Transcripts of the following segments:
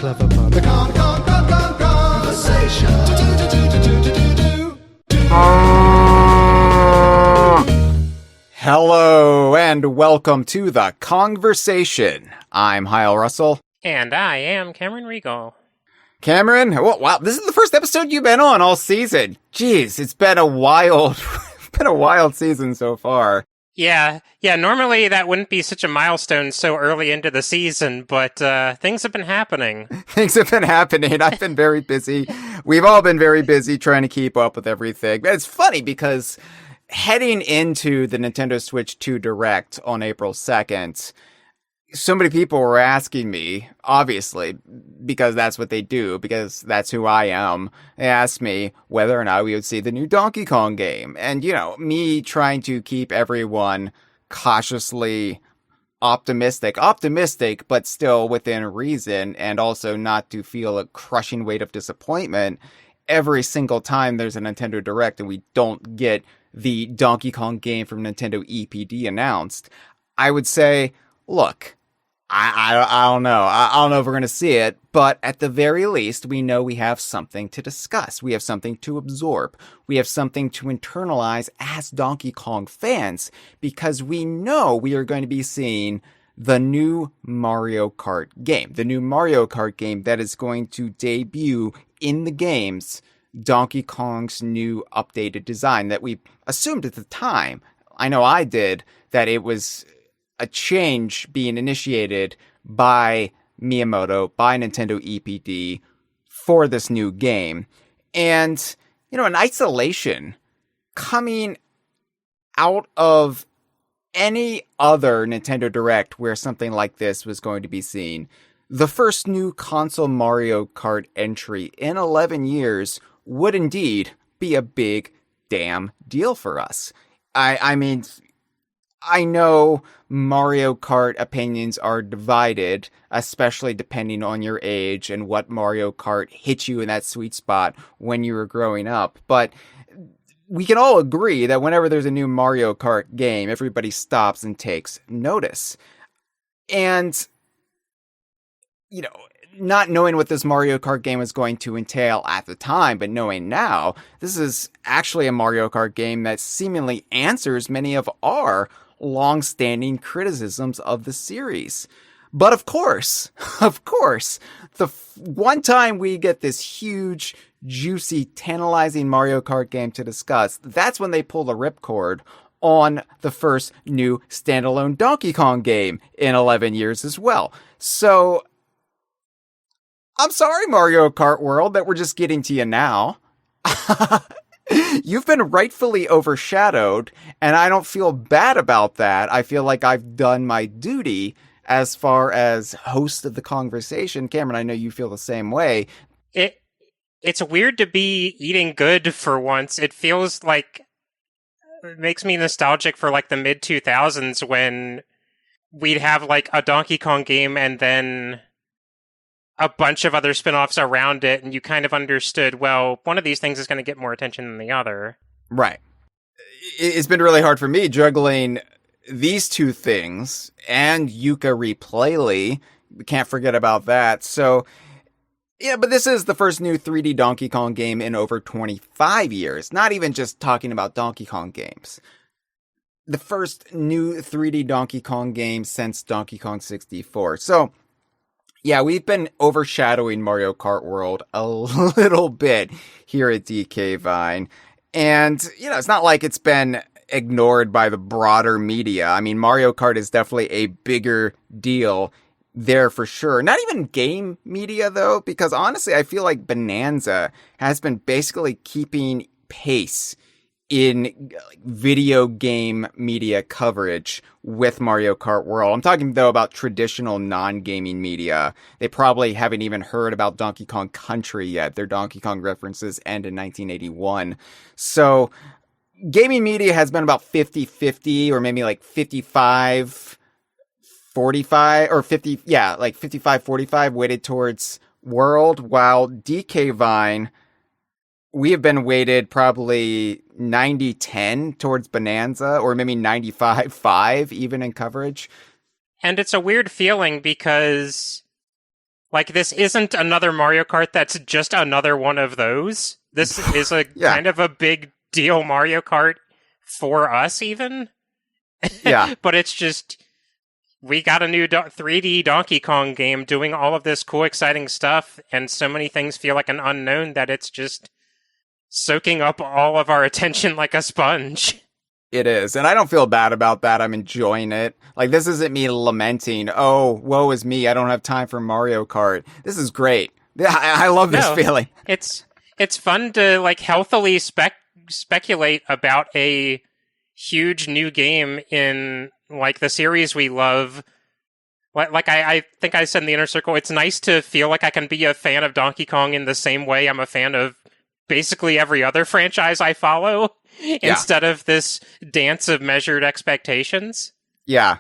clever part. The Conversation. Hello and welcome to the Kongversation. I'm Hyle Russell. And I am Cameron Reigle. Cameron, wow, this is the first episode you've been on all season. Jeez, it's been a wild season so far. Yeah, normally that wouldn't be such a milestone so early into the season, but things have been happening. Things have been happening. I've been very busy. We've all been very busy trying to keep up with everything. But it's funny because heading into the Nintendo Switch 2 Direct on April 2nd, so many people were asking me, obviously, because that's what they do, because that's who I am. They asked me whether or not we would see the new Donkey Kong game. And, me trying to keep everyone cautiously optimistic, but still within reason, and also not to feel a crushing weight of disappointment every single time there's a Nintendo Direct and we don't get the Donkey Kong game from Nintendo EPD announced. I would say, look, I don't know. I don't know if we're going to see it, but at the very least, we know we have something to discuss. We have something to absorb. We have something to internalize as Donkey Kong fans, because we know we are going to be seeing the new Mario Kart game. The new Mario Kart game that is going to debut in the games Donkey Kong's new updated design that we assumed at the time. I know I did, that it was a change being initiated by Miyamoto, by Nintendo EPD for this new game. And, in isolation, coming out of any other Nintendo Direct where something like this was going to be seen, the first new console Mario Kart entry in 11 years would indeed be a big damn deal for us. I mean, I know Mario Kart opinions are divided, especially depending on your age and what Mario Kart hit you in that sweet spot when you were growing up. But we can all agree that whenever there's a new Mario Kart game, everybody stops and takes notice. And, not knowing what this Mario Kart game was going to entail at the time, but knowing now, this is actually a Mario Kart game that seemingly answers many of our long-standing criticisms of the series. But of course, the one time we get this huge, juicy, tantalizing Mario Kart game to discuss, that's when they pull the ripcord on the first new standalone Donkey Kong game in 11 years as well. So, I'm sorry, Mario Kart World, that we're just getting to you now. You've been rightfully overshadowed, and I don't feel bad about that. I feel like I've done my duty as far as host of the Kongversation. Cameron, I know you feel the same way. It's weird to be eating good for once. It feels like it makes me nostalgic for like the mid-2000s when we'd have like a Donkey Kong game and then a bunch of other spin-offs around it, and you kind of understood, well, one of these things is going to get more attention than the other. Right. It's been really hard for me juggling these two things and Yooka-Replayly. We can't forget about that. So, yeah, but this is the first new 3D Donkey Kong game in over 25 years. Not even just talking about Donkey Kong games. The first new 3D Donkey Kong game since Donkey Kong 64. So, yeah, we've been overshadowing Mario Kart World a little bit here at DK Vine. And, it's not like it's been ignored by the broader media. I mean, Mario Kart is definitely a bigger deal there for sure. Not even game media, though, because honestly, I feel like Bananza has been basically keeping pace in video game media coverage with Mario Kart World. I'm talking, though, about traditional non-gaming media. They probably haven't even heard about Donkey Kong Country yet. Their Donkey Kong references end in 1981. So, gaming media has been about 50-50, or maybe like 55-45, or 50, yeah, like 55-45 weighted towards World, while DK Vine, we have been weighted probably 90-10 towards Bananza, or maybe 95-5 even in coverage. And it's a weird feeling because Like, this isn't another Mario Kart that's just another one of those. This is a Yeah. kind of a big deal Mario Kart for us, even. Yeah. But it's just, we got a new 3D Donkey Kong game doing all of this cool, exciting stuff, and so many things feel like an unknown that it's just soaking up all of our attention like a sponge. It is. And I don't feel bad about that. I'm enjoying it. Like, this isn't me lamenting, oh, woe is me, I don't have time for Mario Kart. This is great. I love this feeling. It's fun to, like, healthily speculate about a huge new game in, like, the series we love. Like I think I said in the Inner Circle, it's nice to feel like I can be a fan of Donkey Kong in the same way I'm a fan of basically every other franchise I follow, instead of this dance of measured expectations. Yeah.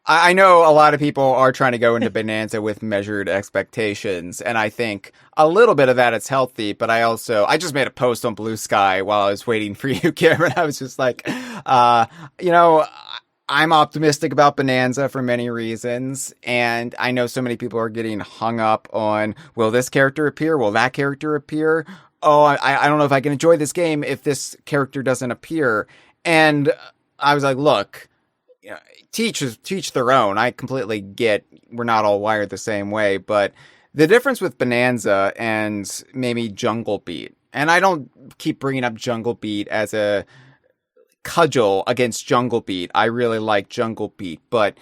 I know a lot of people are trying to go into Bananza with measured expectations, and I think a little bit of that is healthy, but I just made a post on Blue Sky while I was waiting for you, Cameron. I was just like, I'm optimistic about Bananza for many reasons, and I know so many people are getting hung up on, will this character appear? Will that character appear? Oh, I don't know if I can enjoy this game if this character doesn't appear. And I was like, look, teach their own. I completely get we're not all wired the same way, but the difference with Bananza and maybe Jungle Beat, and I don't keep bringing up Jungle Beat as a cudgel against Jungle Beat. I really like Jungle Beat, but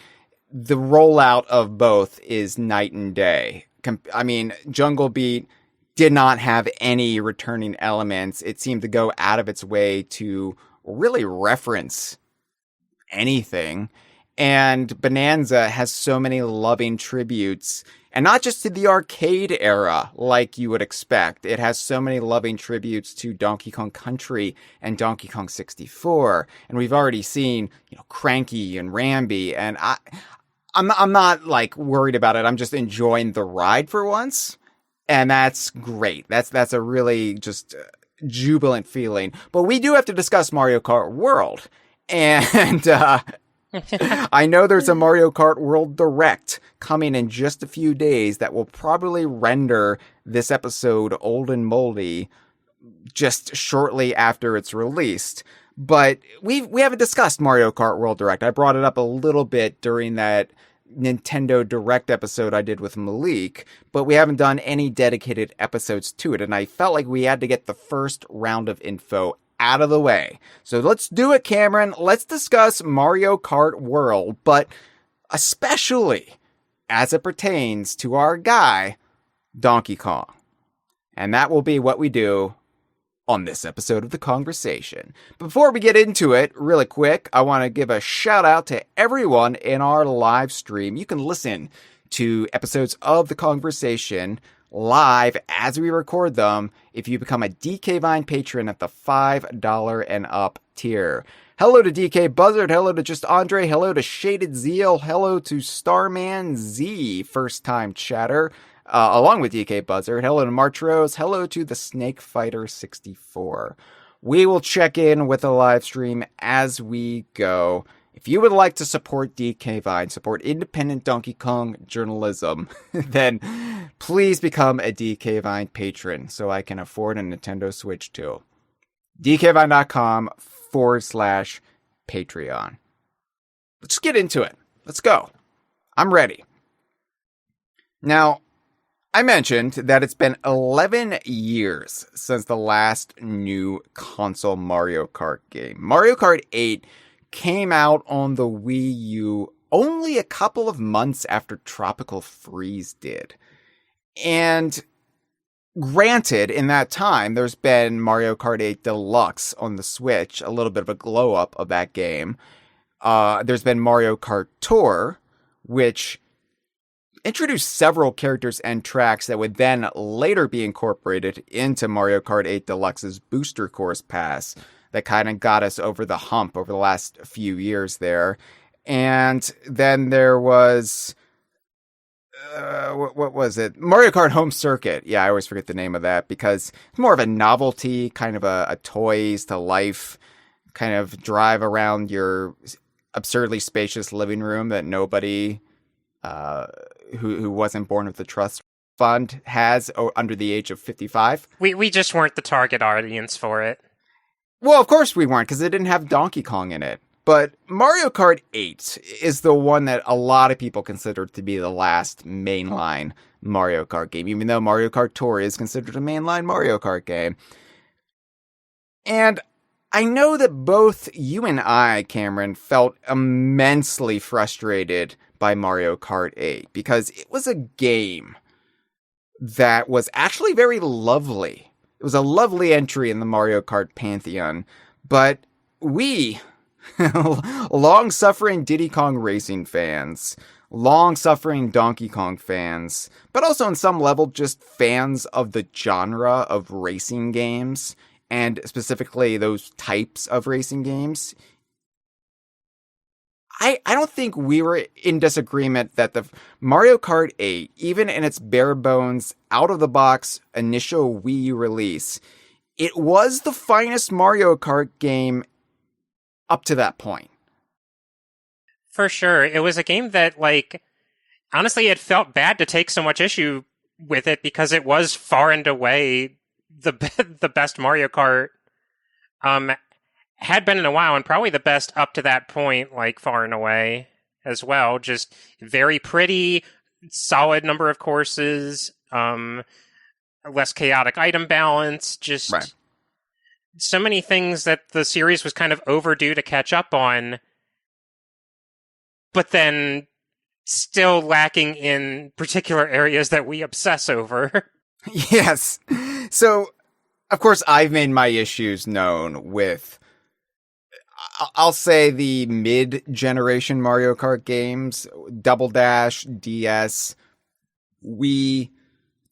the rollout of both is night and day. I mean, Jungle Beat did not have any returning elements. It seemed to go out of its way to really reference anything. And Bananza has so many loving tributes, and not just to the arcade era like you would expect. It has so many loving tributes to Donkey Kong Country and Donkey Kong 64. And we've already seen, Cranky and Rambi, and I'm not like worried about it. I'm just enjoying the ride for once. And that's great. That's a really just jubilant feeling. But we do have to discuss Mario Kart World. And I know there's a Mario Kart World Direct coming in just a few days that will probably render this episode old and moldy just shortly after it's released. But we haven't discussed Mario Kart World Direct. I brought it up a little bit during that Nintendo Direct episode I did with Malik, but we haven't done any dedicated episodes to it, and I felt like we had to get the first round of info out of the way. So let's do it, Cameron. Let's discuss Mario Kart World, but especially as it pertains to our guy, Donkey Kong. And that will be what we do on this episode of The Kongversation. Before we get into it, really quick, I want to give a shout out to everyone in our live stream. You can listen to episodes of The Kongversation live as we record them if you become a DK Vine patron at the $5 and up tier. Hello to DK Buzzard, hello to Just Andre, hello to Shaded Zeal, hello to Starman Z, first time chatter, along with DK Buzzard, hello to March Rose, hello to the Snake Fighter 64. We will check in with a live stream as we go. If you would like to support DK Vine, support independent Donkey Kong journalism, then please become a DK Vine patron so I can afford a Nintendo Switch too. DKVine.com/Patreon. Let's get into it. Let's go. I'm ready. Now, I mentioned that it's been 11 years since the last new console Mario Kart game. Mario Kart 8 came out on the Wii U only a couple of months after Tropical Freeze did. And granted, in that time, there's been Mario Kart 8 Deluxe on the Switch, a little bit of a glow-up of that game. There's been Mario Kart Tour, which introduced several characters and tracks that would then later be incorporated into Mario Kart 8 Deluxe's Booster Course Pass that kind of got us over the hump over the last few years there. And then there was... what was it? Mario Kart Home Circuit. Yeah, I always forget the name of that because it's more of a novelty, kind of a toys to life, kind of drive around your absurdly spacious living room that nobody... who wasn't born with the trust fund has under the age of 55. We just weren't the target audience for it. Well, of course we weren't, because it didn't have Donkey Kong in it. But Mario Kart 8 is the one that a lot of people consider to be the last mainline Mario Kart game, even though Mario Kart Tour is considered a mainline Mario Kart game. And I know that both you and I, Cameron, felt immensely frustrated by Mario Kart 8 because it was a game that was actually very lovely. It was a lovely entry in the Mario Kart pantheon, but we, long-suffering Diddy Kong Racing fans, long-suffering Donkey Kong fans, but also on some level just fans of the genre of racing games, and specifically those types of racing games, I don't think we were in disagreement that the Mario Kart 8, even in its bare bones, out-of-the-box initial Wii U release, it was the finest Mario Kart game up to that point. For sure. It was a game that, like, honestly, it felt bad to take so much issue with it because it was far and away the best Mario Kart had been in a while, and probably the best up to that point, like, far and away as well. Just very pretty, solid number of courses, less chaotic item balance, just right. So many things that the series was kind of overdue to catch up on, but then still lacking in particular areas that we obsess over. Yes. So, of course, I've made my issues known with, I'll say, the mid-generation Mario Kart games, Double Dash, DS, Wii,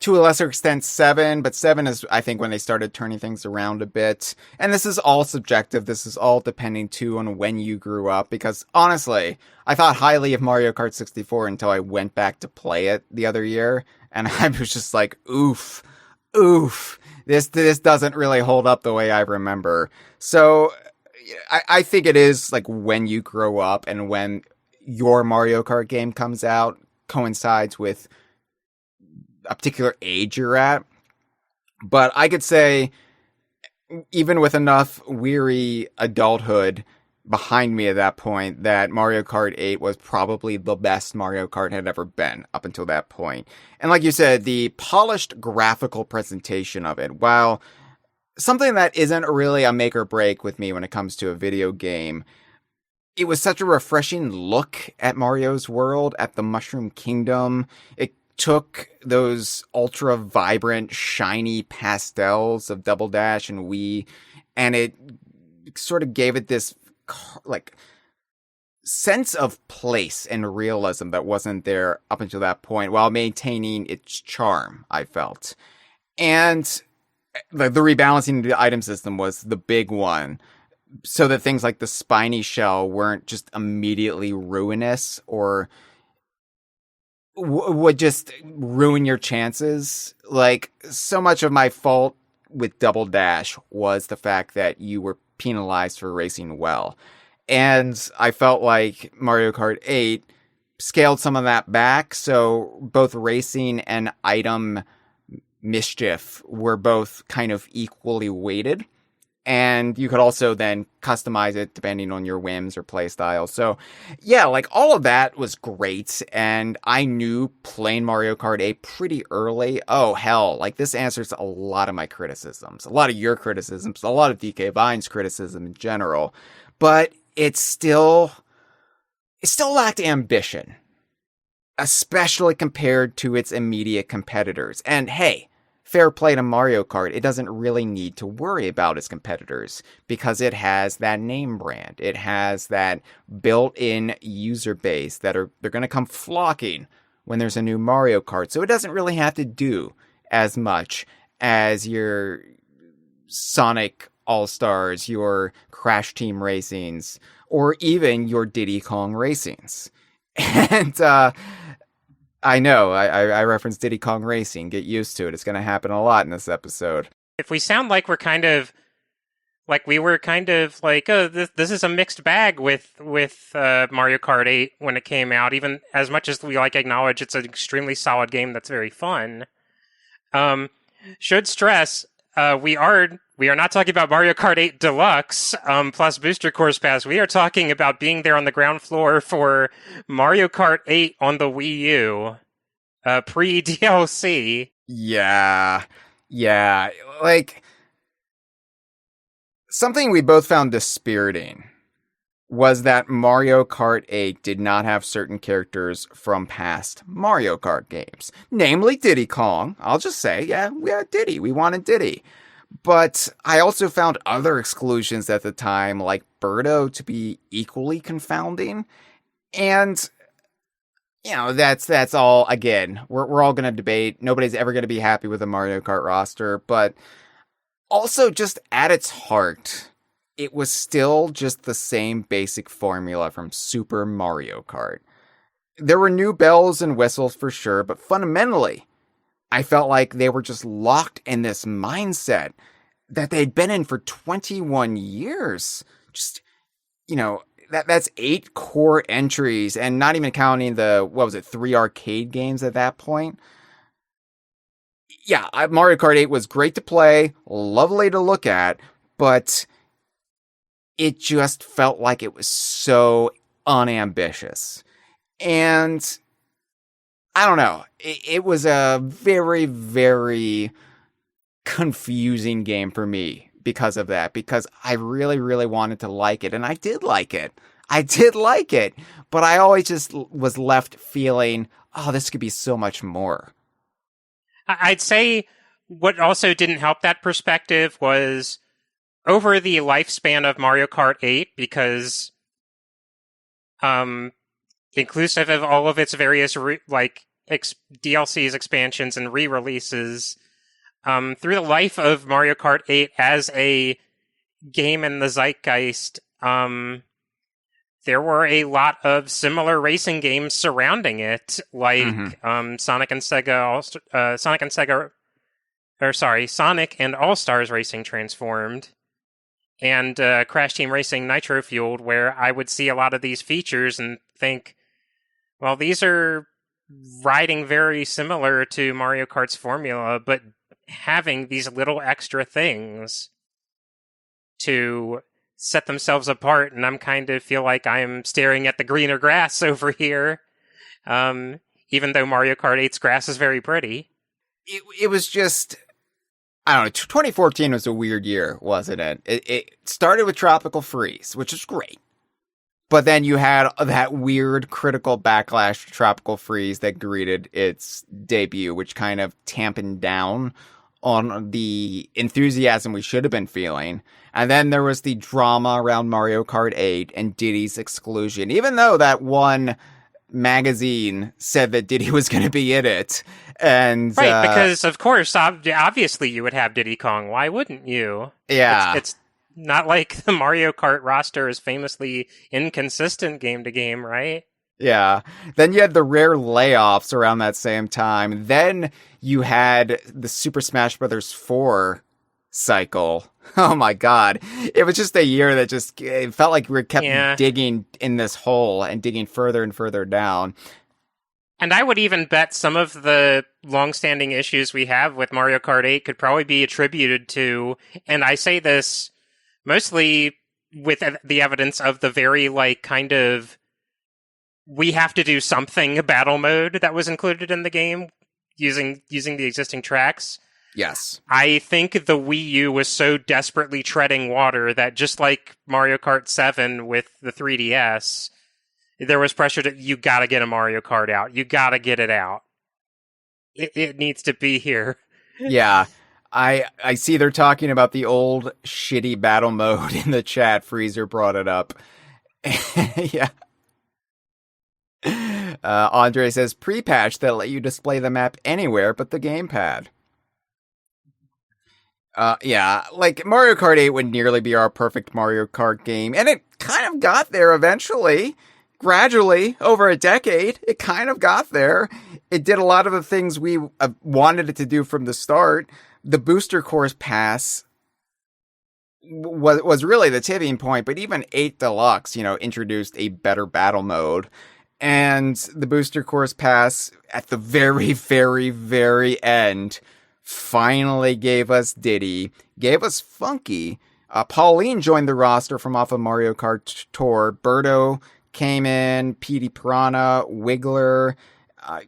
to a lesser extent 7, but 7 is, I think, when they started turning things around a bit. And this is all subjective. This is all depending, too, on when you grew up, because, honestly, I thought highly of Mario Kart 64 until I went back to play it the other year, and I was just like, oof, this doesn't really hold up the way I remember. So I think it is like when you grow up and when your Mario Kart game comes out coincides with a particular age you're at. But I could say, even with enough weary adulthood behind me at that point, that Mario Kart 8 was probably the best Mario Kart had ever been up until that point. And like you said, the polished graphical presentation of it, while something that isn't really a make or break with me when it comes to a video game, it was such a refreshing look at Mario's world, at the Mushroom Kingdom. It took those ultra vibrant, shiny pastels of Double Dash and Wii, and it sort of gave it this like sense of place and realism that wasn't there up until that point, while maintaining its charm, I felt. And the rebalancing of the item system was the big one, so that things like the spiny shell weren't just immediately ruinous or would just ruin your chances. Like, so much of my fault with Double Dash was the fact that you were penalized for racing well. And I felt like Mario Kart 8 scaled some of that back, so both racing and item mischief were both kind of equally weighted. And you could also then customize it depending on your whims or playstyle. So, yeah, like, all of that was great. And I knew playing Mario Kart 8 pretty early. Oh, hell, like, this answers a lot of my criticisms. A lot of your criticisms. A lot of DK Vine's criticism in general. But it still lacked ambition. Especially compared to its immediate competitors. And, hey, fair play to Mario Kart, it doesn't really need to worry about its competitors because it has that name brand. It has that built-in user base that they're going to come flocking when there's a new Mario Kart. So it doesn't really have to do as much as your Sonic All-Stars, your Crash Team Racings, or even your Diddy Kong Racings. And, I know, I referenced Diddy Kong Racing. Get used to it. It's going to happen a lot in this episode. If we sound like we're kind of, like we were kind of like, oh, this is a mixed bag with Mario Kart 8 when it came out, even as much as we like acknowledge it's an extremely solid game that's very fun, Should stress, we are not talking about Mario Kart 8 Deluxe plus Booster Course Pass. We are talking about being there on the ground floor for Mario Kart 8 on the Wii U, pre-DLC. Yeah. Like, something we both found dispiriting was that Mario Kart 8 did not have certain characters from past Mario Kart games. Namely Diddy Kong. I'll just say, yeah, we had Diddy. We wanted Diddy. But I also found other exclusions at the time, like Birdo, to be equally confounding. And, you know, that's all, again, we're all going to debate. Nobody's ever going to be happy with the Mario Kart roster. But also, just at its heart, it was still just the same basic formula from Super Mario Kart. There were new bells and whistles for sure, but fundamentally, I felt like they were just locked in this mindset that they'd been in for 21 years. Just, you know, that's 8 core entries, and not even counting the, 3 arcade games at that point. Yeah, Mario Kart 8 was great to play, lovely to look at, but it just felt like it was so unambitious. And I don't know, it was a very, very confusing game for me because of that, because I really, really wanted to like it, and I did like it. But I always just was left feeling, oh, this could be so much more. I'd say what also didn't help that perspective was over the lifespan of Mario Kart 8, because inclusive of all of its various DLCs, expansions, and re-releases, through the life of Mario Kart 8 as a game in the zeitgeist, there were a lot of similar racing games surrounding it, like Sonic and All-Stars Racing Transformed, and Crash Team Racing Nitro Fueled, where I would see a lot of these features and think, well, these are riding very similar to Mario Kart's formula, but having these little extra things to set themselves apart, and I'm kind of feel like I'm staring at the greener grass over here, even though Mario Kart 8's grass is very pretty. It was just, I don't know, 2014 was a weird year, wasn't it? It started with Tropical Freeze, which is great. But then you had that weird critical backlash to Tropical Freeze that greeted its debut, which kind of tampened down on the enthusiasm we should have been feeling. And then there was the drama around Mario Kart 8 and Diddy's exclusion, even though that one magazine said that Diddy was going to be in it. And right, because of course, obviously you would have Diddy Kong. Why wouldn't you? Yeah. It's not like the Mario Kart roster is famously inconsistent game to game, right? Yeah. Then you had the rare layoffs around that same time. Then you had the Super Smash Bros. 4 cycle. Oh my god. It was just a year that it felt like we kept digging in this hole and digging further and further down. And I would even bet some of the long-standing issues we have with Mario Kart 8 could probably be attributed to, and I say this mostly with the evidence of the very, kind of, we have to do something battle mode that was included in the game using the existing tracks. Yes. I think the Wii U was so desperately treading water that just like Mario Kart 7 with the 3DS, there was pressure to, you gotta get a Mario Kart out. You gotta get it out. It needs to be here. Yeah. I see they're talking about the old shitty battle mode in the chat. Freezer brought it up. Yeah. Andre says pre-patch that let you display the map anywhere but the gamepad. Yeah, Mario Kart 8 would nearly be our perfect Mario Kart game, and it kind of got there eventually. Gradually, over a decade, it kind of got there. It did a lot of the things we wanted it to do from the start. The Booster Course Pass was really the tipping point, but even 8 Deluxe, introduced a better battle mode. And the Booster Course Pass, at the very, very, very end, finally gave us Diddy, gave us Funky. Pauline joined the roster from off of Mario Kart Tour. Birdo came in, Petey Piranha, Wiggler,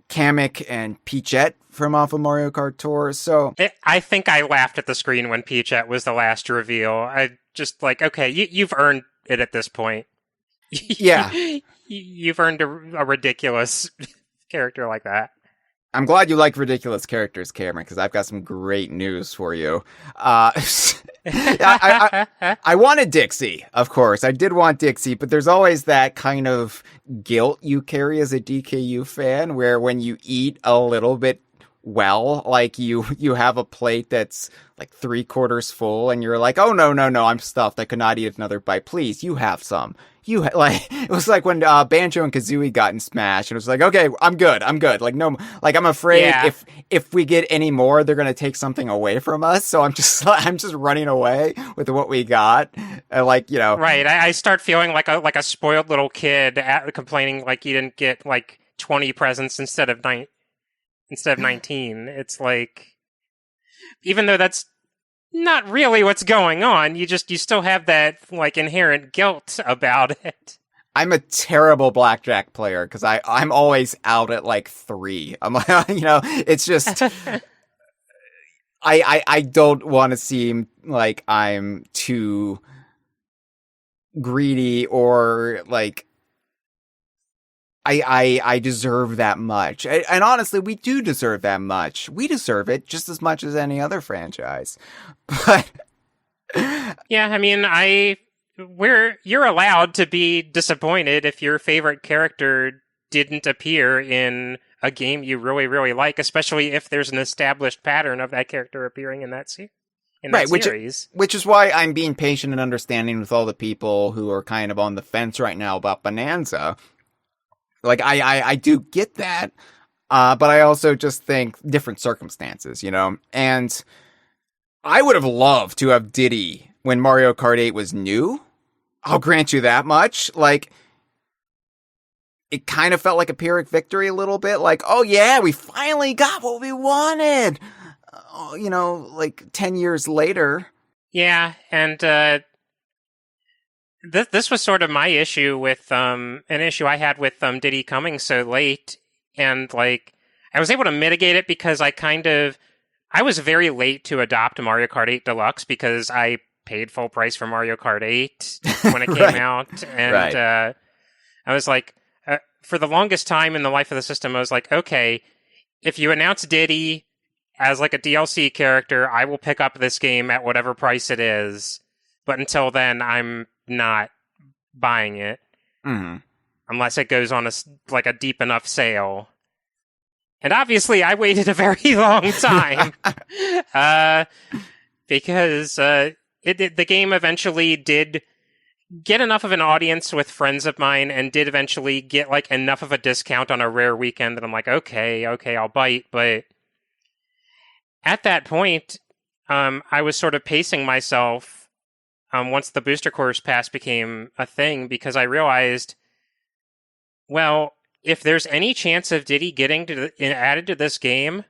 Kamek, and Peachette from off of Mario Kart Tour. So I think I laughed at the screen when Peachette was the last reveal. I just like, okay, you've earned it at this point. Yeah. You've earned a ridiculous character like that. I'm glad you like ridiculous characters, Cameron, because I've got some great news for you. I wanted Dixie, of course. I did want Dixie, but there's always that kind of guilt you carry as a DKU fan, where when you eat a little bit well, like you have a plate that's like 3/4 full, and you're like, oh no, I'm stuffed. I could not eat another bite. Please, you have some. Like, it was like when Banjo and Kazooie got in Smash, and it was like, okay, I'm good. Like, no, like, I'm afraid if we get any more, they're gonna take something away from us. So I'm just running away with what we got. Like, right. I start feeling like a spoiled little kid complaining like you didn't get like 20 presents instead of 19. It's like, even though that's not really what's going on, you still have that like inherent guilt about it. I'm a terrible blackjack player because I'm always out at like 3. I'm like, it's just I don't want to seem like I'm too greedy or like I deserve that much. And honestly, we do deserve that much. We deserve it just as much as any other franchise. But yeah, I mean, you're allowed to be disappointed if your favorite character didn't appear in a game you really, really like, especially if there's an established pattern of that character appearing in that series. Which is why I'm being patient and understanding with all the people who are kind of on the fence right now about Bananza. Like, I do get that, but I also just think different circumstances, And I would have loved to have Diddy when Mario Kart 8 was new. I'll grant you that much. Like, it kind of felt like a Pyrrhic victory a little bit. Like, oh yeah, we finally got what we wanted. Like 10 years later. Yeah, and this was sort of my issue with an issue I had with Diddy coming so late, and like I was able to mitigate it because I was very late to adopt Mario Kart 8 Deluxe because I paid full price for Mario Kart 8 when it came out, and I was like, for the longest time in the life of the system, I was like, okay, if you announce Diddy as like a DLC character, I will pick up this game at whatever price it is, but until then, I'm not buying it unless it goes on a deep enough sale. And obviously, I waited a very long time because the game eventually did get enough of an audience with friends of mine, and did eventually get like enough of a discount on a rare weekend that I'm like, okay, I'll bite. But at that point, I was sort of pacing myself once the Booster Course Pass became a thing, because I realized, well, if there's any chance of Diddy getting added to this game,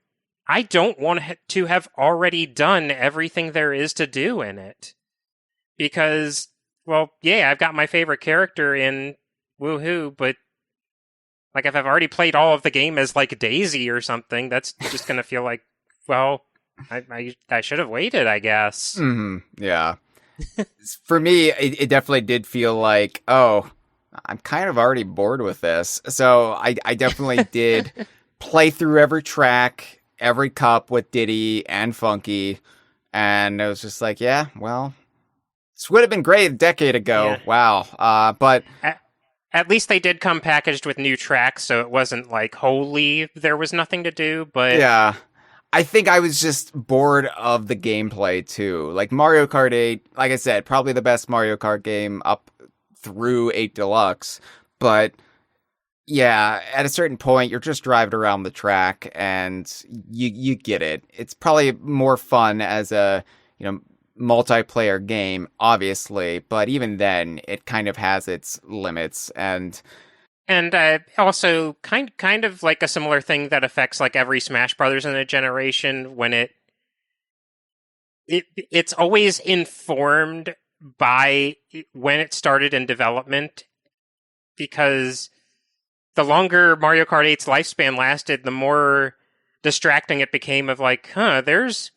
I don't want to have already done everything there is to do in it. Because, well, yeah, I've got my favorite character in Woohoo, but like if I've already played all of the game as like Daisy or something, that's just going to feel like, well, I should have waited, I guess. Mm-hmm. Yeah. For me, it definitely did feel like, oh, I'm kind of already bored with this. So I definitely did play through every track, every cup with Diddy and Funky. And it was just like, yeah, well, this would have been great a decade ago. Yeah. Wow. But at least they did come packaged with new tracks, so it wasn't like wholly there was nothing to do. But yeah, I think I was just bored of the gameplay too. Like Mario Kart 8, like I said, probably the best Mario Kart game up through 8 Deluxe. But yeah, at a certain point, you're just driving around the track and you get it. It's probably more fun as a, multiplayer game, obviously, but even then, it kind of has its limits. And also kind of like a similar thing that affects like every Smash Brothers in a generation, when it it's always informed by when it started in development, because the longer Mario Kart 8's lifespan lasted, the more distracting it became of like, there's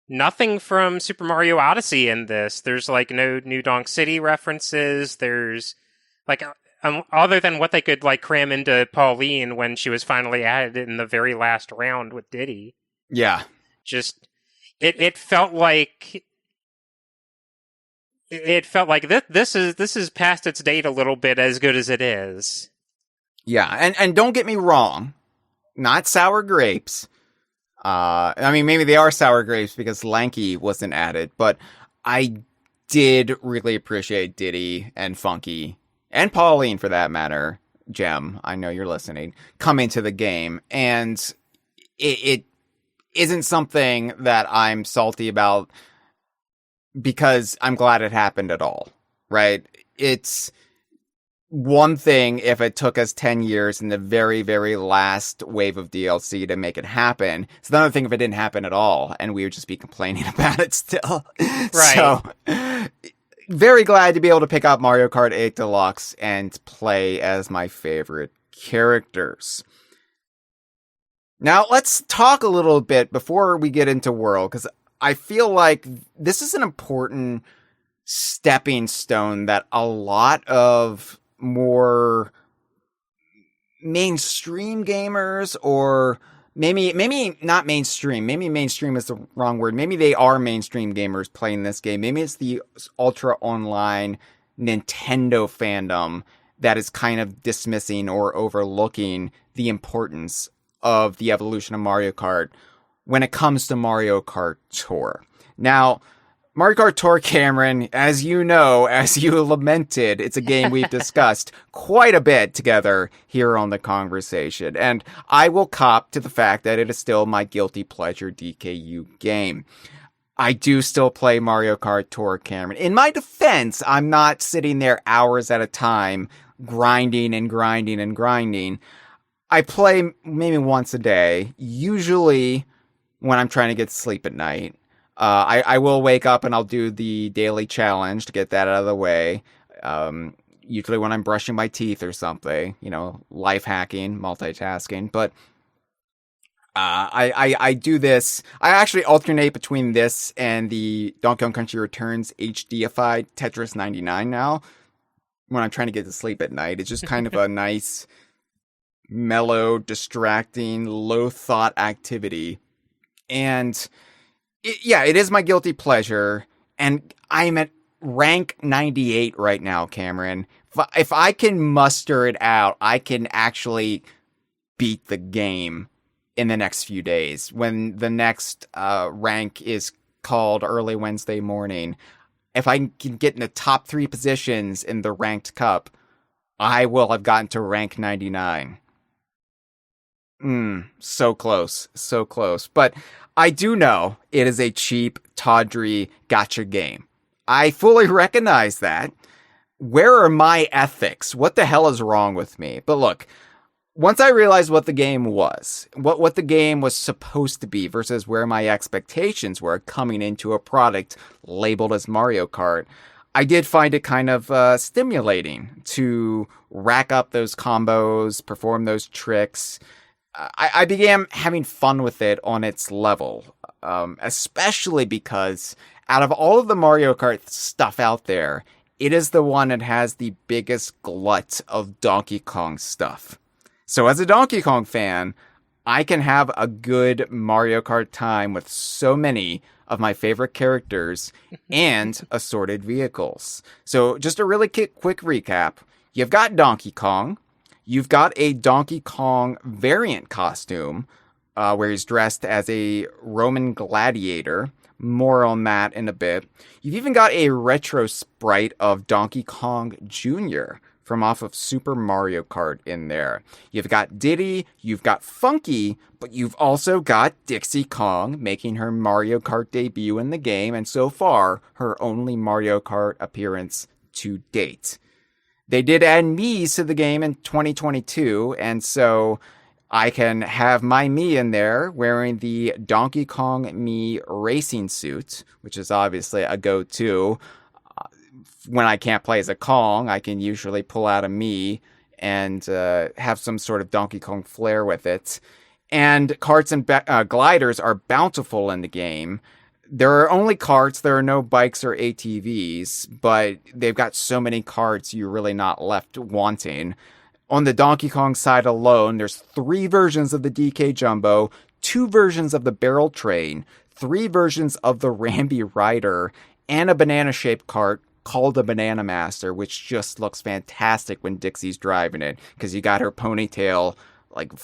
nothing from Super Mario Odyssey in this. There's like no New Donk City references. There's like, other than what they could like cram into Pauline when she was finally added in the very last round with Diddy. Yeah. Just, it felt like this is past its date a little bit, as good as it is. Yeah, and don't get me wrong, not sour grapes. I mean, maybe they are sour grapes because Lanky wasn't added, but I did really appreciate Diddy and Funky, and Pauline for that matter, Gem, I know you're listening, come into the game, and it isn't something that I'm salty about because I'm glad it happened at all, right? It's one thing if it took us 10 years in the very, very last wave of DLC to make it happen. It's another thing if it didn't happen at all, and we would just be complaining about it still. Right. So, very glad to be able to pick up Mario Kart 8 Deluxe and play as my favorite characters. Now, let's talk a little bit before we get into World, because I feel like this is an important stepping stone that a lot of more mainstream gamers, or maybe not mainstream, maybe mainstream is the wrong word, maybe they are mainstream gamers playing this game, maybe it's the ultra online Nintendo fandom that is kind of dismissing or overlooking the importance of the evolution of Mario Kart when it comes to Mario Kart Tour. Now, Mario Kart Tour, Cameron, as you know, as you lamented, it's a game we've discussed quite a bit together here on the Kongversation, and I will cop to the fact that it is still my guilty pleasure DKU game. I do still play Mario Kart Tour, Cameron. In my defense, I'm not sitting there hours at a time grinding and grinding and grinding. I play maybe once a day, usually when I'm trying to get to sleep at night. I will wake up and I'll do the daily challenge to get that out of the way. Usually when I'm brushing my teeth or something, life hacking, multitasking. But I do this. I actually alternate between this and the Donkey Kong Country Returns HDified Tetris 99 now when I'm trying to get to sleep at night. It's just kind of a nice, mellow, distracting, low-thought activity. And it is my guilty pleasure, and I'm at rank 98 right now, Cameron. If I can muster it out, I can actually beat the game in the next few days. When the next rank is called early Wednesday morning, if I can get in the top 3 positions in the ranked cup, I will have gotten to rank 99. So close, so close. But I do know it is a cheap, tawdry gacha game. I fully recognize that. Where are my ethics? What the hell is wrong with me? But look, once I realized what the game was, what the game was supposed to be versus where my expectations were coming into a product labeled as Mario Kart, I did find it kind of stimulating to rack up those combos, perform those tricks. I began having fun with it on its level, especially because out of all of the Mario Kart stuff out there, it is the one that has the biggest glut of Donkey Kong stuff. So as a Donkey Kong fan, I can have a good Mario Kart time with so many of my favorite characters and assorted vehicles. So just a really quick recap. You've got Donkey Kong. You've got a Donkey Kong variant costume where he's dressed as a Roman gladiator. More on that in a bit. You've even got a retro sprite of Donkey Kong Jr. from off of Super Mario Kart in there. You've got Diddy, you've got Funky, but you've also got Dixie Kong making her Mario Kart debut in the game, and so far, her only Mario Kart appearance to date. They did add Miis to the game in 2022, and so I can have my me in there wearing the Donkey Kong me racing suit, which is obviously a go-to. When I can't play as a Kong, I can usually pull out a me and have some sort of Donkey Kong flair with it. And carts and gliders are bountiful in the game. There are only carts, there are no bikes or ATVs, but they've got so many carts you're really not left wanting. On the Donkey Kong side alone, there's 3 versions of the DK Jumbo, 2 versions of the Barrel Train, 3 versions of the Rambi Rider, and a banana-shaped cart called a Banana Master, which just looks fantastic when Dixie's driving it, because you got her ponytail like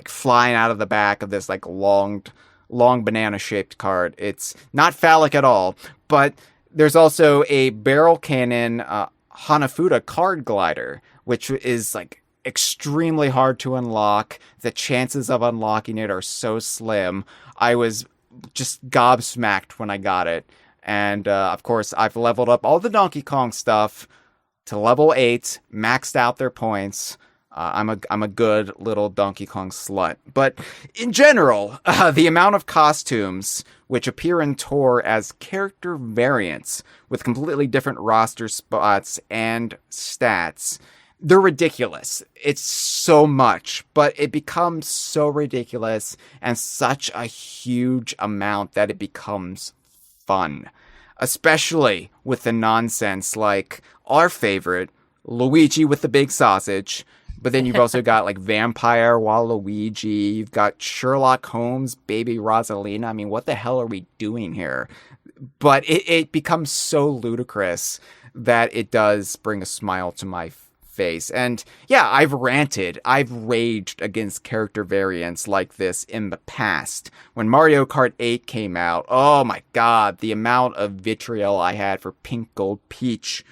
flying out of the back of this like long banana-shaped cart. It's not phallic at all, but there's also a barrel cannon Hanafuda card glider, which is like extremely hard to unlock. The chances of unlocking it are so slim. I was just gobsmacked when I got it. And of course, I've leveled up all the Donkey Kong stuff to level 8, maxed out their points. I'm a good little Donkey Kong slut. But in general, the amount of costumes which appear in Tour as character variants with completely different roster spots and stats, they're ridiculous. It's so much, but it becomes so ridiculous and such a huge amount that it becomes fun. Especially with the nonsense like our favorite, Luigi with the big sausage. But then you've also got like Vampire Waluigi. You've got Sherlock Holmes, Baby Rosalina. I mean, what the hell are we doing here? But it becomes so ludicrous that it does bring a smile to my face. And yeah, I've raged against character variants like this in the past. When Mario Kart 8 came out, oh my god, the amount of vitriol I had for Pink Gold Peach,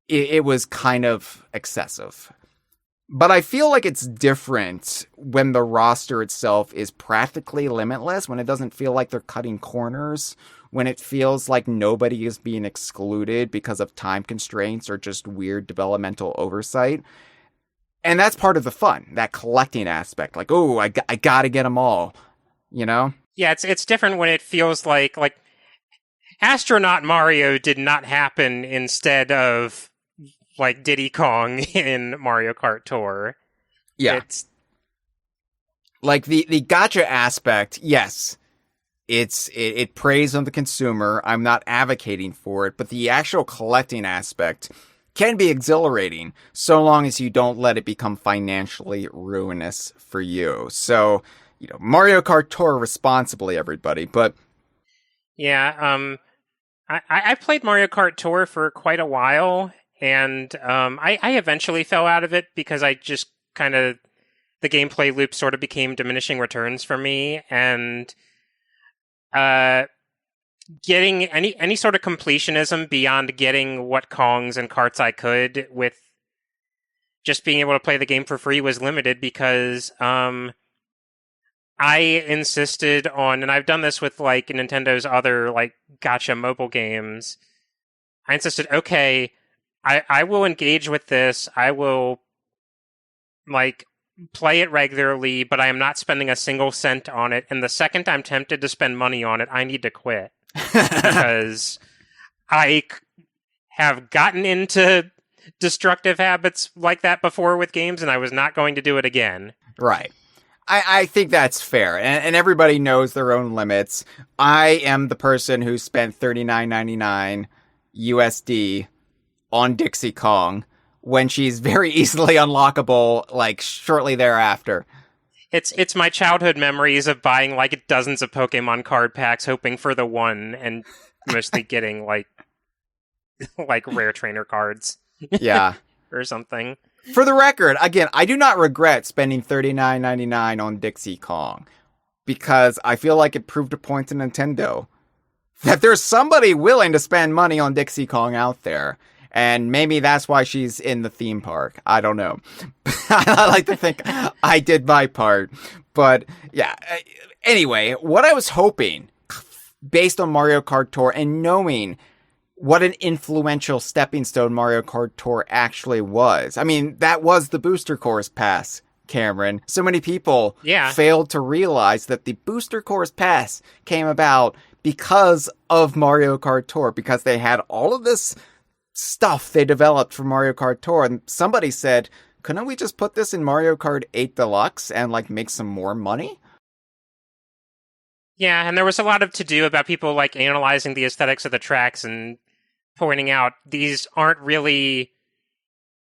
it was kind of excessive. But I feel like it's different when the roster itself is practically limitless, when it doesn't feel like they're cutting corners, when it feels like nobody is being excluded because of time constraints or just weird developmental oversight. And that's part of the fun, that collecting aspect. Like, oh, I gotta get them all, you know? Yeah, it's different when it feels like Astronaut Mario did not happen instead of like Diddy Kong in Mario Kart Tour. Yeah. It's like the gacha aspect, yes. It preys on the consumer. I'm not advocating for it, but the actual collecting aspect can be exhilarating so long as you don't let it become financially ruinous for you. So, you know, Mario Kart Tour responsibly, everybody. But yeah, I played Mario Kart Tour for quite a while, and I eventually fell out of it because I just kind of the gameplay loop sort of became diminishing returns for me, and getting any sort of completionism beyond getting what Kongs and karts I could with just being able to play the game for free was limited because I insisted on, and I've done this with like Nintendo's other like gacha mobile games, I insisted, okay, I will engage with this, I will like play it regularly, but I am not spending a single cent on it. And the second I'm tempted to spend money on it, I need to quit. Because I have gotten into destructive habits like that before with games, and I was not going to do it again. Right. I think that's fair. And everybody knows their own limits. I am the person who spent $39.99 USD on Dixie Kong when she's very easily unlockable, like, shortly thereafter. It's my childhood memories of buying, like, dozens of Pokemon card packs, hoping for the one, and mostly getting, like rare trainer cards. Yeah. Or something. For the record, again, I do not regret spending $39.99 on Dixie Kong, because I feel like it proved a point to Nintendo that there's somebody willing to spend money on Dixie Kong out there. And maybe that's why she's in the theme park. I don't know. I like to think I did my part. But yeah, anyway, what I was hoping, based on Mario Kart Tour and knowing what an influential stepping stone Mario Kart Tour actually was. I mean, that was the Booster Course Pass Cameron. So many people Yeah. failed to realize that the Booster Course Pass came about because of Mario Kart Tour, because they had all of this stuff they developed for Mario Kart Tour, and somebody said, couldn't we just put this in Mario Kart 8 Deluxe and like make some more money? Yeah, and there was a lot of to-do about people like analyzing the aesthetics of the tracks and pointing out these aren't really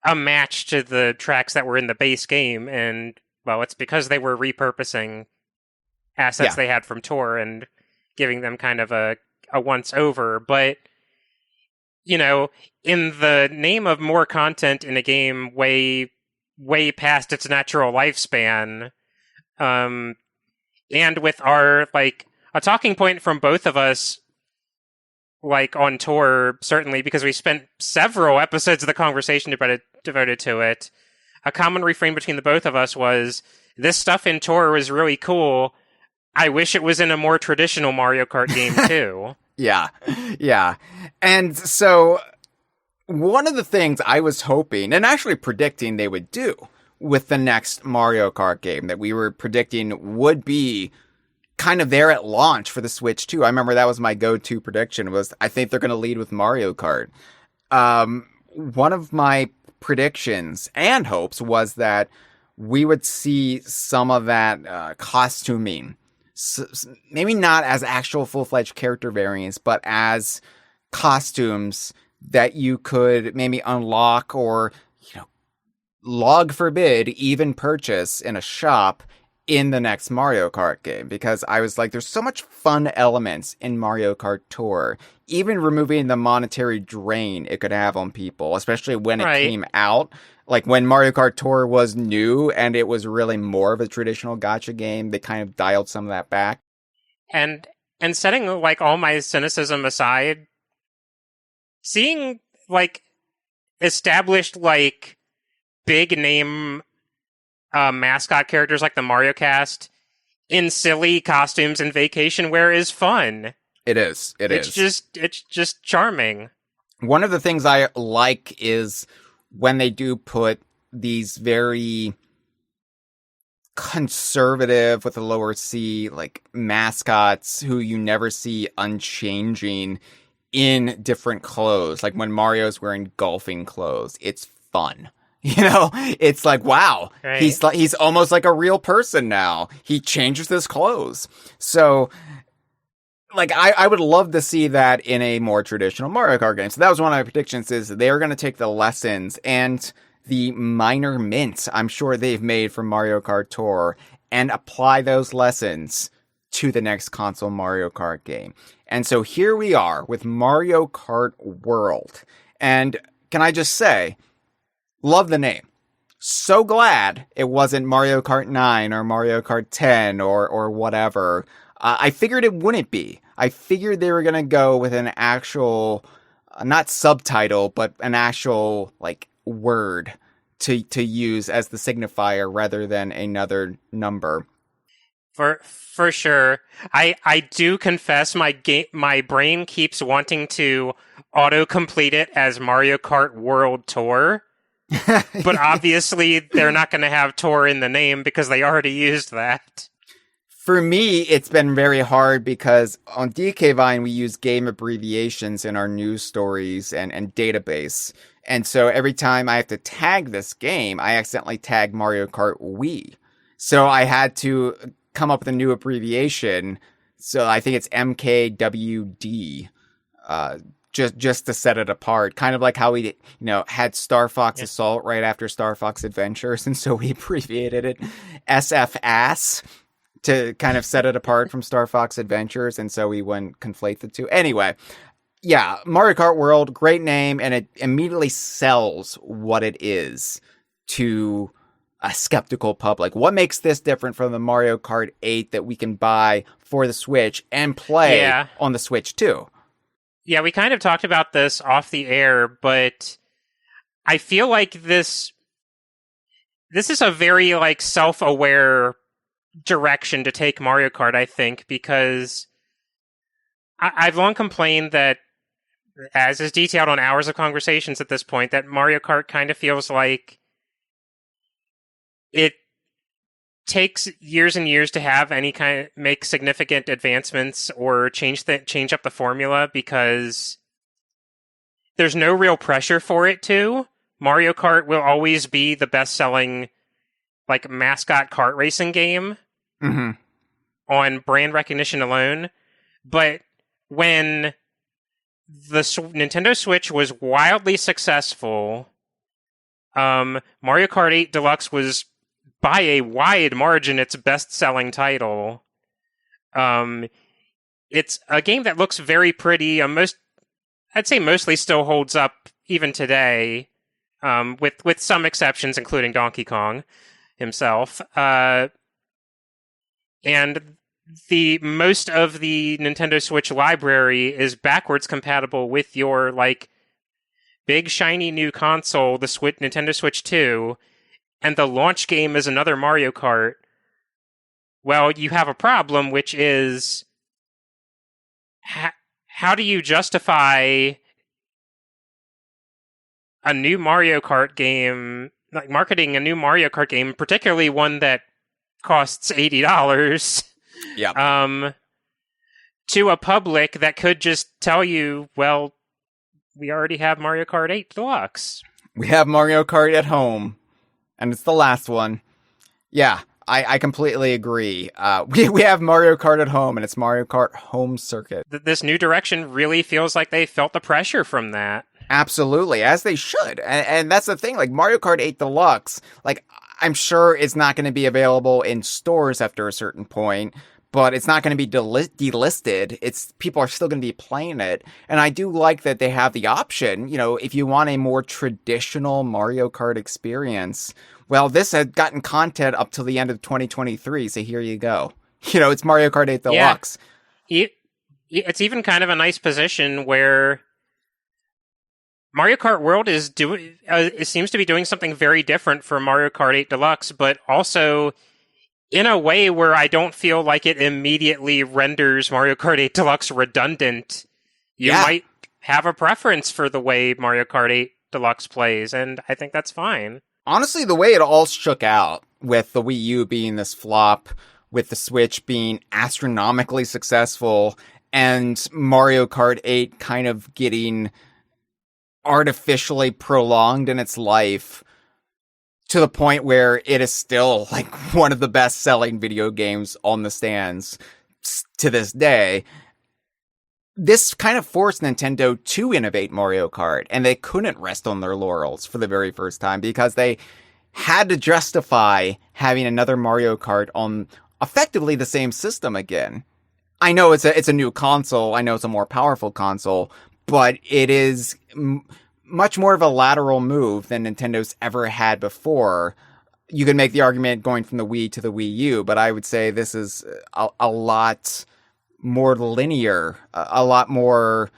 a match to the tracks that were in the base game, and well, it's because they were repurposing assets they had from Tour and giving them kind of a once over. But you know, in the name of more content in a game way past its natural lifespan, and with our like a talking point from both of us, like on Tour, certainly because we spent several episodes of the conversation devoted to it. A common refrain between the both of us was, this stuff in Tour was really cool. I wish it was in a more traditional Mario Kart game too. Yeah. And so one of the things I was hoping and actually predicting they would do with the next Mario Kart game that we were predicting would be kind of there at launch for the Switch too. I remember that was my go-to prediction, was I think they're going to lead with Mario Kart. One of my predictions and hopes was that we would see some of that costuming. Maybe not as actual full-fledged character variants, but as costumes that you could maybe unlock or, log forbid, even purchase in a shop in the next Mario Kart game. Because I was like, there's so much fun elements in Mario Kart Tour, even removing the monetary drain it could have on people, especially when it came out. Like when Mario Kart Tour was new and it was really more of a traditional gacha game, they kind of dialed some of that back. And setting like all my cynicism aside, seeing like established like big name mascot characters like the Mario Cast in silly costumes and vacation wear is fun. It's just charming. One of the things I like is when they do put these very conservative with a lower C, like mascots who you never see unchanging in different clothes. Like when Mario's wearing golfing clothes, it's fun. It's like, wow, he's almost like a real person now. He changes his clothes. So like, I would love to see that in a more traditional Mario Kart game. So that was one of my predictions, is they're going to take the lessons and the minor mints I'm sure they've made from Mario Kart Tour and apply those lessons to the next console Mario Kart game. And so here we are with Mario Kart World. And can I just say, love the name. So glad it wasn't Mario Kart 9 or Mario Kart 10 or whatever. I figured it wouldn't be. I figured they were going to go with an actual, not subtitle, but an actual, like, word to use as the signifier rather than another number. For sure. I do confess my brain keeps wanting to autocomplete it as Mario Kart World Tour. But obviously they're not going to have Tour in the name because they already used that. For me, it's been very hard because on DK Vine, we use game abbreviations in our news stories and database. And so every time I have to tag this game, I accidentally tag Mario Kart Wii. So I had to come up with a new abbreviation. So I think it's MKWD, just to set it apart. Kind of like how we, had Star Fox Assault right after Star Fox Adventures. And so we abbreviated it SFAS to kind of set it apart from Star Fox Adventures, and so we wouldn't conflate the two. Anyway, yeah, Mario Kart World, great name, and it immediately sells what it is to a skeptical public. What makes this different from the Mario Kart 8 that we can buy for the Switch and play on the Switch too? Yeah, we kind of talked about this off the air, but I feel like this is a very like self-aware direction to take Mario Kart, I think, because I've long complained that, as is detailed on hours of conversations at this point, that Mario Kart kind of feels like takes years and years to have any kind make significant advancements or change up the formula because there's no real pressure for it to. Mario Kart will always be the best-selling like mascot kart racing game on brand recognition alone. But when the Nintendo Switch was wildly successful, Mario Kart 8 Deluxe was by a wide margin its best-selling title. It's a game that looks very pretty. I'd say mostly still holds up even today, with some exceptions, including Donkey Kong himself. And the most of the Nintendo Switch library is backwards compatible with your like big shiny new console, the Nintendo Switch 2, and the launch game is another Mario Kart. Well, you have a problem, which is how do you justify a new Mario Kart game, like marketing a new Mario Kart game, particularly one that costs $80, to a public that could just tell you, well, we already have Mario Kart 8 Deluxe. We have Mario Kart at home, and it's the last one. Yeah, I completely agree. We have Mario Kart at home, and it's Mario Kart Home Circuit. This new direction really feels like they felt the pressure from that. Absolutely, as they should. And that's the thing, like Mario Kart 8 Deluxe, like I'm sure it's not going to be available in stores after a certain point, but it's not going to be delisted. People are still going to be playing it. And I do like that they have the option, you know, if you want a more traditional Mario Kart experience, well, this had gotten content up till the end of 2023, so here you go. You know, it's Mario Kart 8 Deluxe. Yeah. It's even kind of a nice position where Mario Kart World is it seems to be doing something very different for Mario Kart 8 Deluxe, but also in a way where I don't feel like it immediately renders Mario Kart 8 Deluxe redundant. You might have a preference for the way Mario Kart 8 Deluxe plays, and I think that's fine. Honestly, the way it all shook out, with the Wii U being this flop, with the Switch being astronomically successful, and Mario Kart 8 kind of getting artificially prolonged in its life to the point where it is still like one of the best selling video games on the stands to this day. This kind of forced Nintendo to innovate Mario Kart, and they couldn't rest on their laurels for the very first time because they had to justify having another Mario Kart on effectively the same system again. I know it's a new console, I know it's a more powerful console, but it is much more of a lateral move than Nintendo's ever had before. You can make the argument going from the Wii to the Wii U, but I would say this is a lot more linear, a lot more.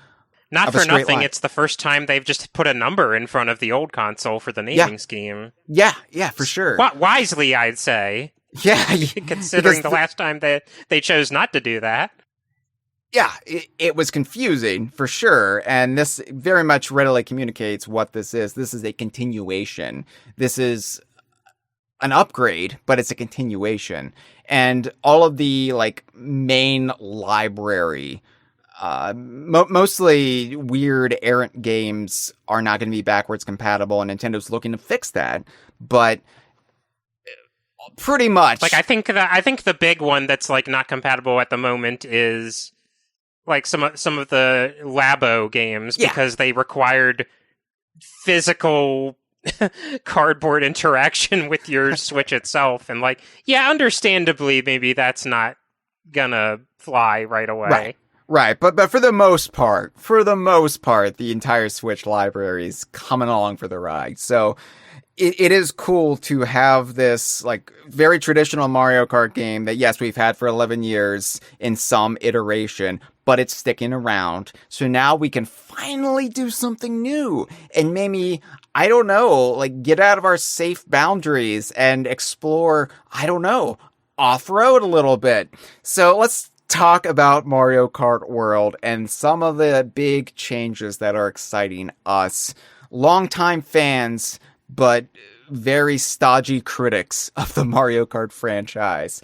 Not for nothing, it's the first time they've just put a number in front of the old console for the naming scheme. Yeah, for sure. Wisely, I'd say. Yeah. Considering the last time that they chose not to do that. Yeah, it was confusing, for sure, and this very much readily communicates what this is. This is a continuation. This is an upgrade, but it's a continuation. And all of the, like, main library, mostly weird, errant games are not going to be backwards compatible, and Nintendo's looking to fix that, but pretty much. Like, I think the big one that's, like, not compatible at the moment is like some of the Labo games, because they required physical cardboard interaction with your Switch itself, and like, understandably, maybe that's not gonna fly right away. Right, but for the most part, the entire Switch library is coming along for the ride. So it is cool to have this like very traditional Mario Kart game that, yes, we've had for 11 years in some iteration, but it's sticking around. So now we can finally do something new and maybe, I don't know, like get out of our safe boundaries and explore, I don't know, off-road a little bit. So let's talk about Mario Kart World and some of the big changes that are exciting us. Longtime fans, but very stodgy critics of the Mario Kart franchise.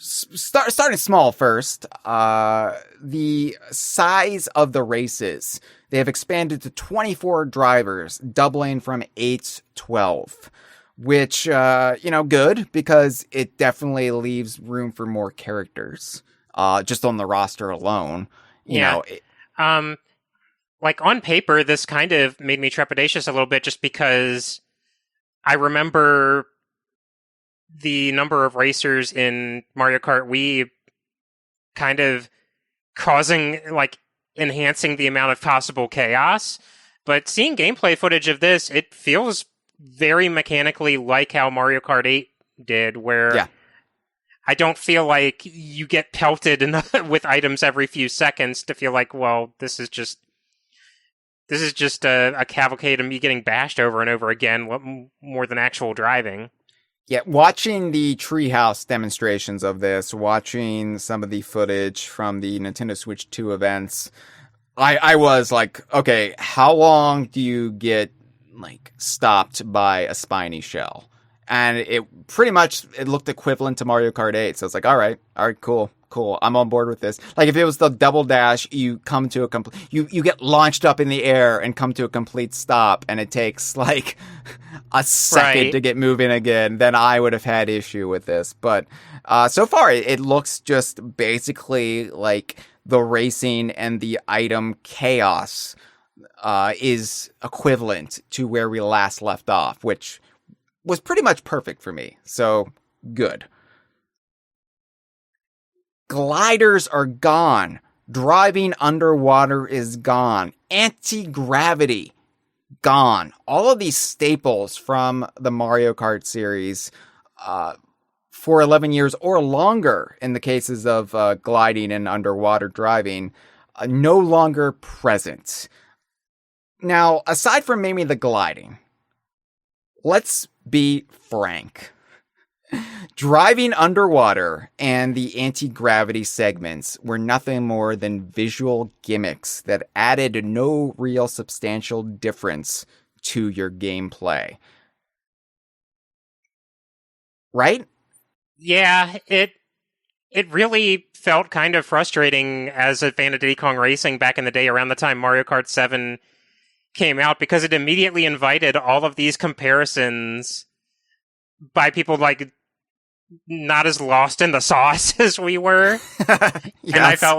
Starting small first, the size of the races, they have expanded to 24 drivers, doubling from 8-12, which, good, because it definitely leaves room for more characters, just on the roster alone. Like on paper, this kind of made me trepidatious a little bit just because I remember the number of racers in Mario Kart Wii kind of causing, like, enhancing the amount of possible chaos. But seeing gameplay footage of this, it feels very mechanically like how Mario Kart 8 did, where I don't feel like you get pelted with items every few seconds to feel like, well, this is just a cavalcade of me getting bashed over and over again, more than actual driving. Yeah, watching the Treehouse demonstrations of this, watching some of the footage from the Nintendo Switch 2 events, I was like, okay, how long do you get, like, stopped by a spiny shell? And it looked equivalent to Mario Kart 8. So it's like, all right, cool. I'm on board with this. Like, if it was the double dash, you come to you get launched up in the air and come to a complete stop, and it takes, like, a second to get moving again, then I would have had issue with this. But so far, it looks just basically like the racing and the item chaos is equivalent to where we last left off, which was pretty much perfect for me. So, good. Gliders are gone. Driving underwater is gone. Anti-gravity, gone. All of these staples from the Mario Kart series for 11 years or longer in the cases of gliding and underwater driving, no longer present. Now, aside from maybe the gliding, let's be frank. Driving underwater and the anti-gravity segments were nothing more than visual gimmicks that added no real substantial difference to your gameplay. Right? Yeah, it really felt kind of frustrating as a fan of Diddy Kong Racing back in the day, around the time Mario Kart 7 came out, because it immediately invited all of these comparisons by people, like, not as lost in the sauce as we were. Yes. And I felt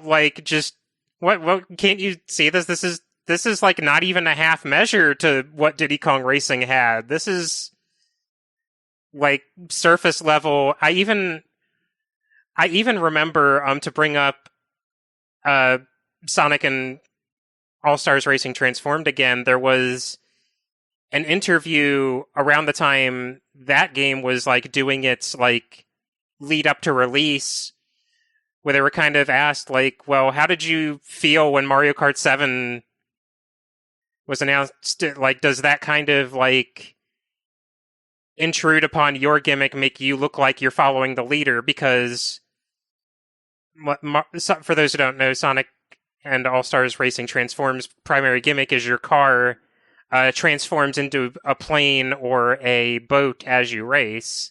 like just, what can't you see this? This is like not even a half measure to what Diddy Kong Racing had. This is like surface level. I even remember, to bring up Sonic and All-Stars Racing Transformed again, there was an interview around the time that game was, like, doing its, like, lead up to release, where they were kind of asked, like, well, how did you feel when Mario Kart 7 was announced? Like, does that kind of, like, intrude upon your gimmick, make you look like you're following the leader? Because for those who don't know, Sonic and All-Stars Racing Transform's primary gimmick is your car transforms into a plane or a boat as you race.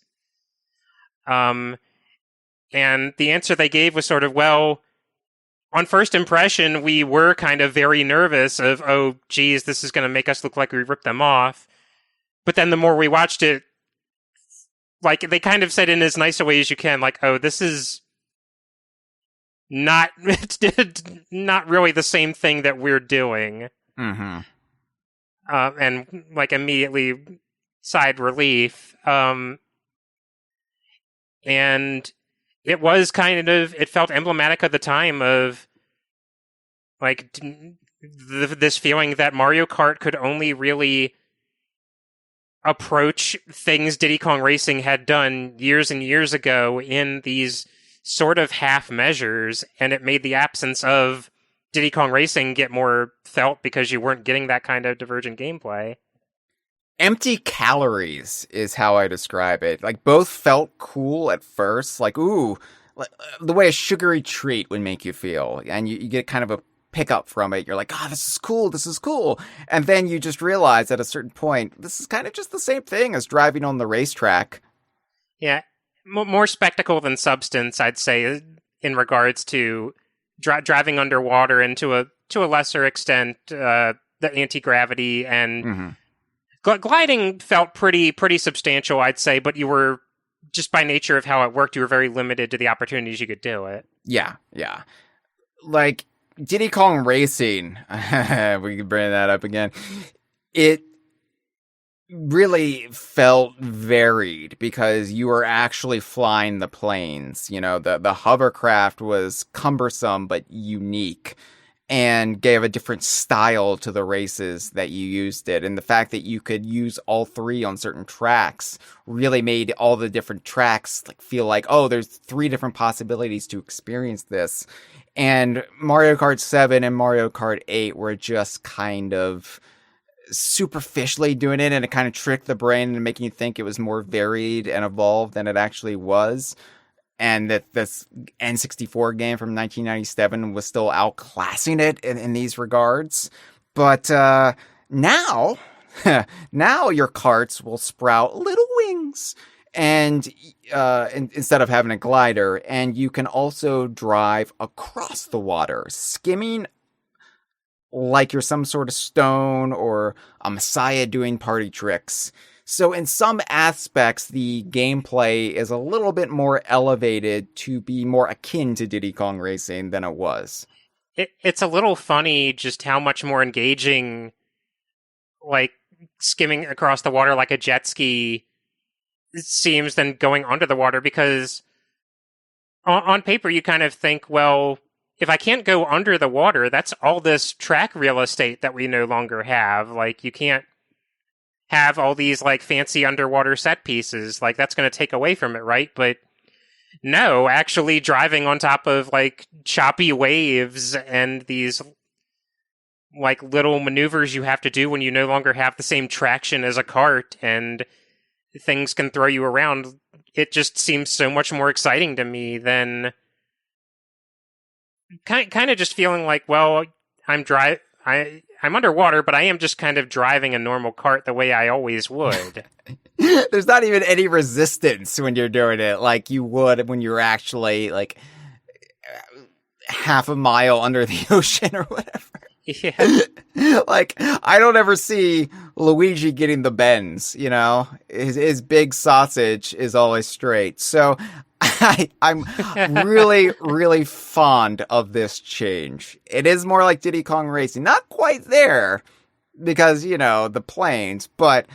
And the answer they gave was sort of, well, on first impression, we were kind of very nervous of, oh, geez, this is going to make us look like we ripped them off. But then the more we watched it, like, they kind of said in as nice a way as you can, like, oh, this is not really the same thing that we're doing. Mm-hmm. And, like, immediately sighed relief. And it was it felt emblematic of the time of, like, this feeling that Mario Kart could only really approach things Diddy Kong Racing had done years and years ago in these sort of half measures, and it made the absence of Diddy Kong Racing get more felt because you weren't getting that kind of divergent gameplay. Empty calories is how I describe it. Like, both felt cool at first, like, ooh, like, the way a sugary treat would make you feel. And you get kind of a pick up from it. You're like, oh, this is cool. And then you just realize at a certain point, this is kind of just the same thing as driving on the racetrack. Yeah, more spectacle than substance, I'd say, in regards to driving underwater, and to a lesser extent, the anti-gravity and gliding felt pretty substantial, I'd say, but you were, just by nature of how it worked, you were very limited to the opportunities you could do it. Yeah. Like, Diddy Kong Racing, we can bring that up again, it really felt varied because you were actually flying the planes. You know, the hovercraft was cumbersome but unique and gave a different style to the races that you used it. And the fact that you could use all three on certain tracks really made all the different tracks like feel like, oh, there's 3 different possibilities to experience this. And Mario Kart 7 and Mario Kart 8 were just kind of superficially doing it, and it kind of tricked the brain and making you think it was more varied and evolved than it actually was. And that this N64 game from 1997 was still outclassing it in these regards. But now your karts will sprout little wings, and instead of having a glider, and you can also drive across the water, skimming like you're some sort of stone or a messiah doing party tricks. So in some aspects, the gameplay is a little bit more elevated to be more akin to Diddy Kong Racing than it was. It's a little funny just how much more engaging, like, skimming across the water like a jet ski seems than going under the water, because on paper you kind of think, well, if I can't go under the water, that's all this track real estate that we no longer have. Like, you can't have all these, like, fancy underwater set pieces. Like, that's going to take away from it, right? But no, actually driving on top of, like, choppy waves and these, like, little maneuvers you have to do when you no longer have the same traction as a cart and things can throw you around, it just seems so much more exciting to me than kind of just feeling like, well, I'm underwater, but I am just kind of driving a normal cart the way I always would. There's not even any resistance when you're doing it like you would when you're actually like half a mile under the ocean or whatever. Yeah. Like, I don't ever see Luigi getting the bends, you know? His big sausage is always straight. So I'm really, really fond of this change. It is more like Diddy Kong Racing. Not quite there because, you know, the planes, but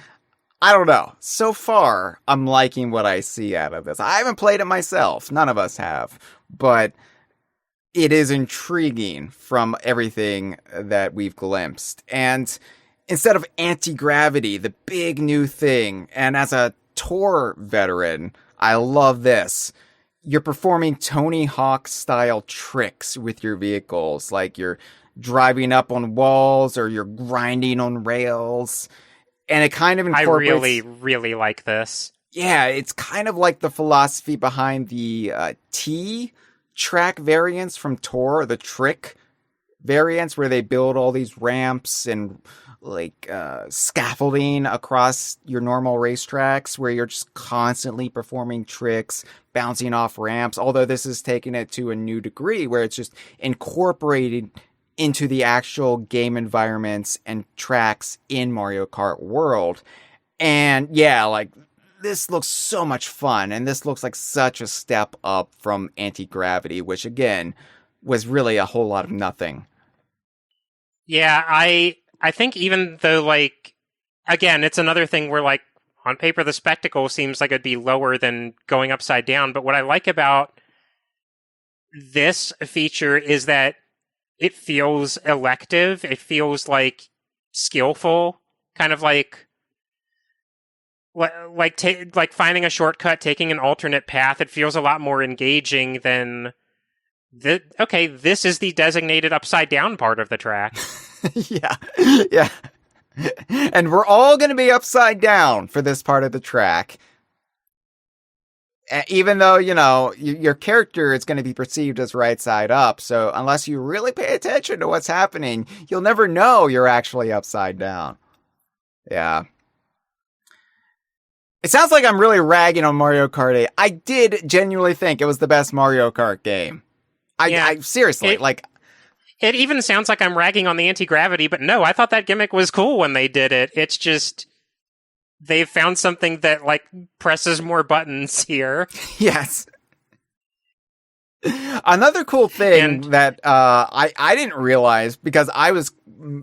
I don't know. So far, I'm liking what I see out of this. I haven't played it myself. None of us have. But it is intriguing from everything that we've glimpsed. And instead of anti-gravity, the big new thing, and as a tour veteran, I love this. You're performing Tony Hawk style tricks with your vehicles, like you're driving up on walls or you're grinding on rails. And it kind of incorporates... I really, really like this. Yeah, it's kind of like the philosophy behind the T track variants from Tour, the trick variants where they build all these ramps and like scaffolding across your normal racetracks where you're just constantly performing tricks, bouncing off ramps, although this is taking it to a new degree where it's just incorporated into the actual game environments and tracks in Mario Kart World. And yeah, like, this looks so much fun, and this looks like such a step up from anti-gravity, which again was really a whole lot of nothing. Yeah, I think even though, like, again, it's another thing where, like, on paper the spectacle seems like it'd be lower than going upside down, but what I like about this feature is that it feels elective, it feels like skillful, kind of like finding a shortcut, taking an alternate path. It feels a lot more engaging than this is the designated upside down part of the track. Yeah. And we're all going to be upside down for this part of the track. Even though, your character is going to be perceived as right side up. So unless you really pay attention to what's happening, you'll never know you're actually upside down. Yeah. It sounds like I'm really ragging on Mario Kart 8. I did genuinely think it was the best Mario Kart game. I seriously, It even sounds like I'm ragging on the anti-gravity, but no, I thought that gimmick was cool when they did it. It's just they've found something that presses more buttons here. Yes. Another cool thing that I didn't realize, because I was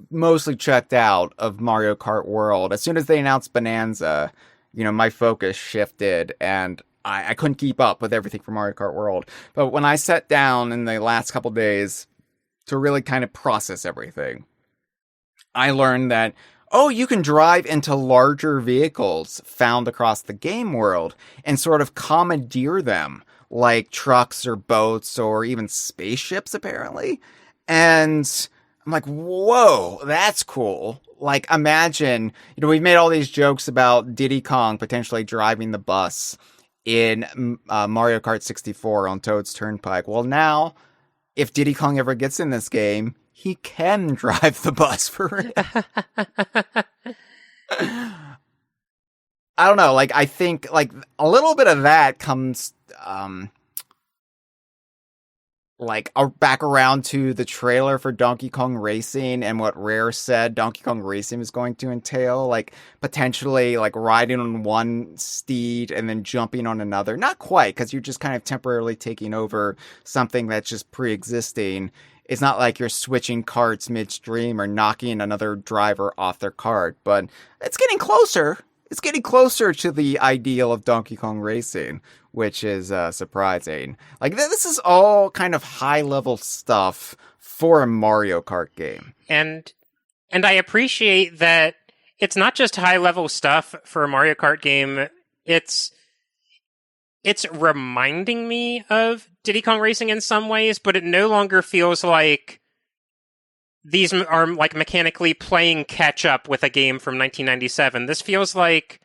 mostly checked out of Mario Kart World. As soon as they announced Bananza, my focus shifted and I couldn't keep up with everything from Mario Kart World. But when I sat down in the last couple days to really kind of process everything, I learned that, you can drive into larger vehicles found across the game world and sort of commandeer them, like trucks or boats or even spaceships, apparently. And I'm like, whoa, that's cool. Like, imagine, we've made all these jokes about Diddy Kong potentially driving the bus in Mario Kart 64 on Toad's Turnpike. Well, now, if Diddy Kong ever gets in this game, he can drive the bus for real. I don't know. I think a little bit of that comes back around to the trailer for Donkey Kong Racing and what Rare said Donkey Kong Racing is going to entail, potentially riding on one steed and then jumping on another. Not quite, because you're just kind of temporarily taking over something that's just pre-existing. It's not like you're switching carts midstream or knocking another driver off their cart, but it's getting closer. It's getting closer to the ideal of Donkey Kong Racing, which is surprising. This is all kind of high-level stuff for a Mario Kart game. And I appreciate that it's not just high-level stuff for a Mario Kart game. It's reminding me of Diddy Kong Racing in some ways, but it no longer feels like these are mechanically playing catch up with a game from 1997. This feels like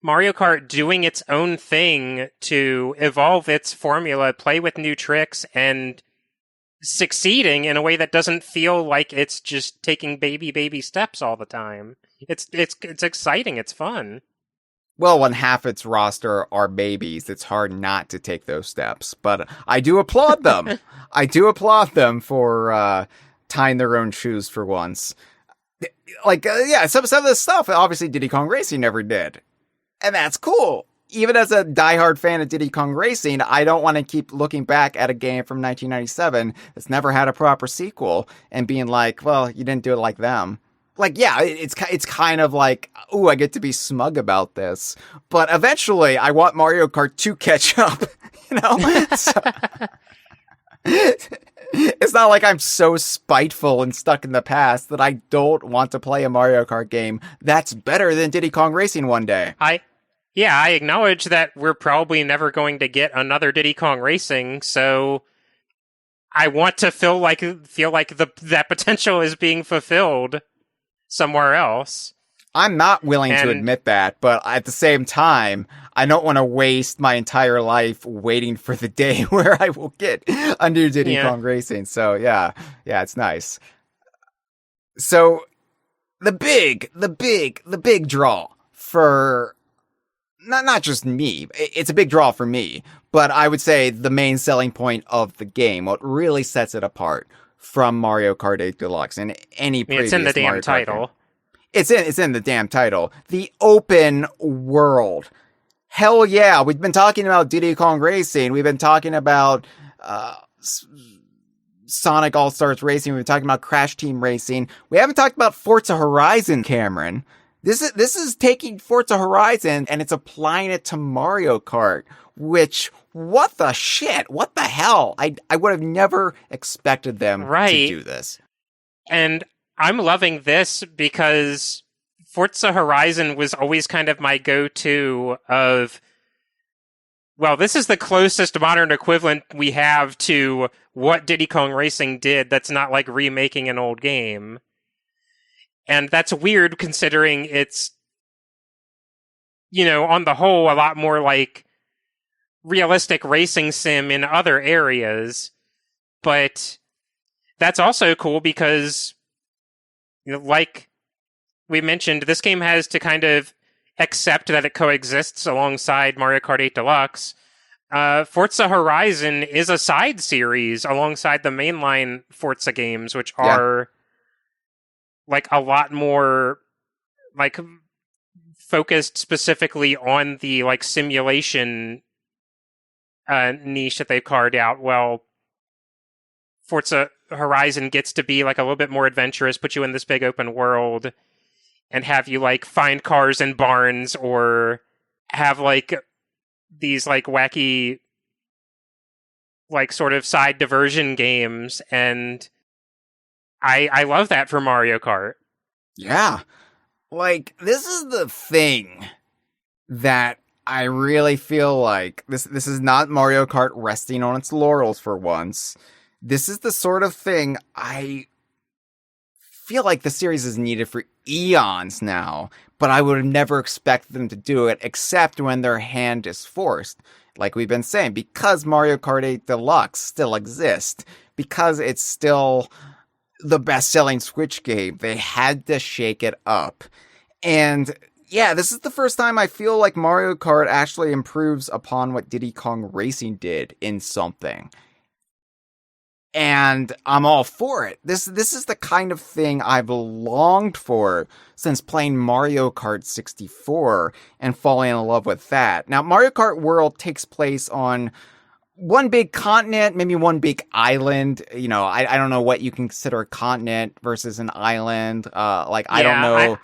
Mario Kart doing its own thing to evolve its formula, play with new tricks, and succeeding in a way that doesn't feel like it's just taking baby steps all the time. It's exciting. It's fun. Well, when half its roster are babies, it's hard not to take those steps. But I do applaud them. I do applaud them for tying their own shoes for once. Some of this stuff, obviously Diddy Kong Racing never did. And that's cool. Even as a diehard fan of Diddy Kong Racing, I don't want to keep looking back at a game from 1997 that's never had a proper sequel and being like, well, you didn't do it like them. It's kind of like, ooh, I get to be smug about this. But eventually, I want Mario Kart to catch up, So, it's not like I'm so spiteful and stuck in the past that I don't want to play a Mario Kart game that's better than Diddy Kong Racing one day. I acknowledge that we're probably never going to get another Diddy Kong Racing, so I want to feel like that potential is being fulfilled somewhere else. I'm not willing to admit that, but at the same time, I don't want to waste my entire life waiting for the day where I will get a new Diddy Kong Racing. So yeah, it's nice. So the big draw for not just me. It's a big draw for me, but I would say the main selling point of the game, what really sets it apart from Mario Kart 8 Deluxe and any previous It's in the damn Mario Kart title. game. It's in the damn title. The open world. Hell yeah. We've been talking about Diddy Kong Racing. We've been talking about Sonic All-Stars Racing. We've been talking about Crash Team Racing. We haven't talked about Forza Horizon, Cameron. This is taking Forza Horizon and it's applying it to Mario Kart, which, what the shit? What the hell? I would have never expected them to do this. And I'm loving this because Forza Horizon was always kind of my go-to of, well, this is the closest modern equivalent we have to what Diddy Kong Racing did that's not like remaking an old game. And that's weird considering it's, on the whole, a lot more like realistic racing sim in other areas, but that's also cool because, like we mentioned, this game has to kind of accept that it coexists alongside Mario Kart 8 Deluxe. Forza Horizon is a side series alongside the mainline Forza games, which are like a lot more like focused specifically on the like simulation niche that they've carved out. Well, Forza Horizon gets to be like a little bit more adventurous, put you in this big open world, and have you like find cars in barns or have like these like wacky like sort of side diversion games, and I love that for Mario Kart. Yeah. Like, this is the thing that I really feel like this is not Mario Kart resting on its laurels for once. This is the sort of thing I feel like the series is needed for eons now, but I would have never expected them to do it except when their hand is forced. Like we've been saying, because Mario Kart 8 Deluxe still exists, because it's still the best-selling Switch game, they had to shake it up. And yeah, this is the first time I feel like Mario Kart actually improves upon what Diddy Kong Racing did in something. And I'm all for it. This is the kind of thing I've longed for since playing Mario Kart 64 and falling in love with that. Now, Mario Kart World takes place on one big continent, maybe one big island. You know, I don't know what you consider a continent versus an island. I don't know.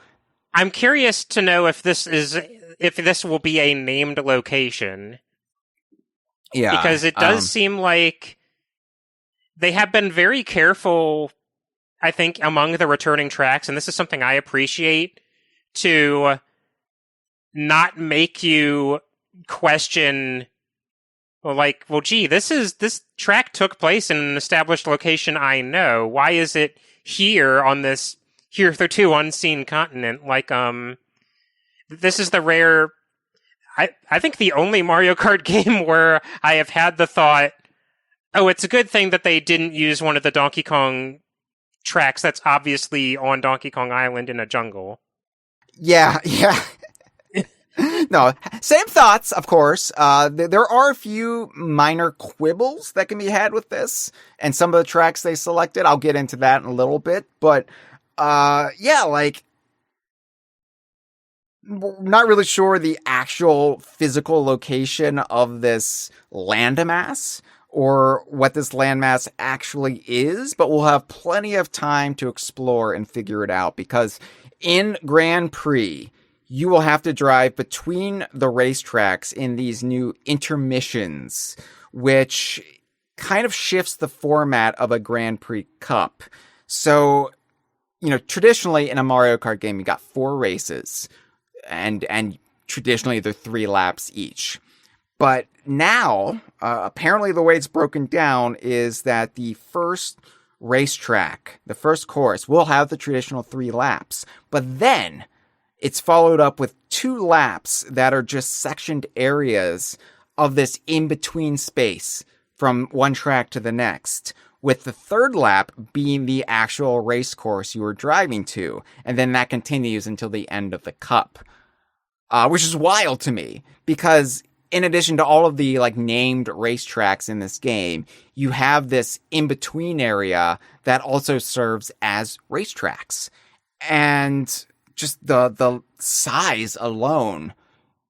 I'm curious to know if this will be a named location. Yeah. Because it does seem like they have been very careful, I think, among the returning tracks, and this is something I appreciate, to not make you question, gee, this track took place in an established location I know. Why is it here on this hitherto unseen continent? This is the rare, I think the only Mario Kart game where I have had the thought, oh, it's a good thing that they didn't use one of the Donkey Kong tracks that's obviously on Donkey Kong Island in a jungle. Yeah. No, same thoughts, of course. There are a few minor quibbles that can be had with this, and some of the tracks they selected, I'll get into that in a little bit, but not really sure the actual physical location of this landmass or what this landmass actually is, but we'll have plenty of time to explore and figure it out, because in Grand Prix, you will have to drive between the racetracks in these new intermissions, which kind of shifts the format of a Grand Prix Cup. So, traditionally in a Mario Kart game, you got 4 races, and traditionally they're 3 laps each. But now, apparently the way it's broken down is that the first racetrack, the first course, will have the traditional 3 laps. But then it's followed up with 2 laps that are just sectioned areas of this in-between space from one track to the next, with the 3rd lap being the actual race course you were driving to. And then that continues until the end of the cup. Which is wild to me, because in addition to all of the named racetracks in this game, you have this in-between area that also serves as racetracks. And just the size alone,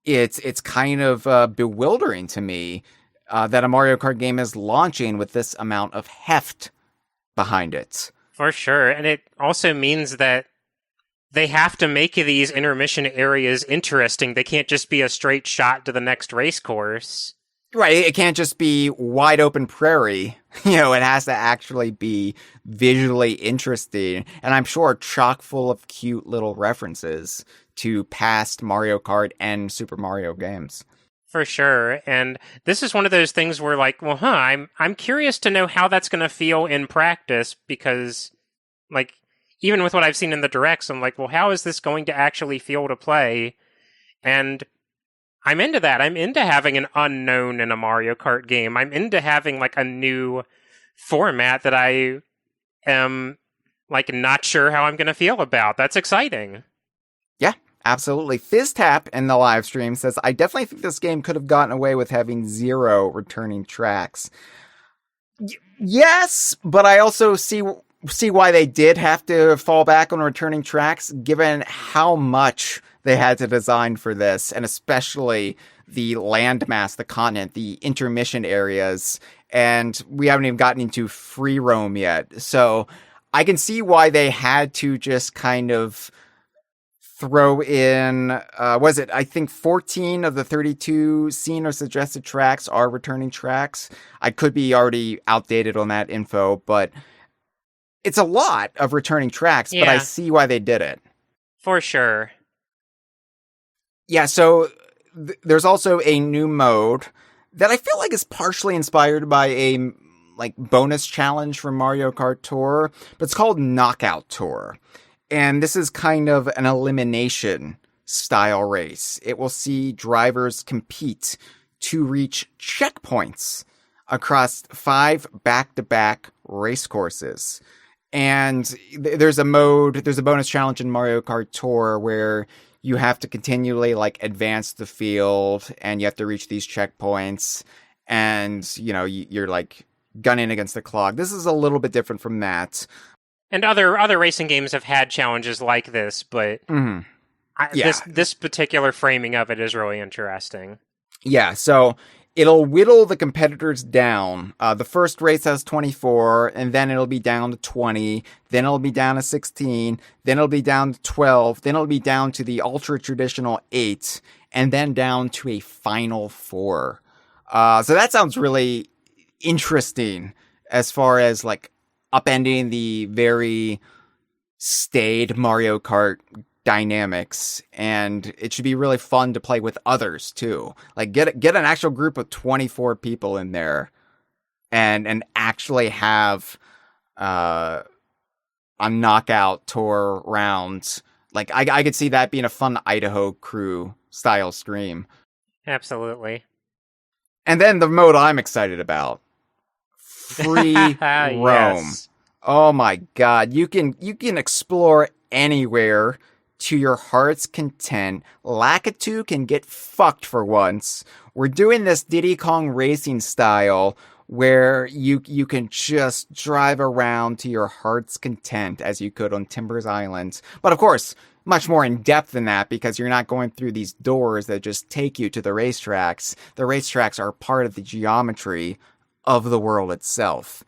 it's kind of bewildering to me that a Mario Kart game is launching with this amount of heft behind it. For sure, and it also means that they have to make these intermission areas interesting. They can't just be a straight shot to the next race course. Right, it can't just be wide open prairie. It has to actually be visually interesting, and I'm sure chock full of cute little references to past Mario Kart and Super Mario games. For sure, and this is one of those things where I'm curious to know how that's going to feel in practice, because even with what I've seen in the directs, I'm how is this going to actually feel to play? And I'm into that. I'm into having an unknown in a Mario Kart game. I'm into having like a new format that I am like not sure how I'm going to feel about. That's exciting. Yeah, absolutely. FizzTap in the live stream says, I definitely think this game could have gotten away with having 0 returning tracks. Yes, but I also see why they did have to fall back on returning tracks, given how much they had to design for this, and especially the landmass, the continent, the intermission areas, and we haven't even gotten into free roam yet. So I can see why they had to just kind of throw in, was it, I think 14 of the 32 seen or suggested tracks are returning tracks. I could be already outdated on that info, but it's a lot of returning tracks, but I see why they did it. For sure. Yeah, so there's also a new mode that I feel like is partially inspired by a like bonus challenge from Mario Kart Tour, but it's called Knockout Tour. And this is kind of an elimination style race. It will see drivers compete to reach checkpoints across 5 back-to-back race courses. And there's a bonus challenge in Mario Kart Tour where you have to continually like advance the field and you have to reach these checkpoints and, you know, you're like gunning against the clock. This is a little bit different from that. And other racing games have had challenges like this, but this particular framing of it is really interesting. Yeah, so it'll whittle the competitors down. The first race has 24, and then it'll be down to 20, then it'll be down to 16, then it'll be down to 12, then it'll be down to the ultra-traditional 8, and then down to a final 4. So that sounds really interesting as far as, like, upending the very staid Mario Kart dynamics, and it should be really fun to play with others too. Like get an actual group of 24 people in there and actually have a knockout tour round. Like I could see that being a fun Idaho crew style stream. Absolutely. And then the mode I'm excited about. Free roam. Yes. Oh my god, you can explore anywhere to your heart's content. Lakitu can get fucked for once. We're doing this Diddy Kong Racing style where you can just drive around to your heart's content as you could on Timbers Island. But of course, much more in depth than that because you're not going through these doors that just take you to the racetracks. The racetracks are part of the geometry of the world itself.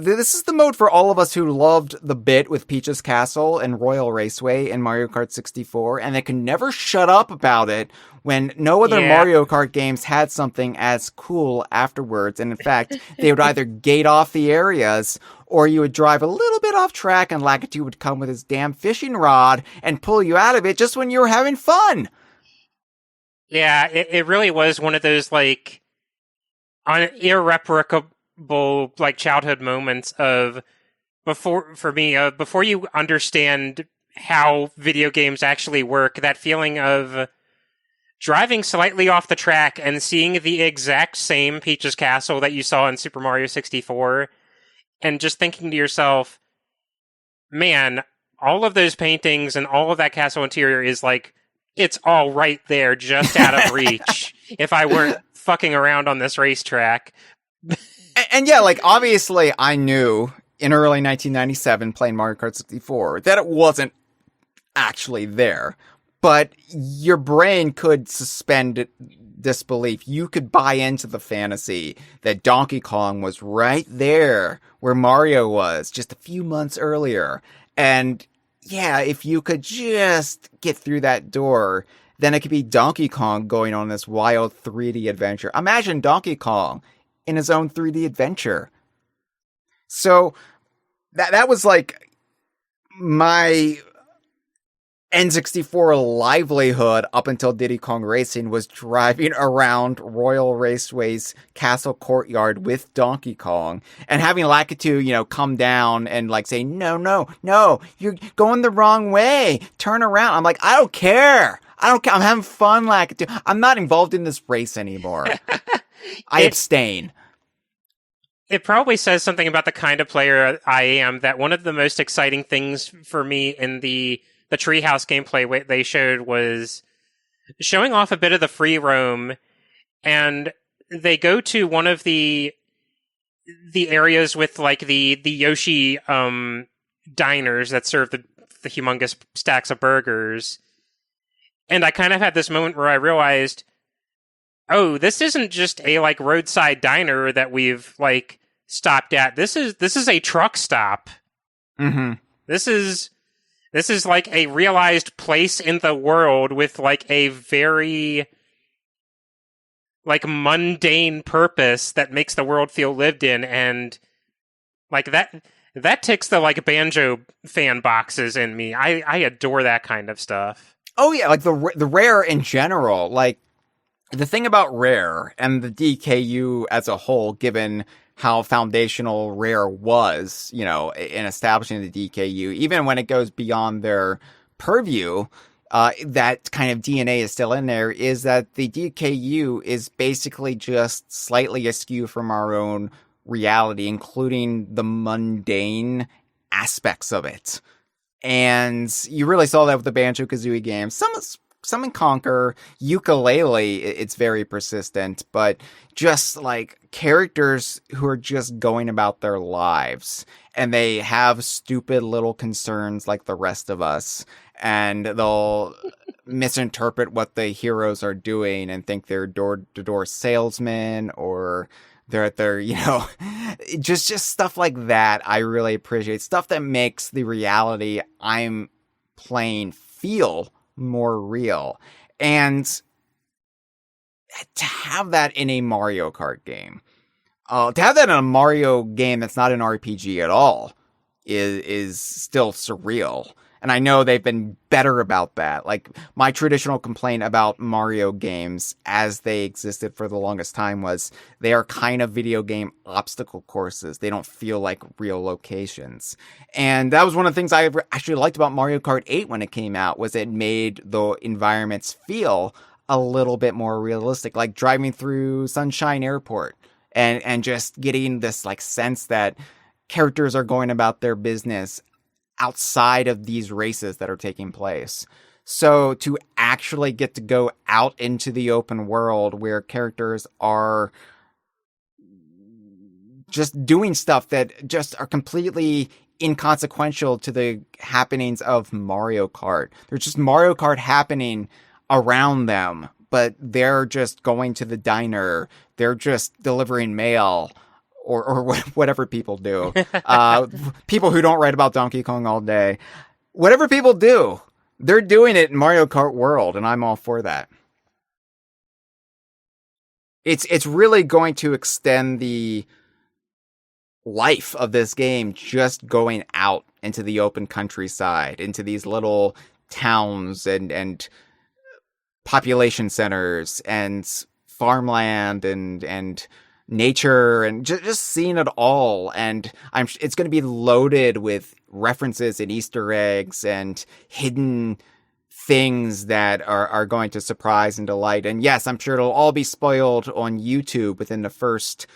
This is the mode for all of us who loved the bit with Peach's Castle and Royal Raceway in Mario Kart 64, and they can never shut up about it when no other Mario Kart games had something as cool afterwards. And in fact, they would either gate off the areas, or you would drive a little bit off track and Lakitu would come with his damn fishing rod and pull you out of it just when you were having fun. Yeah, it really was one of those, like, irreparable like childhood moments of before you understand how video games actually work, that feeling of driving slightly off the track and seeing the exact same Peach's Castle that you saw in Super Mario 64 and just thinking to yourself, man, all of those paintings and all of that castle interior is like, it's all right there, just out of reach if I weren't fucking around on this racetrack. And yeah, like, obviously I knew in early 1997 playing Mario Kart 64 that it wasn't actually there. But your brain could suspend disbelief. You could buy into the fantasy that Donkey Kong was right there where Mario was just a few months earlier. And yeah, if you could just get through that door, then it could be Donkey Kong going on this wild 3D adventure. Imagine Donkey Kong in his own 3D adventure. So that was like my N64 livelihood up until Diddy Kong Racing, was driving around Royal Raceway's castle courtyard with Donkey Kong and having Lakitu, you know, come down and like say, no, you're going the wrong way. Turn around. I'm like, I don't care. I don't care. I'm having fun. Like, I'm not involved in this race anymore. I abstain. It probably says something about the kind of player I am that one of the most exciting things for me in the Treehouse gameplay they showed was showing off a bit of the free roam, and they go to one of the areas with like the Yoshi diners that serve the humongous stacks of burgers. And I kind of had this moment where I realized, oh, this isn't just a like roadside diner that we've like stopped at. This is a truck stop. Mm-hmm. This is like a realized place in the world with like a very like mundane purpose that makes the world feel lived in, and like that ticks the like Banjo fan boxes in me. I adore that kind of stuff. Oh yeah, like the Rare in general. Like the thing about Rare and the DKU as a whole, given how foundational Rare was, you know, in establishing the DKU, even when it goes beyond their purview, that kind of DNA is still in there, is that the DKU is basically just slightly askew from our own reality, including the mundane aspects of it. And you really saw that with the Banjo-Kazooie games. Some in Conquer, Ukulele, it's very persistent, but just like characters who are just going about their lives, and they have stupid little concerns like the rest of us, and they'll misinterpret what the heroes are doing and think they're door-to-door salesmen, or they're at their, you know, just stuff like that. I really appreciate stuff that makes the reality I'm playing feel more real. And to have that in a Mario Kart game, to have that in a Mario game that's not an RPG at all is still surreal. And I know they've been better about that. Like, my traditional complaint about Mario games as they existed for the longest time was they are kind of video game obstacle courses. They don't feel like real locations. And that was one of the things I actually liked about Mario Kart 8 when it came out, was it made the environments feel a little bit more realistic, like driving through Sunshine Airport and just getting this like sense that characters are going about their business outside of these races that are taking place. So to actually get to go out into the open world where characters are just doing stuff that just are completely inconsequential to the happenings of Mario Kart. There's just Mario Kart happening around them, but they're just going to the diner. They're just delivering mail. Or whatever people do. People who don't write about Donkey Kong all day. Whatever people do, they're doing it in Mario Kart World, and I'm all for that. It's really going to extend the life of this game, just going out into the open countryside, into these little towns and population centers and farmland and nature, and just seeing it all. And it's going to be loaded with references and Easter eggs and hidden things that are going to surprise and delight. And yes, I'm sure it'll all be spoiled on YouTube within the first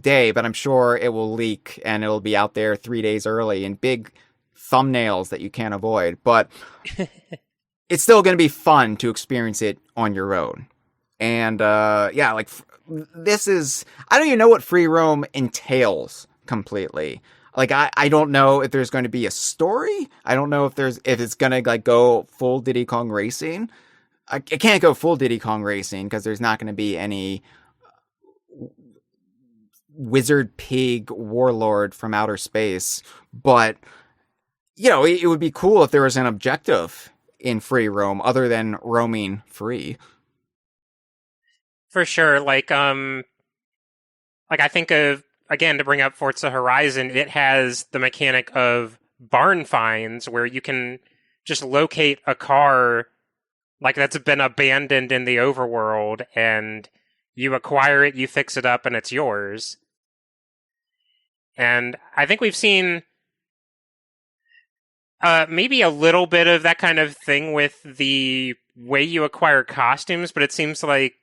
day, but I'm sure it will leak and it'll be out there 3 days early in big thumbnails that you can't avoid. But it's still going to be fun to experience it on your own. And yeah, like, this is, I don't even know what free roam entails completely. Like, I don't know if there's going to be a story. I don't know if it's going to like go full Diddy Kong Racing. It can't go full Diddy Kong Racing because there's not going to be any wizard pig warlord from outer space. But, you know, it would be cool if there was an objective in free roam other than roaming free. For sure. Like I think of, again, to bring up Forza Horizon, it has the mechanic of barn finds where you can just locate a car like that's been abandoned in the overworld, and you acquire it, you fix it up, and it's yours. And I think we've seen Maybe a little bit of that kind of thing with the way you acquire costumes, but it seems like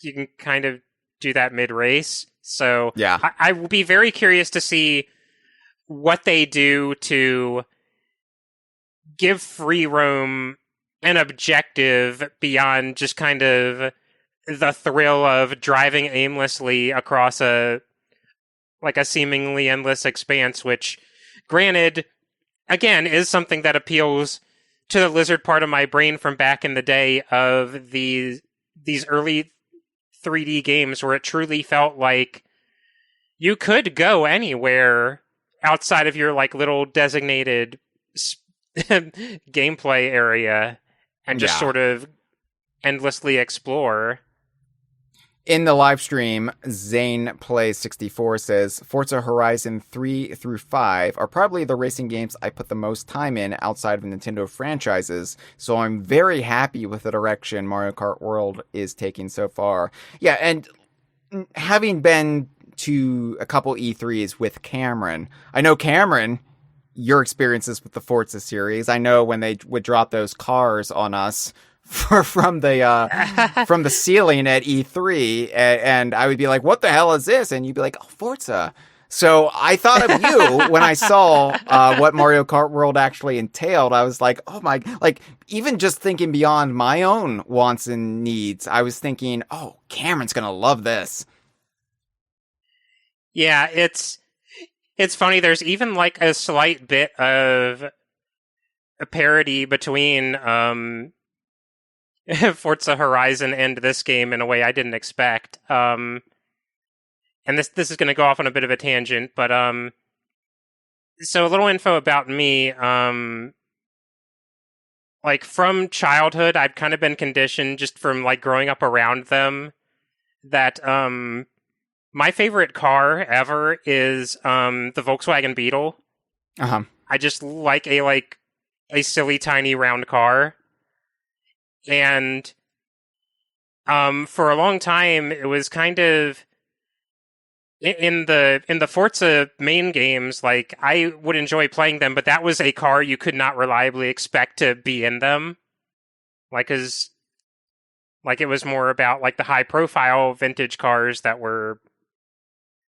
you can kind of do that mid-race. So Yeah. I will be very curious to see what they do to give free roam an objective beyond just kind of the thrill of driving aimlessly across a seemingly endless expanse, which, granted, again, is something that appeals to the lizard part of my brain from back in the day of these early 3D games where it truly felt like you could go anywhere outside of your little designated gameplay area and just sort of endlessly explore. In the live stream, Zane Plays 64 says, Forza Horizon 3 through 5 are probably the racing games I put the most time in outside of Nintendo franchises, so I'm very happy with the direction Mario Kart World is taking so far. Yeah, and having been to a couple E3s with Cameron, I know Cameron, your experiences with the Forza series, I know when they would drop those cars on us from the ceiling at E3, and I would be like, "What the hell is this?" And you'd be like, "Oh, Forza." So I thought of you when I saw what Mario Kart World actually entailed. I was like, "Oh my!" Even just thinking beyond my own wants and needs, I was thinking, "Oh, Cameron's gonna love this." Yeah, it's funny. There's even a slight bit of a parody between Forza Horizon and this game in a way I didn't expect. And this is going to go off on a bit of a tangent, but so a little info about me. From childhood, I've kind of been conditioned just from growing up around them that my favorite car ever is the Volkswagen Beetle. Uh-huh. I just like a silly tiny round car. And for a long time, it was kind of in the Forza main games. I would enjoy playing them, but that was a car you could not reliably expect to be in them. Cause it was more about the high profile vintage cars that were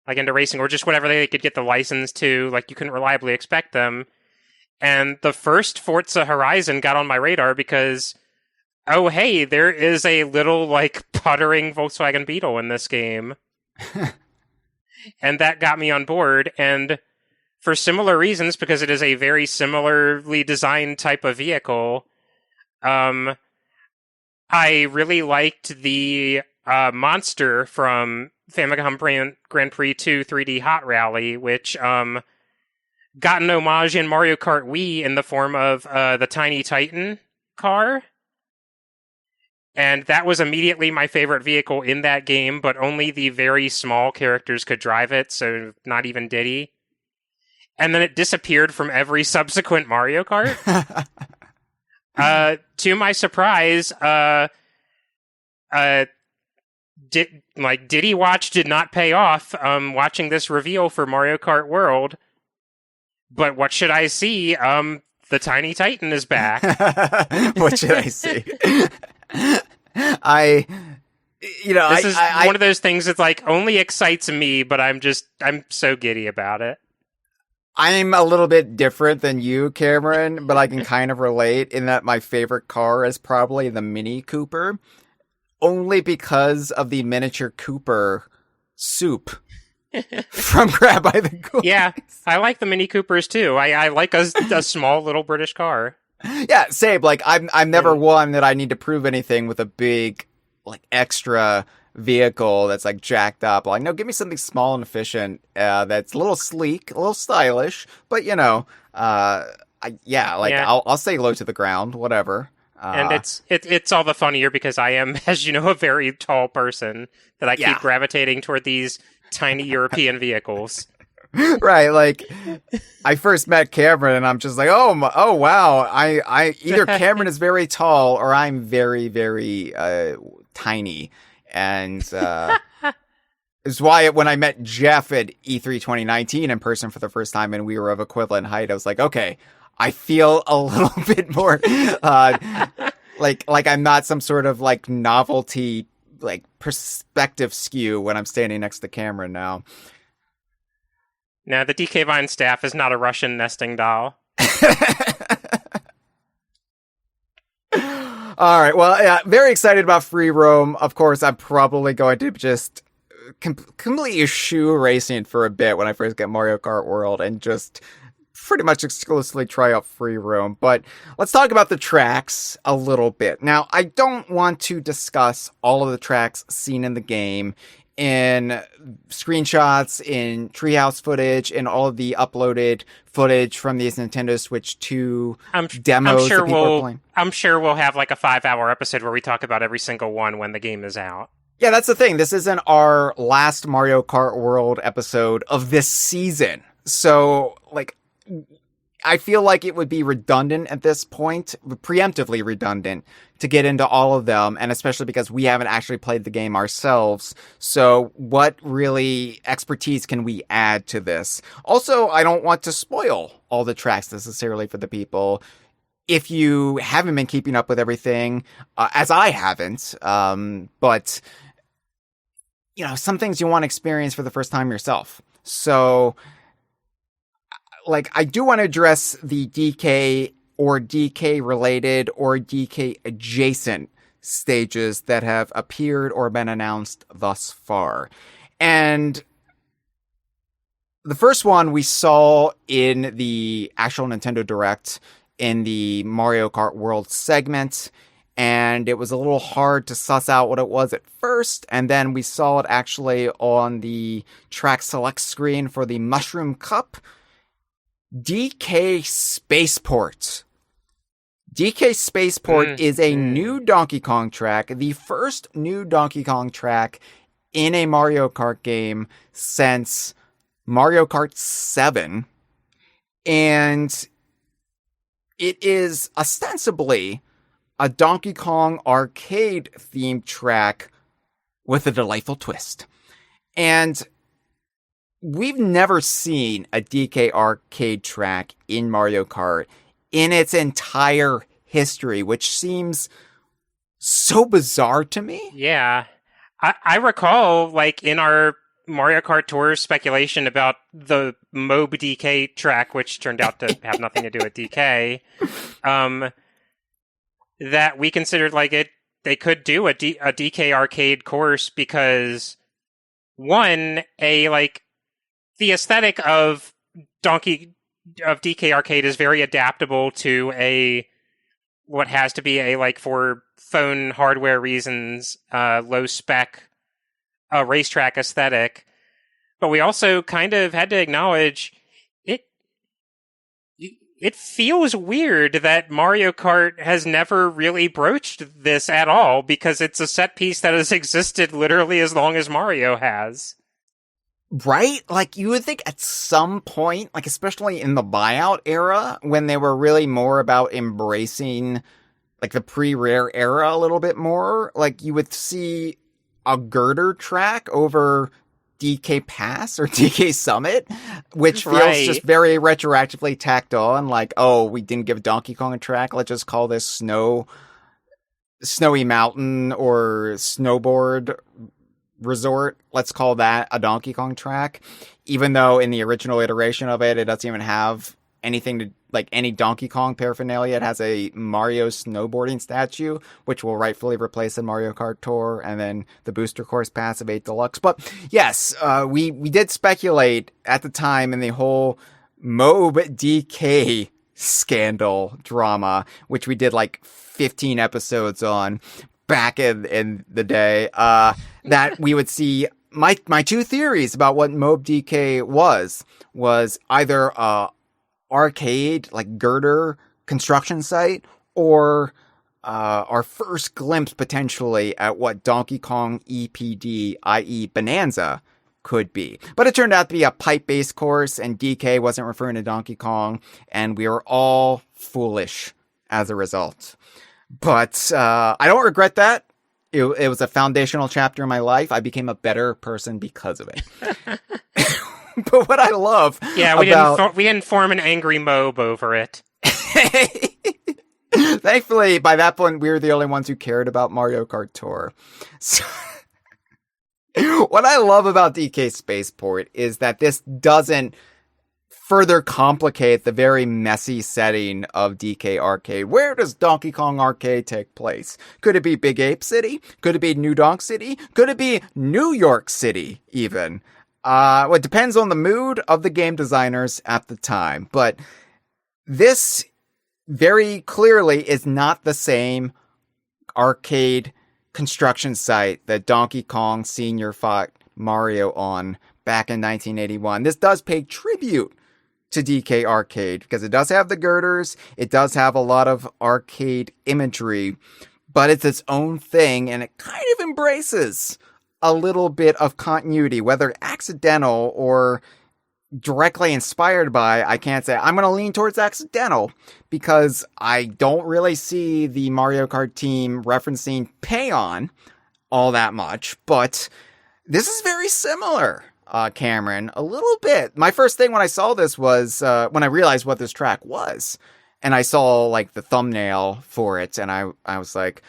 into racing, or just whatever they could get the license to. You couldn't reliably expect them. And the first Forza Horizon got on my radar because, oh, hey, there is a little, puttering Volkswagen Beetle in this game. And that got me on board. And for similar reasons, because it is a very similarly designed type of vehicle, I really liked the monster from Famicom Grand Prix 2 3D Hot Rally, which got an homage in Mario Kart Wii in the form of the Tiny Titan car. And that was immediately my favorite vehicle in that game, but only the very small characters could drive it, so not even Diddy. And then it disappeared from every subsequent Mario Kart. To my surprise, Diddy Watch did not pay off watching this reveal for Mario Kart World. But what should I see? The Tiny Titan is back. What should I see? This is one of those things that's only excites me, but I'm so giddy about it. I'm a little bit different than you, Cameron, but I can kind of relate in that my favorite car is probably the Mini Cooper, only because of the miniature Cooper soup from Grab by the Goalies. Yeah, I like the Mini Coopers too. I like a small little British car. Yeah, same. I'm never one that I need to prove anything with a big, extra vehicle that's jacked up. No, give me something small and efficient that's a little sleek, a little stylish, but I'll stay low to the ground, whatever. And it's all the funnier because I am, as you know, a very tall person that I keep gravitating toward these tiny European vehicles. Right, I first met Cameron and I'm just oh wow, I either Cameron is very tall or I'm very, very tiny. And is why when I met Jeff at E3 2019 in person for the first time and we were of equivalent height, I was like, okay, I feel a little bit more like I'm not some sort of like novelty, like perspective skew when I'm standing next to the camera now. Now, the DK Vine staff is not a Russian nesting doll. All right. Well, yeah, very excited about free roam. Of course, I'm probably going to just completely eschew racing for a bit when I first get Mario Kart World and just pretty much exclusively try out free roam. But let's talk about the tracks a little bit. Now, I don't want to discuss all of the tracks seen in the game in screenshots, in treehouse footage, in all of the uploaded footage from these Nintendo Switch 2 demos that people are playing. I'm sure we'll have like a 5-hour episode where we talk about every single one when the game is out. Yeah, that's the thing. This isn't our last Mario Kart World episode of this season. So, like, I feel like it would be redundant at this point, preemptively redundant, to get into all of them, and especially because we haven't actually played the game ourselves. So what really expertise can we add to this? Also, I don't want to spoil all the tracks necessarily for the people. If you haven't been keeping up with everything, as I haven't, but, you know, some things you want to experience for the first time yourself. So, like, I do want to address the DK or DK related or DK adjacent stages that have appeared or been announced thus far. And the first one we saw in the actual Nintendo Direct in the Mario Kart World segment, and it was a little hard to suss out what it was at first, and then we saw it actually on the track select screen for the Mushroom Cup. DK Spaceport. DK Spaceport is a new Donkey Kong track, the first new Donkey Kong track in a Mario Kart game since Mario Kart 7. And it is ostensibly a Donkey Kong arcade themed track with a delightful twist. And we've never seen a DK arcade track in Mario Kart in its entire history, which seems so bizarre to me. Yeah. I recall, like, in our Mario Kart Tour speculation about the MOB DK track, which turned out to have nothing to do with DK, that we considered, like, they could do a DK arcade course because, one, the aesthetic of DK Arcade is very adaptable to what has to be for phone hardware reasons, low spec, racetrack aesthetic. But we also kind of had to acknowledge it feels weird that Mario Kart has never really broached this at all, because it's a set piece that has existed literally as long as Mario has. Right? Like, you would think at some point, like, especially in the buyout era, when they were really more about embracing, like, the pre-Rare era a little bit more, like, you would see a girder track over DK Pass or DK Summit, which feels just very retroactively tacked on, like, oh, we didn't give Donkey Kong a track, let's just call this Snowy Mountain or Snowboard Resort, let's call that a Donkey Kong track, even though in the original iteration of it, it doesn't even have anything to, like, any Donkey Kong paraphernalia. It has a Mario snowboarding statue, which will rightfully replace the Mario Kart Tour, and then the Booster Course Pass of 8 Deluxe. But yes, we did speculate at the time in the whole MOB DK scandal drama, which we did like 15 episodes on back in the day, that we would see my two theories about what MOB DK was either arcade, like girder construction site, or our first glimpse potentially at what Donkey Kong EPD, i.e. Bananza, could be. But it turned out to be a pipe-based course, and DK wasn't referring to Donkey Kong, and we were all foolish as a result. But I don't regret that. It was a foundational chapter in my life. I became a better person because of it. But what I love, we didn't form an angry mob over it. Thankfully, by that point, we were the only ones who cared about Mario Kart Tour. So, what I love about DK Spaceport is that this doesn't further complicate the very messy setting of DK Arcade. Where does Donkey Kong Arcade take place? Could it be Big Ape City? Could it be New Donk City? Could it be New York City, even? Well, it depends on the mood of the game designers at the time. But this very clearly is not the same arcade construction site that Donkey Kong Sr. fought Mario on back in 1981. This does pay tribute to DK Arcade because it does have the girders, it does have a lot of arcade imagery, but it's its own thing, and it kind of embraces a little bit of continuity, whether accidental or directly inspired by. I can't say. I'm going to lean towards accidental because I don't really see the Mario Kart team referencing Payon all that much, but this is very similar, Cameron, a little bit. My first thing when I saw this was when I realized what this track was, and I saw like the thumbnail for it, and I was like,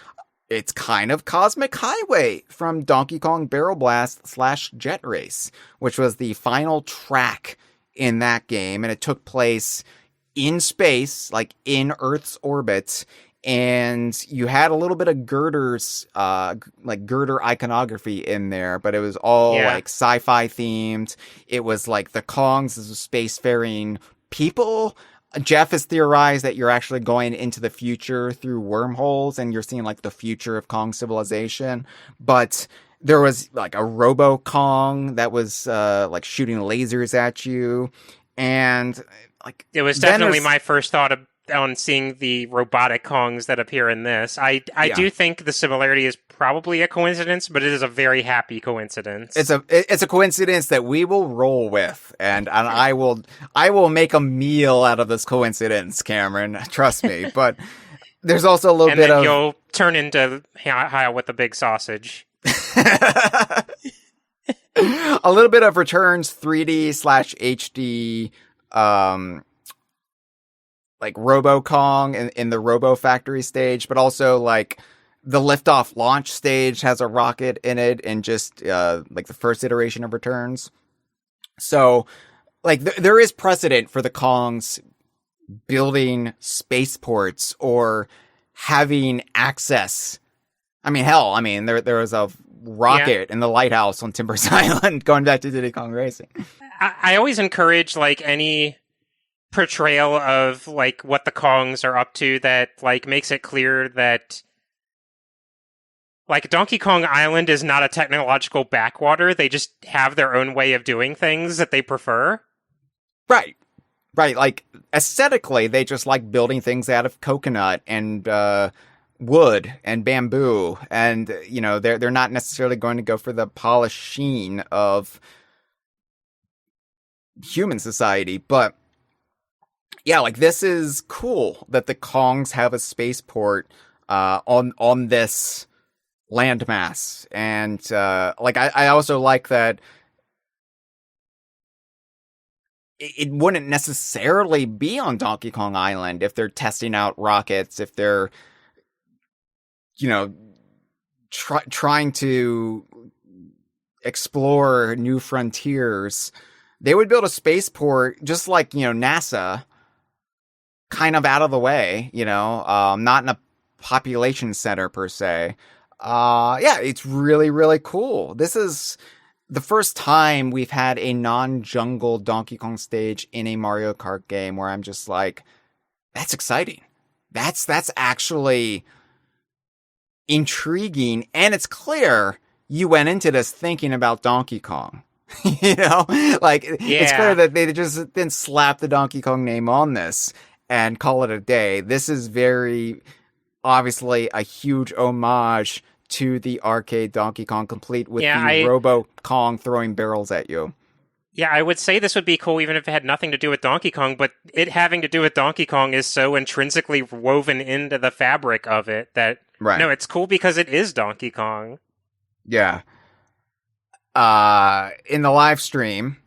it's kind of Cosmic Highway from Donkey Kong Barrel Blast / Jet Race, which was the final track in that game. And it took place in space, like in Earth's orbit. And you had a little bit of girders, like girder iconography in there, but it was all like sci-fi themed. It was like the Kongs as spacefaring people. Jeff has theorized that you're actually going into the future through wormholes and you're seeing like the future of Kong civilization. But there was like a Robo Kong that was like shooting lasers at you. And like it was definitely my first thought on seeing the robotic Kongs that appear in this. I do think the similarity is probably a coincidence, but it is a very happy coincidence. It's a coincidence that we will roll with, and I will make a meal out of this coincidence, Cameron. Trust me. But there's also a little bit of you'll turn into Hyle with the big sausage. A little bit of Returns 3D /HD. Like Robo Kong in the Robo Factory stage, but also like the liftoff launch stage has a rocket in it, and just like the first iteration of Returns. So like there is precedent for the Kongs building spaceports or having access. I mean, hell, there was a rocket in the lighthouse on Timbers Island, going back to Diddy Kong Racing. I always encourage like any portrayal of like what the Kongs are up to that like makes it clear that like Donkey Kong Island is not a technological backwater. They just have their own way of doing things that they prefer. Right. Like aesthetically, they just like building things out of coconut and wood and bamboo, and you know they're not necessarily going to go for the polished sheen of human society, but yeah, like this is cool that the Kongs have a spaceport on this landmass, and like I also like that it wouldn't necessarily be on Donkey Kong Island if they're testing out rockets, if they're trying to explore new frontiers. They would build a spaceport just like NASA, kind of out of the way, not in a population center per se. Yeah, it's really, really cool. This is the first time we've had a non-jungle Donkey Kong stage in a Mario Kart game where I'm just like, that's exciting. That's actually intriguing, and it's clear you went into this thinking about Donkey Kong. It's clear that they just didn't slap the Donkey Kong name on this and call it a day. This is very obviously a huge homage to the arcade Donkey Kong, complete with the Robo Kong throwing barrels at you. Yeah, I would say this would be cool even if it had nothing to do with Donkey Kong, but it having to do with Donkey Kong is so intrinsically woven into the fabric of it that, no, it's cool because it is Donkey Kong. Yeah. In the live stream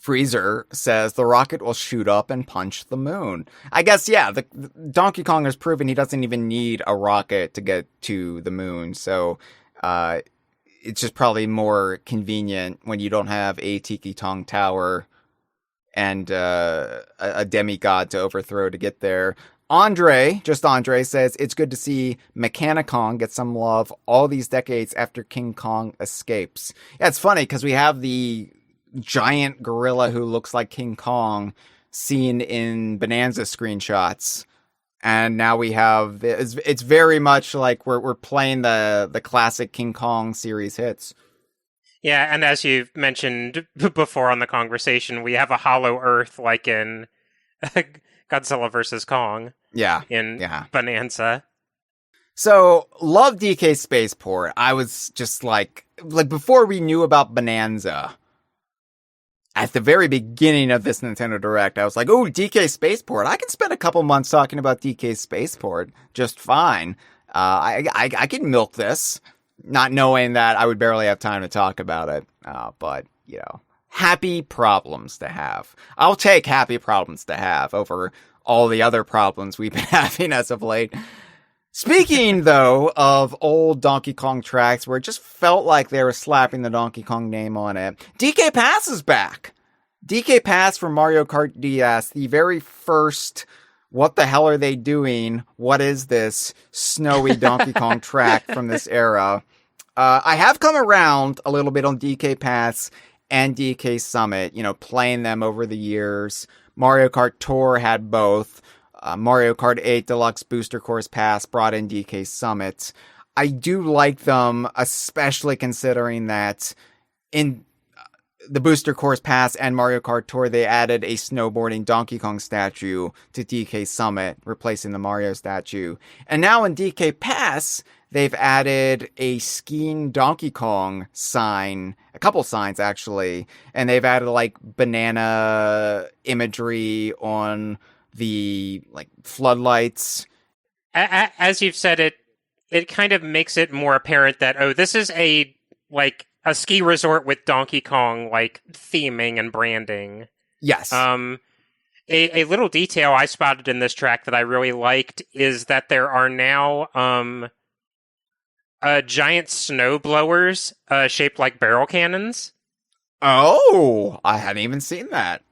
Freezer says the rocket will shoot up and punch the moon. I guess, yeah, the Donkey Kong has proven he doesn't even need a rocket to get to the moon. So, it's just probably more convenient when you don't have a Tiki Tong Tower and a demigod to overthrow to get there. Andre says, it's good to see Mechanicon get some love all these decades after King Kong escapes. Yeah, it's funny because we have the giant gorilla who looks like King Kong seen in Bananza screenshots. And now we have, it's very much like we're playing the classic King Kong series hits. Yeah, and as you mentioned before on the conversation, we have a hollow Earth like in Godzilla vs. Kong. Yeah. In yeah. Bananza. So, love DK Spaceport. I was just like before we knew about Bananza, at the very beginning of this Nintendo Direct, I was like, oh, DK Spaceport. I can spend a couple months talking about DK Spaceport just fine. I can milk this, not knowing that I would barely have time to talk about it. But, you know, happy problems to have. I'll take happy problems to have over all the other problems we've been having as of late. Speaking, though, of old Donkey Kong tracks where it just felt like they were slapping the Donkey Kong name on it, DK Pass is back. DK Pass for Mario Kart DS, the very first, what the hell are they doing? What is this snowy Donkey Kong track from this era? I have come around a little bit on DK Pass and DK Summit, you know, playing them over the years. Mario Kart Tour had both. Mario Kart 8 Deluxe Booster Course Pass brought in DK Summit. I do like them, especially considering that in the Booster Course Pass and Mario Kart Tour, they added a snowboarding Donkey Kong statue to DK Summit, replacing the Mario statue. And now in DK Pass, they've added a skiing Donkey Kong sign, a couple signs actually, and they've added like banana imagery on the like floodlights. As you've said, it kind of makes it more apparent that, oh, this is a ski resort with Donkey Kong like theming and branding. Yes. A little detail I spotted in this track that I really liked is that there are now giant snow blowers shaped like barrel cannons. Oh, I hadn't even seen that.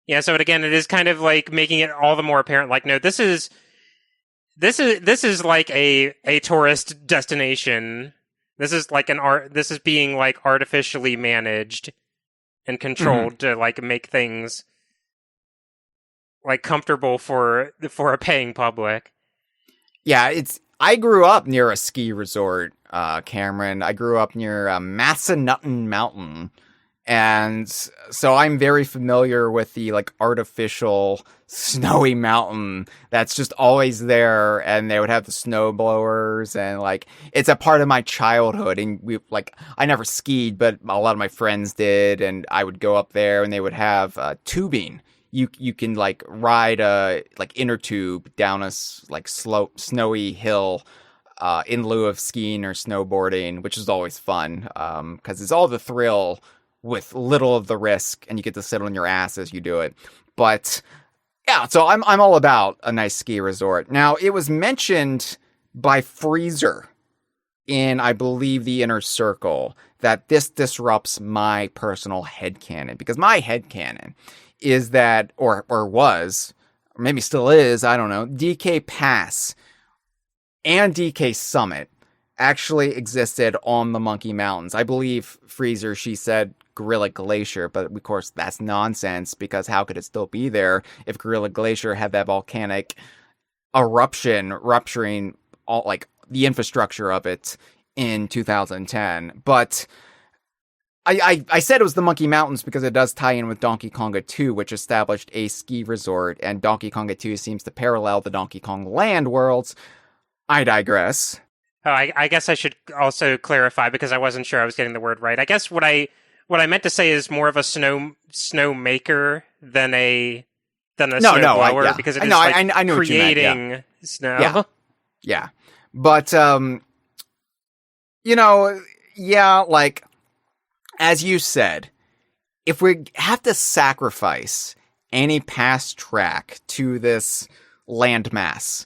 Yeah, so it is kind of like making it all the more apparent. Like, no, this is like a tourist destination. This is like this is being like artificially managed and controlled to like make things like comfortable for a paying public. Yeah, I grew up near a ski resort, Cameron. I grew up near Massanutten Mountain. And so I'm very familiar with the like artificial snowy mountain that's just always there. And they would have the snow blowers and like, it's a part of my childhood. And I never skied, but a lot of my friends did. And I would go up there and they would have tubing. You can like ride a like inner tube down a like snowy hill in lieu of skiing or snowboarding, which is always fun because it's all the thrill with little of the risk, and you get to sit on your ass as you do it. But yeah, so I'm all about a nice ski resort. Now, it was mentioned by Freezer in, I believe, the Inner Circle that this disrupts my personal headcanon, because my headcanon is that, or was, or maybe still is, I don't know, DK Pass and DK Summit actually existed on the Monkey Mountains. I believe Freezer, she said Gorilla Glacier, but of course that's nonsense, because how could it still be there if Gorilla Glacier had that volcanic eruption rupturing all like the infrastructure of it in 2010. But I said it was the Monkey Mountains because it does tie in with Donkey Konga 2, which established a ski resort, and Donkey Konga 2 seems to parallel the Donkey Kong Land worlds. I digress. Oh, I guess I should also clarify, because I wasn't sure I was getting the word right. I guess what I meant to say is more of a snow maker than a snow blower, yeah. because it is I knew creating what you meant, snow. Yeah. But you know, yeah, like as you said, if we have to sacrifice any past track to this landmass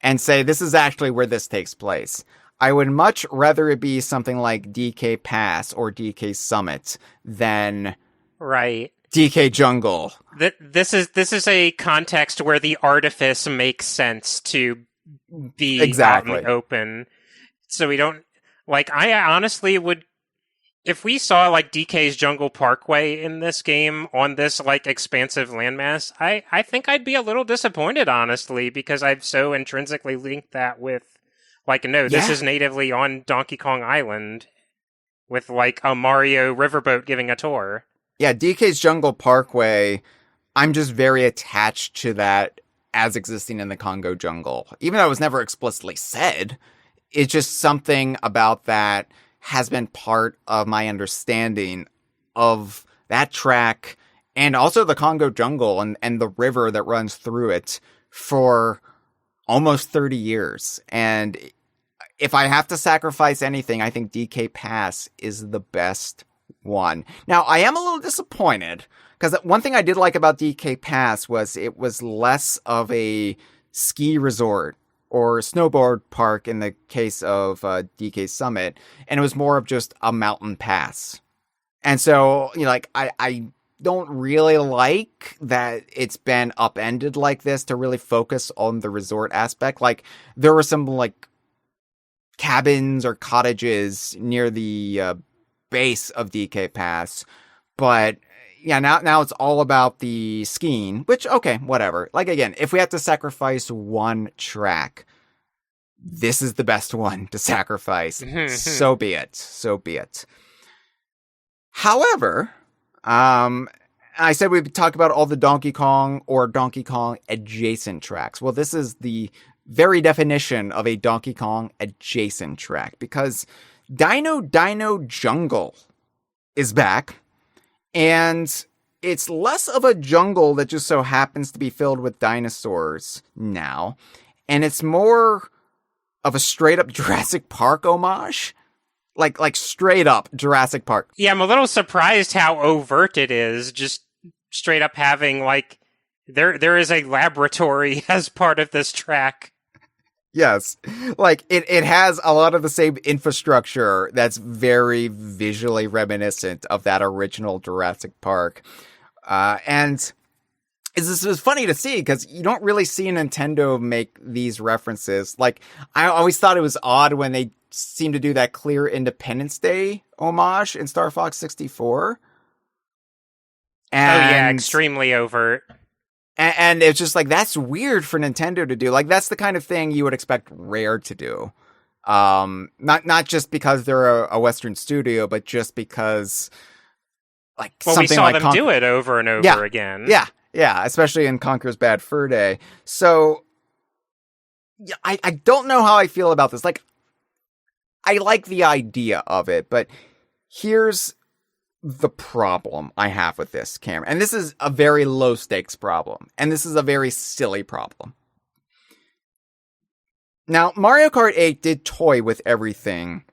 and say this is actually where this takes place, I would much rather it be something like DK Pass or DK Summit than Right. DK Jungle. This is a context where the artifice makes sense to be out in the open. So we don't, like, I honestly would, if we saw like DK's Jungle Parkway in this game on this like expansive landmass, I think I'd be a little disappointed, honestly, because I've so intrinsically linked that with, like, no, this is natively on Donkey Kong Island with like a Mario riverboat giving a tour. Yeah, DK's Jungle Parkway, I'm just very attached to that as existing in the Congo jungle. Even though it was never explicitly said, it's just something about that has been part of my understanding of that track and also the Congo jungle and the river that runs through it for almost 30 years. And if I have to sacrifice anything, I think DK Pass is the best one. Now, I am a little disappointed because one thing I did like about DK Pass was it was less of a ski resort or snowboard park in the case of DK Summit, and it was more of just a mountain pass. And so, you know, like I don't really like that it's been upended like this to really focus on the resort aspect. Like there were some like cabins or cottages near the base of DK Pass, but yeah, now it's all about the skiing, which, okay, whatever. Like, again, if we have to sacrifice one track, this is the best one to sacrifice. So be it. So be it. However, I said we'd talk about all the Donkey Kong or Donkey Kong adjacent tracks. Well, this is the very definition of a Donkey Kong adjacent track, because Dino Jungle is back, and it's less of a jungle that just so happens to be filled with dinosaurs now, and it's more of a straight up Jurassic Park homage. Like straight up Jurassic Park. Yeah, I'm a little surprised how overt it is, just straight up having, like, there is a laboratory as part of this track. Yes. Like, it has a lot of the same infrastructure that's very visually reminiscent of that original Jurassic Park. And this is funny to see because you don't really see Nintendo make these references. Like, I always thought it was odd when they seemed to do that clear Independence Day homage in Star Fox 64. And, extremely overt. And it's just like, that's weird for Nintendo to do. Like, that's the kind of thing you would expect Rare to do. Not just because they're a Western studio, but just because, like, something we saw like them do it over and over again. Yeah, especially in Conker's Bad Fur Day. So, yeah, I don't know how I feel about this. Like, I like the idea of it, but here's the problem I have with this, Cameron. And this is a very low stakes problem. And this is a very silly problem. Now, Mario Kart 8 did toy with everything,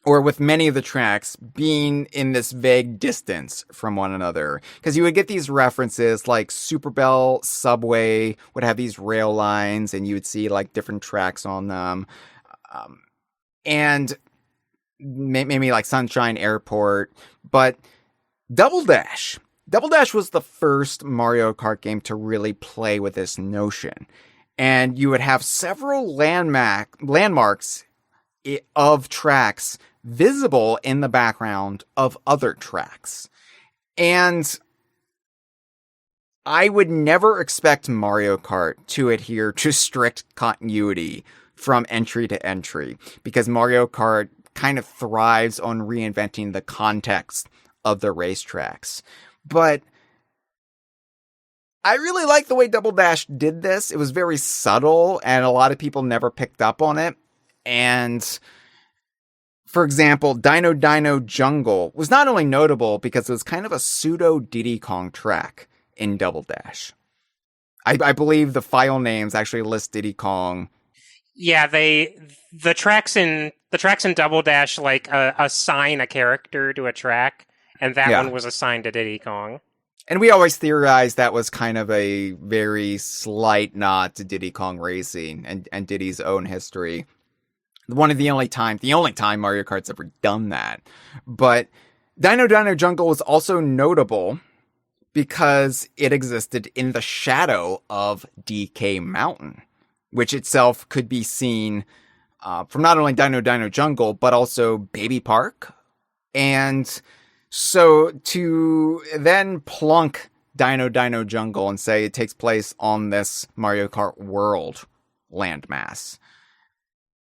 or with many of the tracks being in this vague distance from one another. Because you would get these references, like Super Bell Subway would have these rail lines, and you would see like different tracks on them. And maybe like Sunshine Airport, but Double Dash was the first Mario Kart game to really play with this notion. And you would have several landmarks of tracks visible in the background of other tracks. And I would never expect Mario Kart to adhere to strict continuity from entry to entry, because Mario Kart kind of thrives on reinventing the context of the racetracks. But I really like the way Double Dash did this. It was very subtle, and a lot of people never picked up on it. And, for example, Dino Jungle was not only notable because it was kind of a pseudo Diddy Kong track in Double Dash. I believe the file names actually list Diddy Kong. Yeah, the tracks in Double Dash like assign a character to a track, and that Yeah. one was assigned to Diddy Kong. And we always theorized that was kind of a very slight nod to Diddy Kong Racing and Diddy's own history. The only time Mario Kart's ever done that. But Dino Dino Jungle was also notable because it existed in the shadow of DK Mountain, which itself could be seen from not only Dino Dino Jungle, but also Baby Park. And so to then plunk Dino Dino Jungle and say it takes place on this Mario Kart World landmass,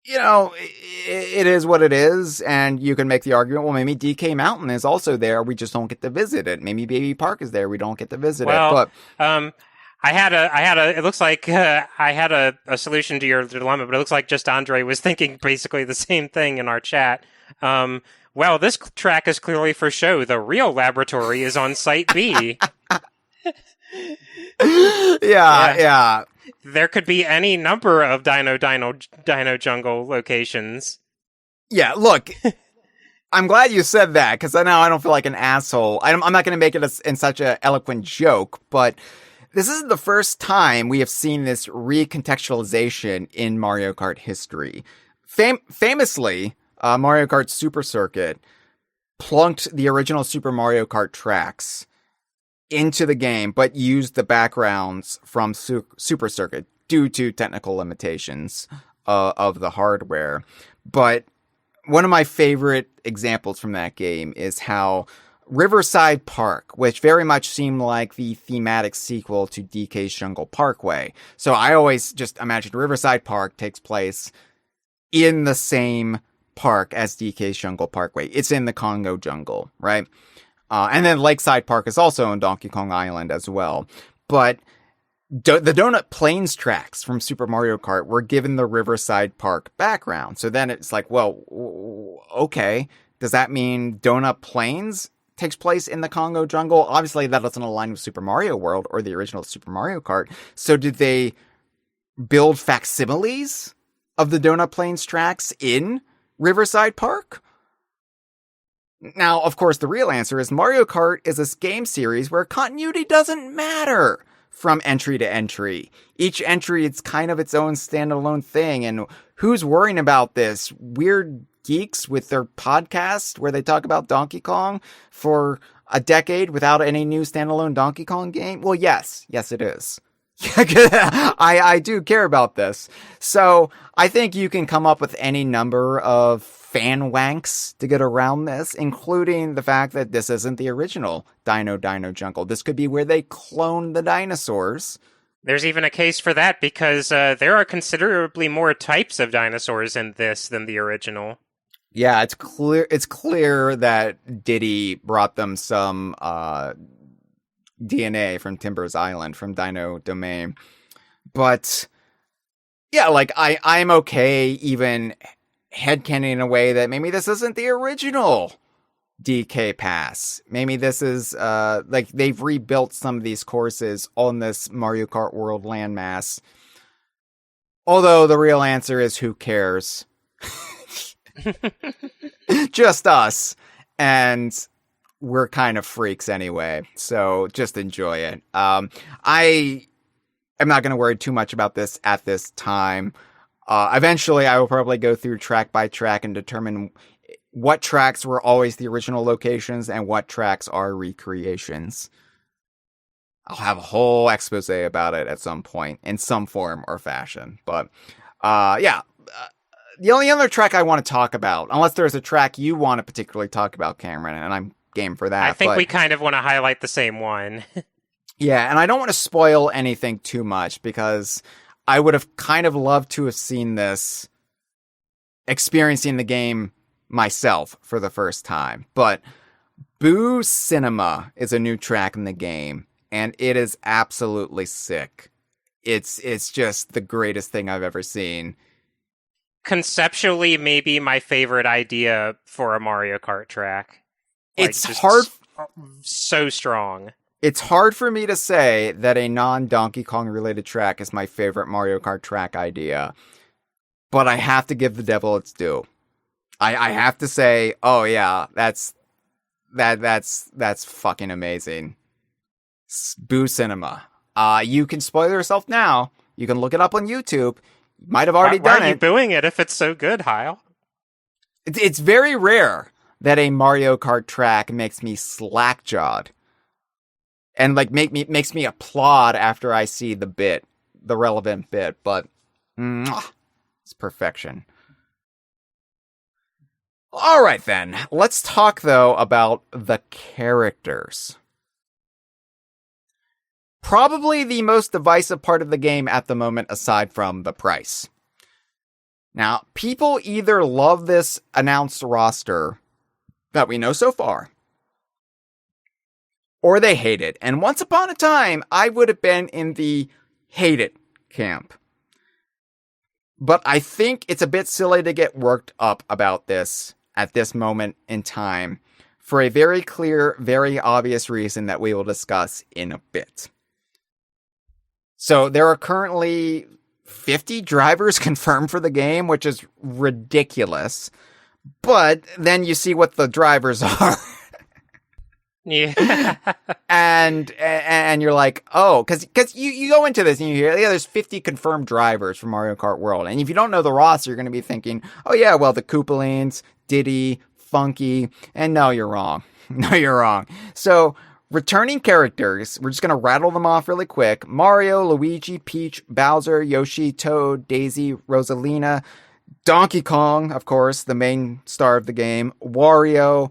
you know, it is what it is, and you can make the argument, well, maybe DK Mountain is also there, we just don't get to visit it. Maybe Baby Park is there, we don't get to visit it. But it looks like I had a solution to your dilemma, but it looks like just Andre was thinking basically the same thing in our chat. Well, this track is clearly for show. The real laboratory is on Site B. Yeah. There could be any number of Dino Jungle locations. Yeah, look, I'm glad you said that, because now I don't feel like an asshole. I'm not going to make it in such an eloquent joke, but this isn't the first time we have seen this recontextualization in Mario Kart history. Famously, Mario Kart Super Circuit plunked the original Super Mario Kart tracks into the game, but used the backgrounds from Super Circuit due to technical limitations of the hardware. But one of my favorite examples from that game is how Riverside Park, which very much seemed like the thematic sequel to DK's Jungle Parkway. So I always just imagined Riverside Park takes place in the same park as DK's Jungle Parkway. It's in the Congo jungle, right? And then Lakeside Park is also in Donkey Kong Island as well. But the Donut Plains tracks from Super Mario Kart were given the Riverside Park background. So then it's like, well, okay, does that mean Donut Plains takes place in the Congo jungle? Obviously, that doesn't align with Super Mario World or the original Super Mario Kart. So did they build facsimiles of the Donut Plains tracks in Riverside Park? Now, of course, the real answer is Mario Kart is a game series where continuity doesn't matter from entry to entry. Each entry, it's kind of its own standalone thing. And who's worrying about this? Weird geeks with their podcast where they talk about Donkey Kong for a decade without any new standalone Donkey Kong game? Well, yes, it is. I do care about this. So I think you can come up with any number of fan wanks to get around this, including the fact that this isn't the original Dino Dino Jungle. This could be where they cloned the dinosaurs. There's even a case for that because there are considerably more types of dinosaurs in this than the original. Yeah, it's clear that Diddy brought them some DNA from Timbers Island, from Dino Domain. But yeah, like I'm okay even headcanon in a way that maybe this isn't the original DK Pass. Maybe this is like they've rebuilt some of these courses on this Mario Kart World landmass. Although the real answer is who cares? Just us. And we're kind of freaks anyway. So just enjoy it. I am not going to worry too much about this at this time. Eventually, I will probably go through track by track and determine what tracks were always the original locations and what tracks are recreations. I'll have a whole expose about it at some point in some form or fashion. But yeah, the only other track I want to talk about, unless there's a track you want to particularly talk about, Cameron, and I'm game for that. I think we kind of want to highlight the same one. Yeah, and I don't want to spoil anything too much because I would have kind of loved to have seen this experiencing the game myself for the first time. But Boo Cinema is a new track in the game, and it is absolutely sick. It's just the greatest thing I've ever seen. Conceptually, maybe my favorite idea for a Mario Kart track. It's hard. So strong. It's hard for me to say that a non-Donkey Kong related track is my favorite Mario Kart track idea, but I have to give the devil its due. I have to say, oh yeah, that's That's fucking amazing. Boo Cinema. You can spoil yourself now. You can look it up on YouTube. You might have already done Why are you it. booing it if it's so good, Hyle? It's very rare that a Mario Kart track makes me slack-jawed. And like makes me applaud after I see the relevant bit, but it's perfection. All right then, let's talk though about the characters. Probably the most divisive part of the game at the moment, aside from the price. Now, people either love this announced roster that we know so far, or they hate it. And once upon a time, I would have been in the hate it camp. But I think it's a bit silly to get worked up about this at this moment in time for a very clear, very obvious reason that we will discuss in a bit. So there are currently 50 drivers confirmed for the game, which is ridiculous. But then you see what the drivers are. Yeah. and you're like, oh, because you go into this and you hear, yeah, there's 50 confirmed drivers for Mario Kart World. And if you don't know the roster, you're going to be thinking, oh yeah, well, the Koopalings, Diddy, Funky, and no, you're wrong. No, you're wrong. So, returning characters, we're just going to rattle them off really quick. Mario, Luigi, Peach, Bowser, Yoshi, Toad, Daisy, Rosalina, Donkey Kong, of course, the main star of the game, Wario,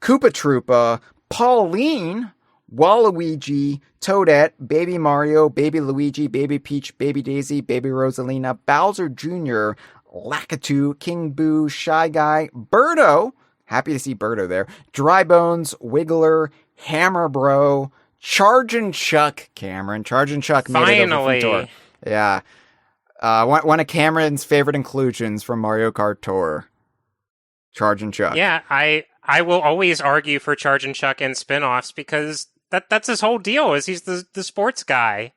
Koopa Troopa, Pauline, Waluigi, Toadette, Baby Mario, Baby Luigi, Baby Peach, Baby Daisy, Baby Rosalina, Bowser Jr., Lakitu, King Boo, Shy Guy, Birdo, happy to see Birdo there, Dry Bones, Wiggler, Hammer Bro, Chargin' Chuck, Cameron, Chargin' Chuck made it over from Tour. Yeah. One of Cameron's favorite inclusions from Mario Kart Tour. Chargin' Chuck. Yeah, I will always argue for Chargin' Chuck and spin-offs because that's his whole deal, is he's the sports guy.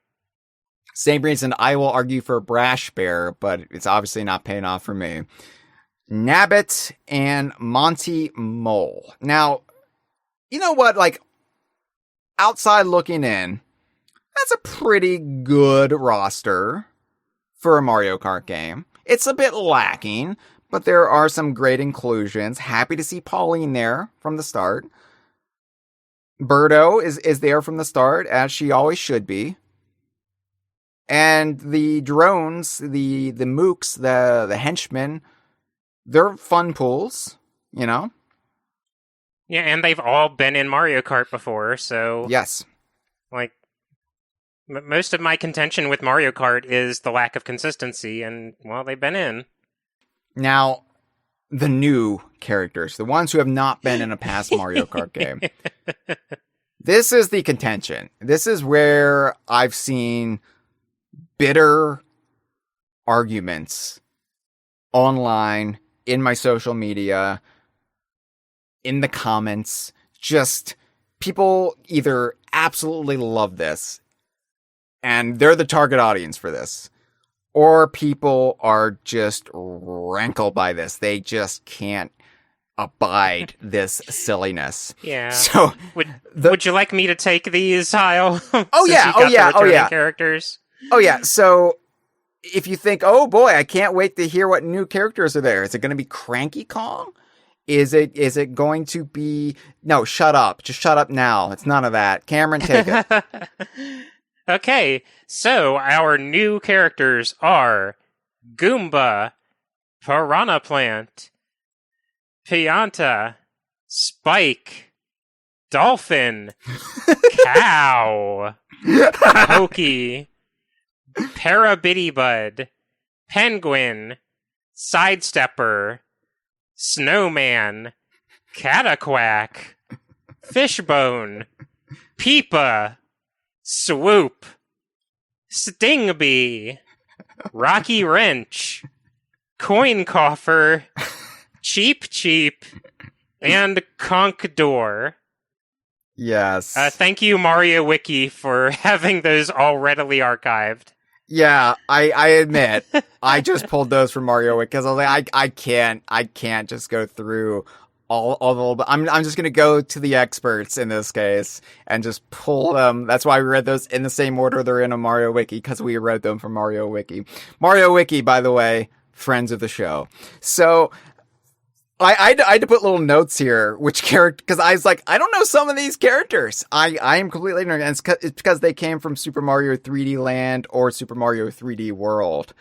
Same reason I will argue for Brash Bear, but it's obviously not paying off for me. Nabbit and Monty Mole. Now, you know what? Like, outside looking in, that's a pretty good roster for a Mario Kart game. It's a bit lacking, but there are some great inclusions. Happy to see Pauline there from the start. Birdo is there from the start, as she always should be. And the drones, the mooks, the henchmen, they're fun pools, you know? Yeah, and they've all been in Mario Kart before, so... Yes. Like, most of my contention with Mario Kart is the lack of consistency, and, well, they've been in. Now, the new characters, the ones who have not been in a past Mario Kart game. This is the contention. This is where I've seen bitter arguments online, in my social media, in the comments. Just people either absolutely love this, and they're the target audience for this, or people are just rankled by this. They just can't abide this silliness. Yeah. So would you like me to take these, Hyle? Oh yeah, oh yeah. Characters. Oh yeah. So if you think, oh boy, I can't wait to hear what new characters are there. Is it going to be Cranky Kong? Is it going to be... No, shut up. Just shut up now. It's none of that. Cameron, take it. Okay, so our new characters are Goomba, Piranha Plant, Pianta, Spike, Dolphin, Cow, Pokey, Parabitty Penguin, Sidestepper, Snowman, Cataquack, Fishbone, Peepa, Swoop, Stingbee, Rocky Wrench, Coin Coffer, Cheap, and Conkdor. Yes. Thank you, Mario Wiki, for having those all readily archived. Yeah, I admit, I just pulled those from Mario Wiki because I was like, I can't just go through all the little, I'm just gonna go to the experts in this case and just pull them. That's why we read those in the same order they're in a Mario Wiki, because we read them from Mario Wiki. Mario Wiki, by the way, friends of the show. So I had to put little notes here, which character, because I was like, I don't know some of these characters. I am completely ignorant, and it's because they came from Super Mario 3D Land or Super Mario 3D World,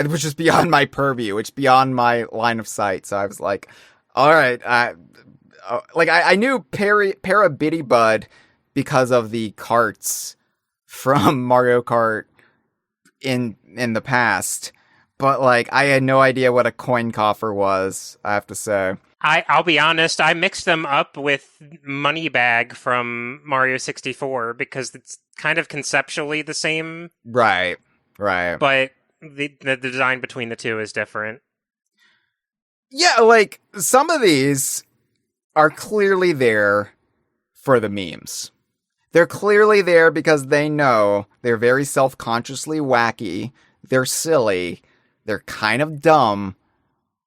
which is beyond my purview, which is beyond my line of sight. So I was like, all right, I knew Parabitty because of the carts from Mario Kart in the past. But, like, I had no idea what a coin coffer was, I have to say. I'll be honest, I mixed them up with Moneybag from Mario 64 because it's kind of conceptually the same. Right. But the design between the two is different. Yeah, like, some of these are clearly there for the memes. They're clearly there because they know they're very self-consciously wacky, they're silly, they're kind of dumb,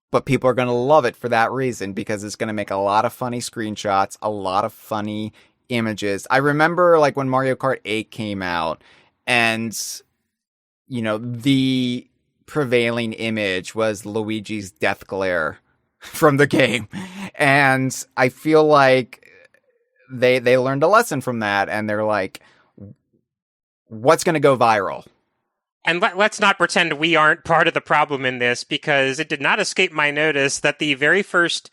but people are going to love it for that reason because it's going to make a lot of funny screenshots, a lot of funny images. I remember, like, when Mario Kart 8 came out and, you know, the prevailing image was Luigi's death glare from the game. And I feel like they learned a lesson from that, and they're like, what's going to go viral? And let's not pretend we aren't part of the problem in this, because it did not escape my notice that the very first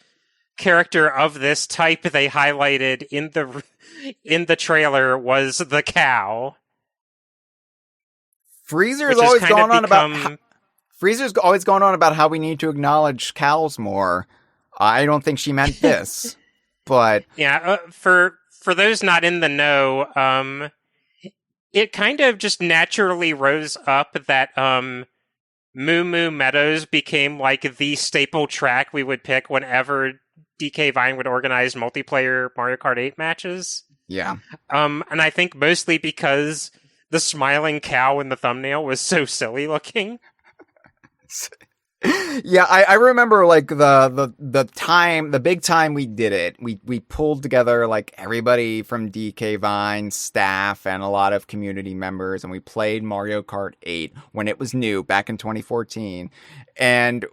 character of this type they highlighted in the trailer was the cow. Freezer's always going on about how we need to acknowledge cows more. I don't think she meant this, but yeah, for those not in the know, it kind of just naturally rose up that Moo Moo Meadows became like the staple track we would pick whenever DK Vine would organize multiplayer Mario Kart 8 matches. Yeah. And I think mostly because the smiling cow in the thumbnail was so silly looking. Yeah, I remember, like, the big time we did it. We pulled together, like, everybody from DK Vine staff and a lot of community members, and we played Mario Kart 8 when it was new back in 2014. And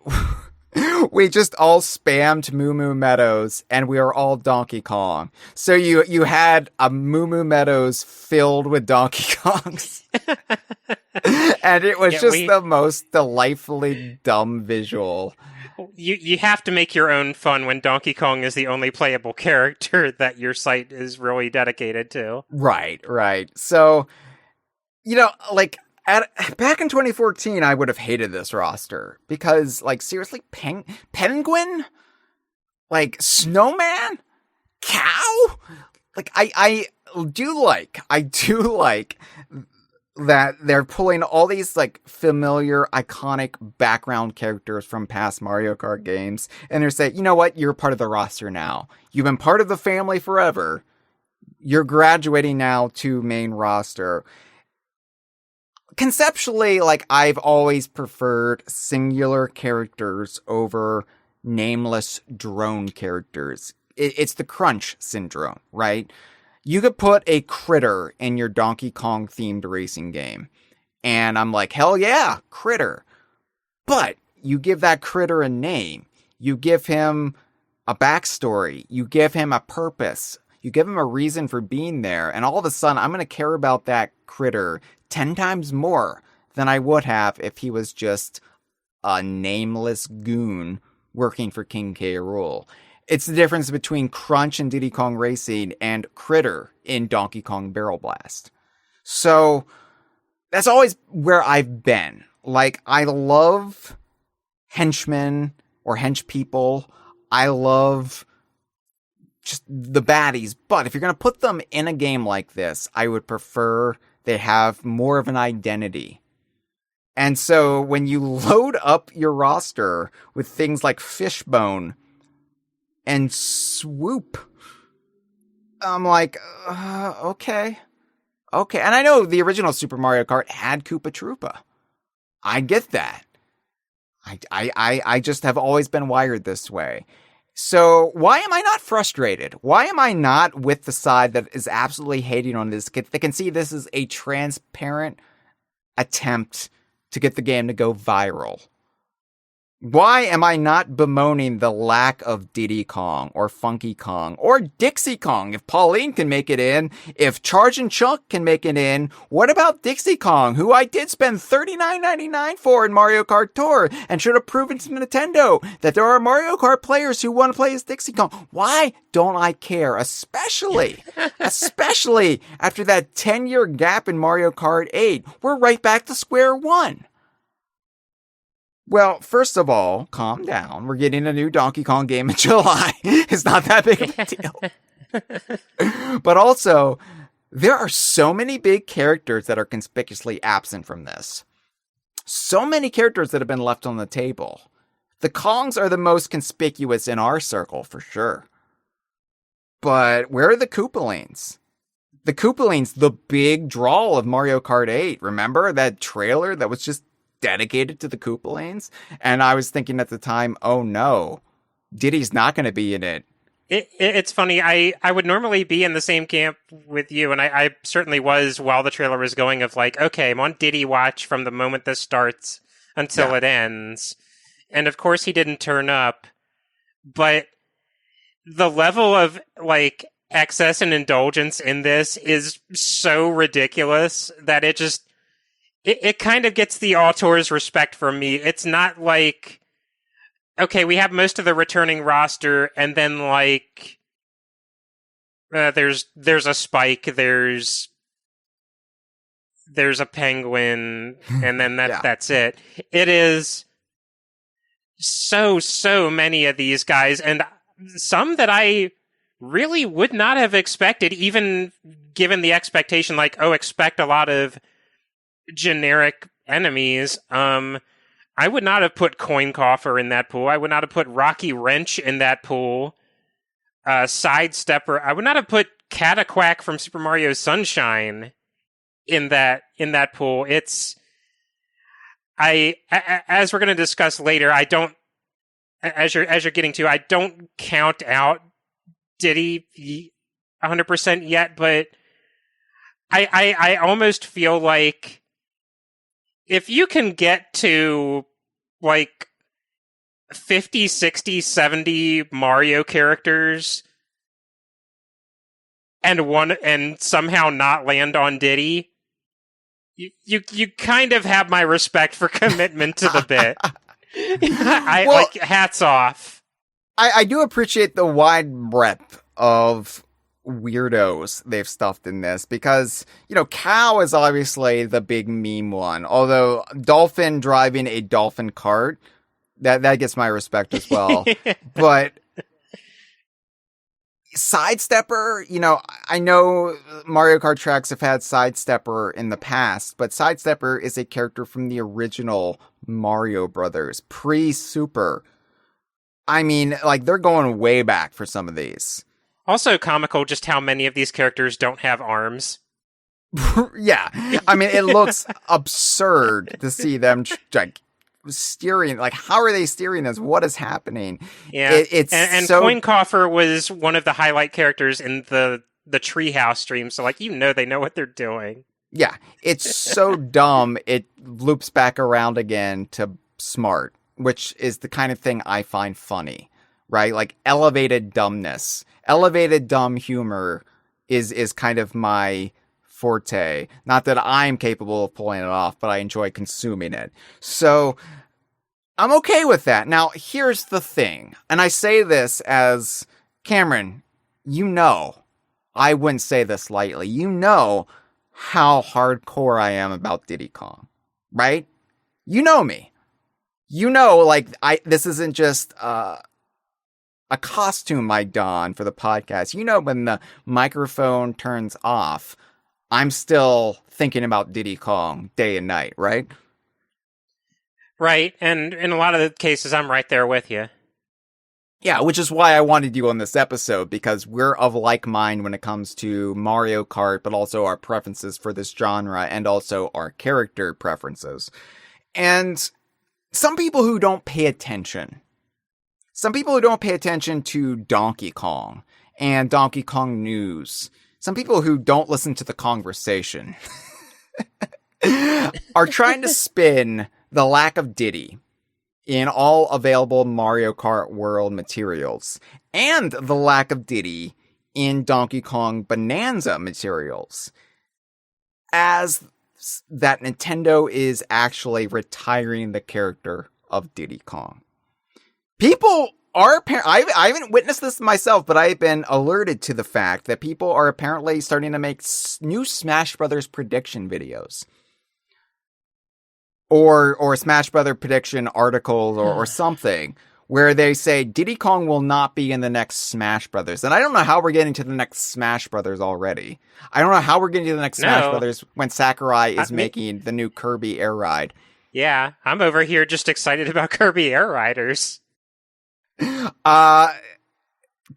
we just all spammed Moo Moo Meadows, and we were all Donkey Kong. So you had a Moo Moo Meadows filled with Donkey Kongs. And it was the most delightfully dumb visual. You have to make your own fun when Donkey Kong is the only playable character that your site is really dedicated to. Right. So, you know, like, back in 2014, I would have hated this roster because, like, seriously, penguin, like, snowman, cow, like, I do like that they're pulling all these, like, familiar, iconic background characters from past Mario Kart games, and they're saying, you know what, you're part of the roster now. You've been part of the family forever. You're graduating now to main roster. Conceptually, like, I've always preferred singular characters over nameless drone characters. It's the crunch syndrome, right? You could put a critter in your Donkey Kong themed racing game. And I'm like, hell yeah, critter. But you give that critter a name. You give him a backstory. You give him a purpose. You give him a reason for being there. And all of a sudden, I'm going to care about that critter 10 times more than I would have if he was just a nameless goon working for King K. Rool. It's the difference between Crunch in Diddy Kong Racing and Critter in Donkey Kong Barrel Blast. So that's always where I've been. Like, I love henchmen or hench people. I love just the baddies. But if you're going to put them in a game like this, I would prefer they have more of an identity. And so when you load up your roster with things like Fishbone and Swoop, I'm like, okay. And I know the original Super Mario Kart had Koopa Troopa. I get that. I just have always been wired this way. So why am I not frustrated? Why am I not with the side that is absolutely hating on this? They can see this is a transparent attempt to get the game to go viral. Why am I not bemoaning the lack of Diddy Kong or Funky Kong or Dixie Kong? If Pauline can make it in, if Charge and Chunk can make it in, what about Dixie Kong, who I did spend $39.99 for in Mario Kart Tour and should have proven to Nintendo that there are Mario Kart players who want to play as Dixie Kong? Why don't I care? Especially after that 10-year gap in Mario Kart 8. We're right back to square one. Well, first of all, calm down. We're getting a new Donkey Kong game in July. It's not that big of a deal. But also, there are so many big characters that are conspicuously absent from this. So many characters that have been left on the table. The Kongs are the most conspicuous in our circle, for sure. But where are the Koopalings? The Koopalings, the big draw of Mario Kart 8. Remember that trailer that was just dedicated to the Koopalings? And I was thinking at the time, oh no, Diddy's not going to be in it. It's funny. I would normally be in the same camp with you, and I certainly was while the trailer was going, of like, okay, I'm on Diddy watch from the moment this starts until it ends. And of course he didn't turn up. But the level of like excess and indulgence in this is so ridiculous that it kind of gets the auteur's respect from me. It's not like, okay, we have most of the returning roster, and then like there's a Spike, there's a Penguin, and then that's it. It is so many of these guys, and some that I really would not have expected, even given the expectation, like, oh, expect a lot of generic enemies. I would not have put Coin Coffer in that pool. I would not have put Rocky Wrench in that pool. Sidestepper. I would not have put Cataquack from Super Mario Sunshine in that pool. It's as we're going to discuss later, I don't, as you're getting to, I don't count out Diddy 100% yet, but I almost feel like if you can get to like 50, 60, 70 Mario characters and somehow not land on Diddy, you kind of have my respect for commitment to the bit. Like, hats off. I do appreciate the wide breadth of weirdos they've stuffed in this, because, Cow is obviously the big meme one, although Dolphin driving a dolphin cart, that gets my respect as well. But Sidestepper, I know Mario Kart tracks have had Sidestepper in the past, but Sidestepper is a character from the original Mario Brothers, pre-Super. I mean, like, they're going way back for some of these. Also comical just how many of these characters don't have arms. Yeah. I mean, it looks absurd to see them like steering. Like, how are they steering this? What is happening? Yeah. And so... Coin Coffer was one of the highlight characters in the Treehouse stream. So, like, they know what they're doing. Yeah. It's so dumb. It loops back around again to smart, which is the kind of thing I find funny, right? Like, elevated dumbness. Elevated dumb humor is kind of my forte. Not that I'm capable of pulling it off, but I enjoy consuming it. So I'm okay with that. Now, here's the thing. And I say this as, Cameron, I wouldn't say this lightly. You know how hardcore I am about Diddy Kong, right? You know me. Like, this isn't just, a costume I don for the podcast. When the microphone turns off, I'm still thinking about Diddy Kong day and night, right? Right, and in a lot of the cases, I'm right there with you. Yeah, which is why I wanted you on this episode, because we're of like mind when it comes to Mario Kart, but also our preferences for this genre, and also our character preferences. And some people who don't pay attention some people who don't pay attention to Donkey Kong and Donkey Kong news, some people who don't listen to the Kongversation, are trying to spin the lack of Diddy in all available Mario Kart World materials and the lack of Diddy in Donkey Kong Bananza materials as that Nintendo is actually retiring the character of Diddy Kong. People are I haven't witnessed this myself, but I've been alerted to the fact that people are apparently starting to make new Smash Brothers prediction videos. Or Smash Brother prediction articles or something where they say Diddy Kong will not be in the next Smash Brothers. And I don't know how we're getting to the next Smash Brothers already. I don't know how we're getting to the next Smash Brothers when Sakurai is making the new Kirby Air Ride. Yeah, I'm over here just excited about Kirby Air Riders.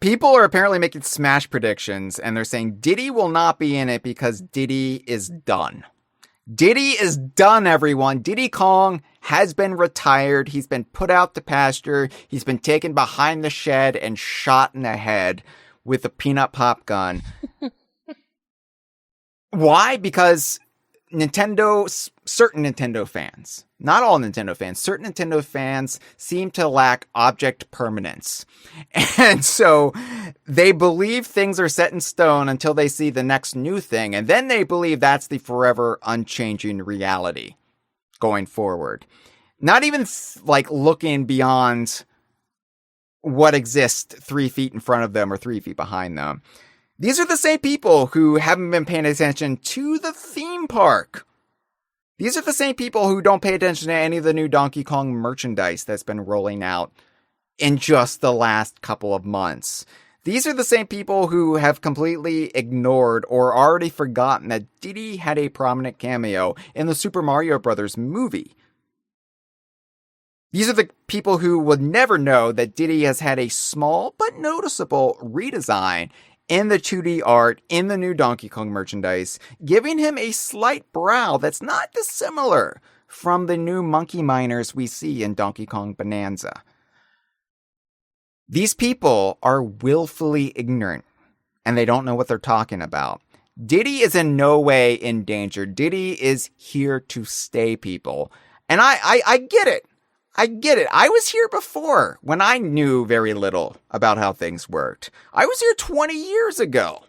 People are apparently making Smash predictions, and they're saying Diddy will not be in it because Diddy is done. Diddy is done, everyone. Diddy Kong has been retired. He's been put out to pasture. He's been taken behind the shed and shot in the head with a peanut pop gun. Why? Because certain Nintendo fans, not all Nintendo fans, certain Nintendo fans seem to lack object permanence. And so they believe things are set in stone until they see the next new thing. And then they believe that's the forever unchanging reality going forward. Not even looking beyond what exists 3 feet in front of them or 3 feet behind them. These are the same people who haven't been paying attention to the theme park. These are the same people who don't pay attention to any of the new Donkey Kong merchandise that's been rolling out in just the last couple of months. These are the same people who have completely ignored or already forgotten that Diddy had a prominent cameo in the Super Mario Bros. Movie. These are the people who would never know that Diddy has had a small but noticeable redesign in the 2D art, in the new Donkey Kong merchandise, giving him a slight brow that's not dissimilar from the new monkey miners we see in Donkey Kong Bananza. These people are willfully ignorant, and they don't know what they're talking about. Diddy is in no way in danger. Diddy is here to stay, people. And I get it. I get it. I was here before when I knew very little about how things worked. I was here 20 years ago.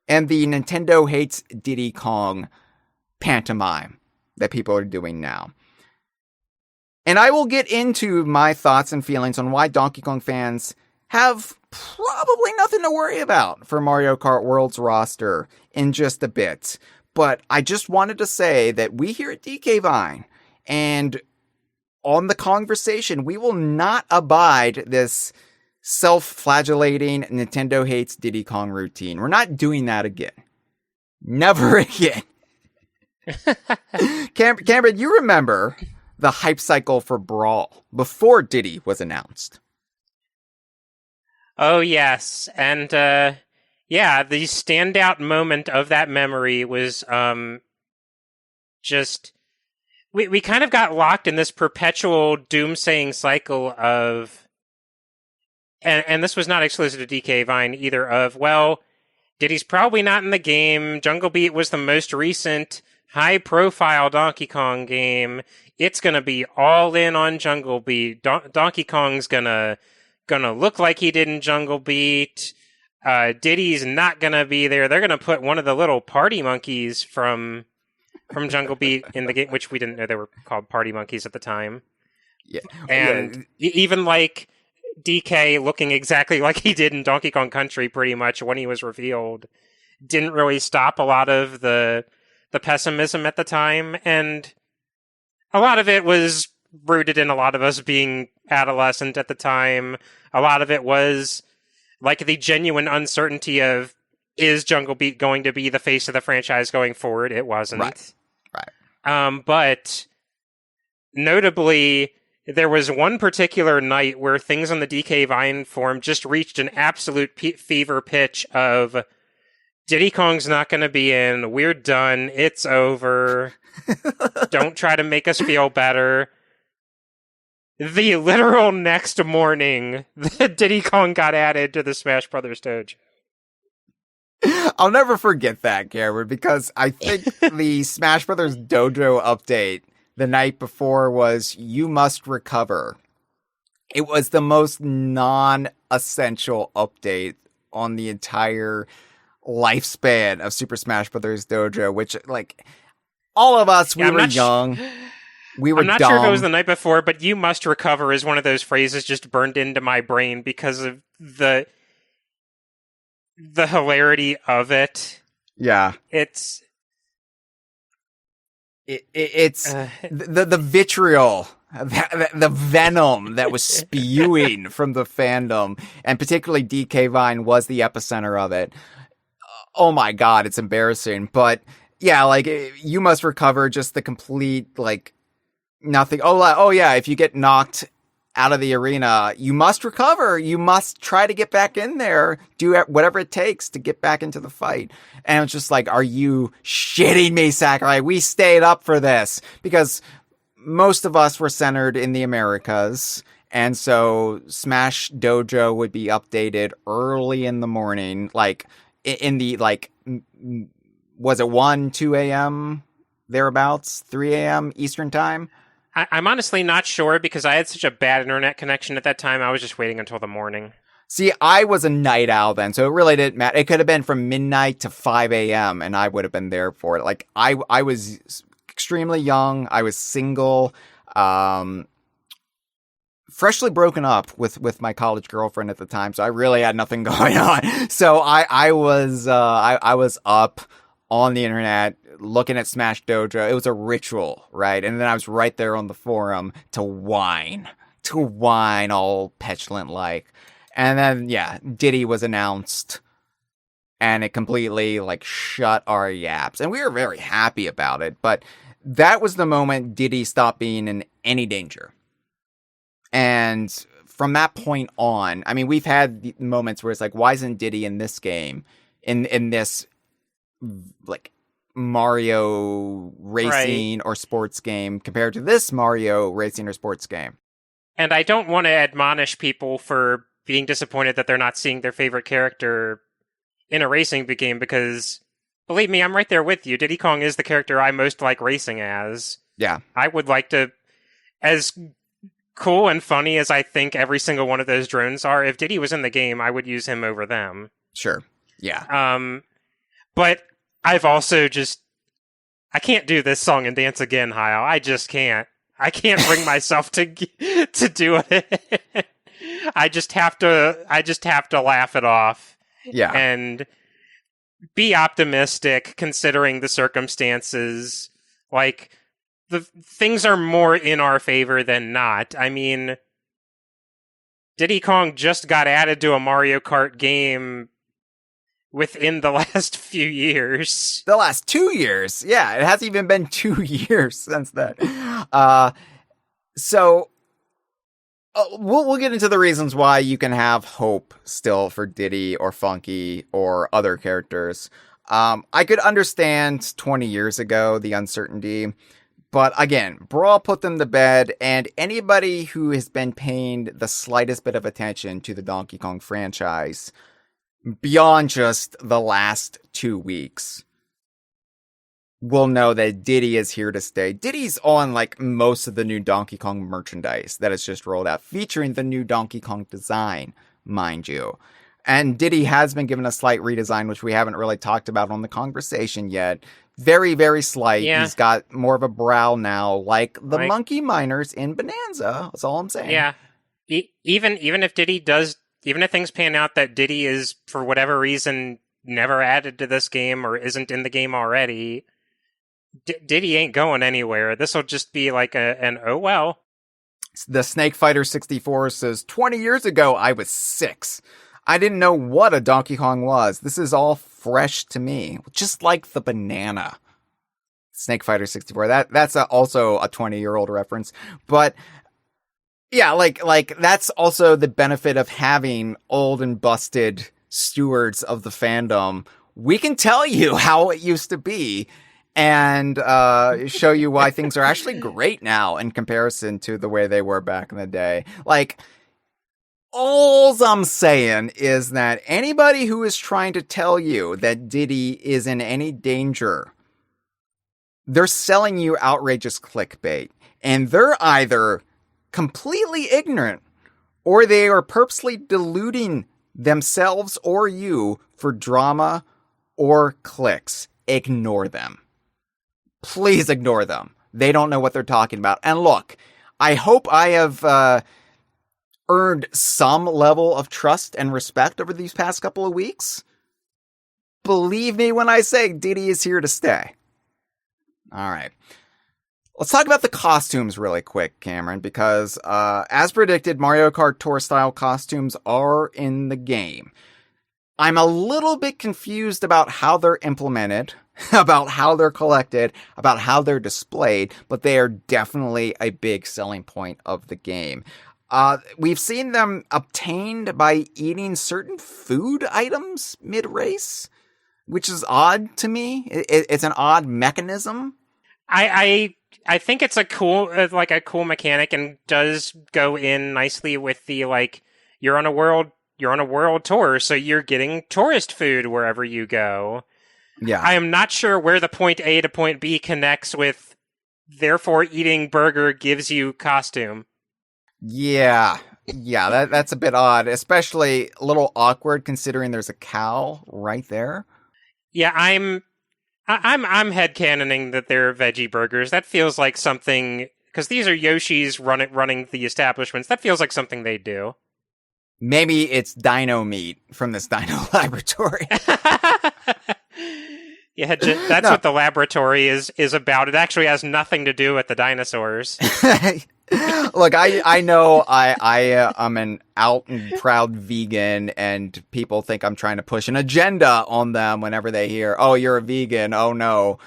And the Nintendo hates Diddy Kong pantomime that people are doing now. And I will get into my thoughts and feelings on why Donkey Kong fans have probably nothing to worry about for Mario Kart World's roster in just a bit. But I just wanted to say that we here at DK Vine and on the Kongversation, we will not abide this self-flagellating Nintendo hates Diddy Kong routine. We're not doing that again. Never again. Cameron, you remember the hype cycle for Brawl before Diddy was announced. Oh, yes. And, the standout moment of that memory was, just... We kind of got locked in this perpetual doomsaying cycle of... And this was not exclusive to DK Vine either, of, well, Diddy's probably not in the game. Jungle Beat was the most recent high-profile Donkey Kong game. It's gonna be all in on Jungle Beat. Donkey Kong's gonna look like he did in Jungle Beat. Diddy's not gonna be there. They're gonna put one of the little party monkeys from Jungle Beat in the game, which we didn't know they were called party monkeys at the time. Yeah. And even like DK looking exactly like he did in Donkey Kong Country pretty much when he was revealed didn't really stop a lot of the pessimism at the time. And a lot of it was rooted in a lot of us being adolescent at the time. A lot of it was like the genuine uncertainty of, is Jungle Beat going to be the face of the franchise going forward? It wasn't. Right. But notably, there was one particular night where things on the DK Vine forum just reached an absolute fever pitch of Diddy Kong's not going to be in. We're done. It's over. Don't try to make us feel better. the literal next morning, Diddy Kong got added to the Smash Brothers Dojo. I'll never forget that, Cameron, because I think the Smash Brothers Dojo update the night before was "You must recover." It was the most non-essential update on the entire lifespan of Super Smash Brothers Dojo, which, like, all of us, we were young. We were I'm not dumb. sure if it was the night before, but "you must recover" is one of those phrases just burned into my brain because of the hilarity of it. Yeah. It's the vitriol, the venom that was spewing from the fandom, and particularly DK Vine was the epicenter of it. Oh my God, it's embarrassing. But yeah, like, "You must recover," just the complete, like, nothing. Oh yeah, if you get knocked out of the arena, you must recover. You must try to get back in there. Do whatever it takes to get back into the fight. And it's just like, are you shitting me, Sakurai? We stayed up for this because most of us were centered in the Americas. And so Smash Dojo would be updated early in the morning, like in the, like, was it 1, 2 a.m. thereabouts, 3 a.m. Eastern time? I'm honestly not sure because I had such a bad internet connection at that time. I was just waiting until the morning. See, I was a night owl then, so it really didn't matter. It could have been from midnight to 5 a.m., and I would have been there for it. Like, I was extremely young. I was single, freshly broken up with my college girlfriend at the time, so I really had nothing going on. So I was up on the internet looking at Smash Dojo. It was a ritual, right? And then I was right there on the forum to whine all petulant like. And then, yeah, Diddy was announced, and it completely, like, shut our yaps. And we were very happy about it, but that was the moment Diddy stopped being in any danger. And from that point on, I mean, we've had moments where it's like, why isn't Diddy in this game, in this, like, Mario racing or sports game compared to this Mario racing or sports game? And I don't want to admonish people for being disappointed that they're not seeing their favorite character in a racing game, because believe me, I'm right there with you. Diddy Kong is the character I most like racing as. Yeah. I would like to, as cool and funny as I think every single one of those drones are, if Diddy was in the game, I would use him over them. Sure. Yeah. But I've also just, I can't do this song and dance again, Hyle. I just can't. I can't bring myself to do it. I just have to laugh it off. Yeah. And be optimistic considering the circumstances. Like, the things are more in our favor than not. I mean, Diddy Kong just got added to a Mario Kart game within the last few years. The last 2 years. Yeah, it hasn't even been 2 years since then. So we'll get into the reasons why you can have hope still for Diddy or Funky or other characters. I could understand 20 years ago the uncertainty, but again, Brawl put them to bed, and anybody who has been paying the slightest bit of attention to the Donkey Kong franchise beyond just the last 2 weeks will know that Diddy is here to stay. Diddy's on, like, most of the new Donkey Kong merchandise that has just rolled out, featuring the new Donkey Kong design, mind you. And Diddy has been given a slight redesign, which we haven't really talked about on the conversation yet. Very, very slight. Yeah. He's got more of a brow now, like the monkey miners in Bananza. That's all I'm saying. Yeah. Even if Diddy does, even if things pan out that Diddy is, for whatever reason, never added to this game or isn't in the game already, Diddy ain't going anywhere. This will just be like an oh well. The Snake Fighter 64 says, 20 years ago, I was 6. I didn't know what a Donkey Kong was. This is all fresh to me. Just like the banana. Snake Fighter 64. That's also a 20-year-old reference. But yeah, like that's also the benefit of having old and busted stewards of the fandom. We can tell you how it used to be, and show you why things are actually great now in comparison to the way they were back in the day. Like, all I'm saying is that anybody who is trying to tell you that Diddy is in any danger, they're selling you outrageous clickbait. And they're either completely ignorant or they are purposely deluding themselves or you for drama or clicks. Ignore them. Please ignore them. They don't know what they're talking about. And look, I hope I have earned some level of trust and respect over these past couple of weeks. Believe me when I say Diddy is here to stay. All right. Let's talk about the costumes really quick, Cameron, because as predicted, Mario Kart Tour style costumes are in the game. I'm a little bit confused about how they're implemented, about how they're collected, about how they're displayed, but they are definitely a big selling point of the game. We've seen them obtained by eating certain food items mid-race, which is odd to me. It's an odd mechanism. I think it's a cool mechanic and does go in nicely with the, like, you're on a world tour, so you're getting tourist food wherever you go. Yeah. I am not sure where the point A to point B connects with, therefore eating burger gives you costume. Yeah, that's a bit odd, especially a little awkward considering there's a cow right there. Yeah, I'm headcanoning that they're veggie burgers. That feels like something, because these are Yoshi's running the establishments. That feels like something they do. Maybe it's dino meat from this dino laboratory. Yeah, that's what the laboratory is about. It actually has nothing to do with the dinosaurs. Look, I know I'm an out and proud vegan, and people think I'm trying to push an agenda on them whenever they hear, "Oh, you're a vegan. Oh no,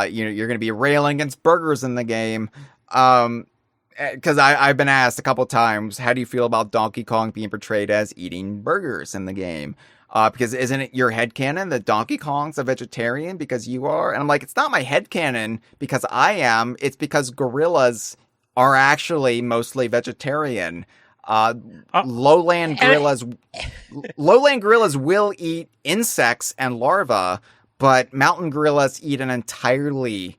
you're going to be railing against burgers in the game." Because I've been asked a couple times, how do you feel about Donkey Kong being portrayed as eating burgers in the game? Because isn't it your headcanon that Donkey Kong's a vegetarian because you are? And I'm like, it's not my headcanon because I am. It's because gorillas are actually mostly vegetarian. Lowland gorillas will eat insects and larvae, but mountain gorillas eat an entirely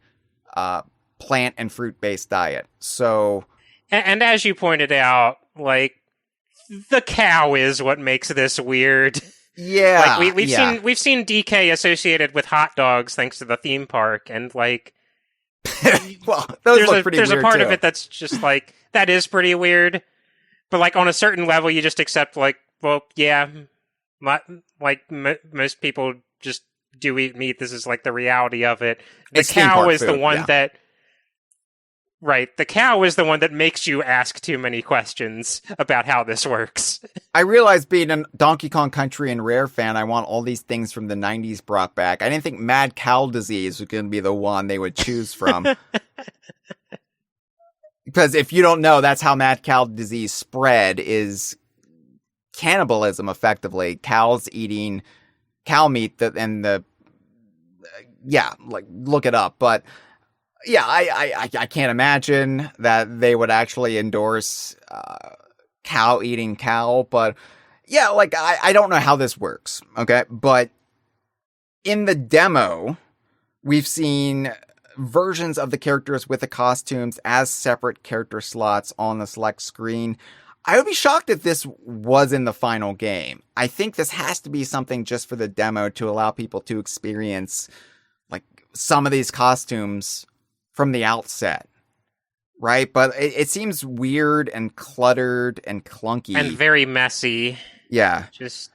plant and fruit-based diet. So, and as you pointed out, like, the cow is what makes this weird. Yeah, like we've seen DK associated with hot dogs thanks to the theme park, and like, well, those look pretty weird. There's a part too. of it that's just like, that is pretty weird, but like on a certain level, you just accept, like, well, yeah, most people just do eat meat. This is like the reality of it. The cow is the one that. Right, the cow is the one that makes you ask too many questions about how this works. I realize, being a Donkey Kong Country and Rare fan, I want all these things from the 90s brought back. I didn't think mad cow disease was going to be the one they would choose from. Because if you don't know, that's how mad cow disease spread, is cannibalism, effectively. Cows eating cow meat, look it up, but... Yeah, I can't imagine that they would actually endorse cow eating cow, but yeah, like, I don't know how this works, okay? But in the demo, we've seen versions of the characters with the costumes as separate character slots on the select screen. I would be shocked if this was in the final game. I think this has to be something just for the demo to allow people to experience, like, some of these costumes from the outset, right? But it seems weird and cluttered and clunky. And very messy. Yeah. Just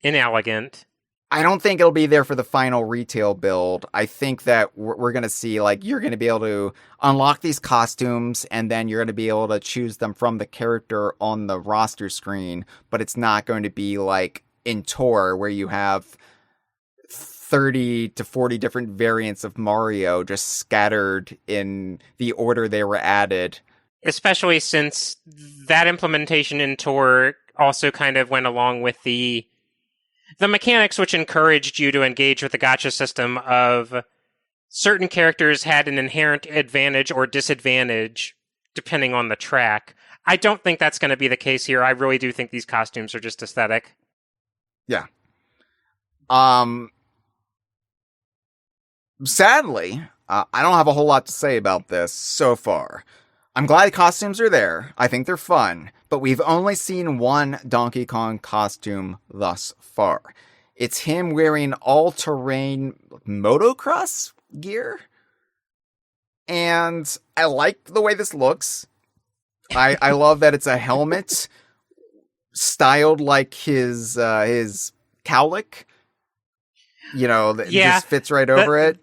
inelegant. I don't think it'll be there for the final retail build. I think that we're going to see, like, you're going to be able to unlock these costumes, and then you're going to be able to choose them from the character on the roster screen, but it's not going to be like in Tour where you have 30 to 40 different variants of Mario just scattered in the order they were added. Especially since that implementation in Tour also kind of went along with the mechanics which encouraged you to engage with the gacha system of certain characters had an inherent advantage or disadvantage depending on the track. I don't think that's going to be the case here. I really do think these costumes are just aesthetic. Yeah. Sadly, I don't have a whole lot to say about this so far. I'm glad the costumes are there. I think they're fun, but we've only seen one Donkey Kong costume thus far. It's him wearing all-terrain motocross gear. And I like the way this looks. I love that it's a helmet styled like his cowlick. You know, that just fits right over it.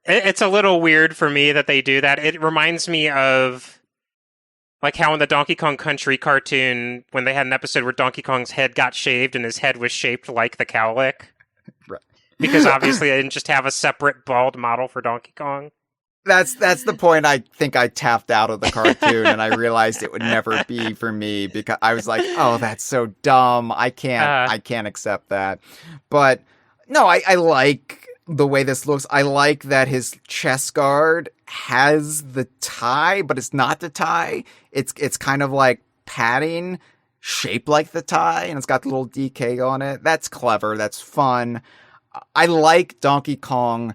It's a little weird for me that they do that. It reminds me of like how in the Donkey Kong Country cartoon, when they had an episode where Donkey Kong's head got shaved and his head was shaped like the cowlick. Right. Because obviously they didn't just have a separate bald model for Donkey Kong. That's the point. I think I tapped out of the cartoon and I realized it would never be for me because I was like, oh, that's so dumb. I can't accept that. But no, I like the way this looks. I like that his chest guard has the tie, but it's not the tie. It's kind of like padding shaped like the tie, and it's got the little DK on it. That's clever. That's fun. I like Donkey Kong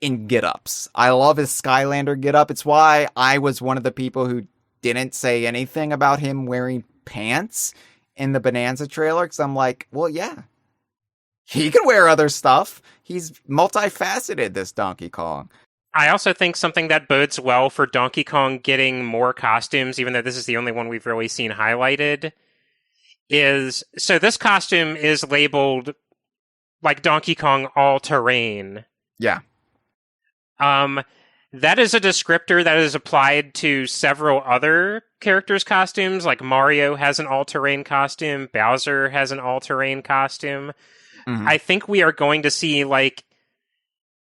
in get-ups. I love his Skylander get-up. It's why I was one of the people who didn't say anything about him wearing pants in the Bananza trailer, because I'm like, well, yeah. He can wear other stuff. He's multifaceted, this Donkey Kong. I also think something that bodes well for Donkey Kong getting more costumes, even though this is the only one we've really seen highlighted, is... So this costume is labeled like Donkey Kong All-Terrain. Yeah. That is a descriptor that is applied to several other characters' costumes, like Mario has an all-terrain costume, Bowser has an all-terrain costume. Mm-hmm. I think we are going to see, like,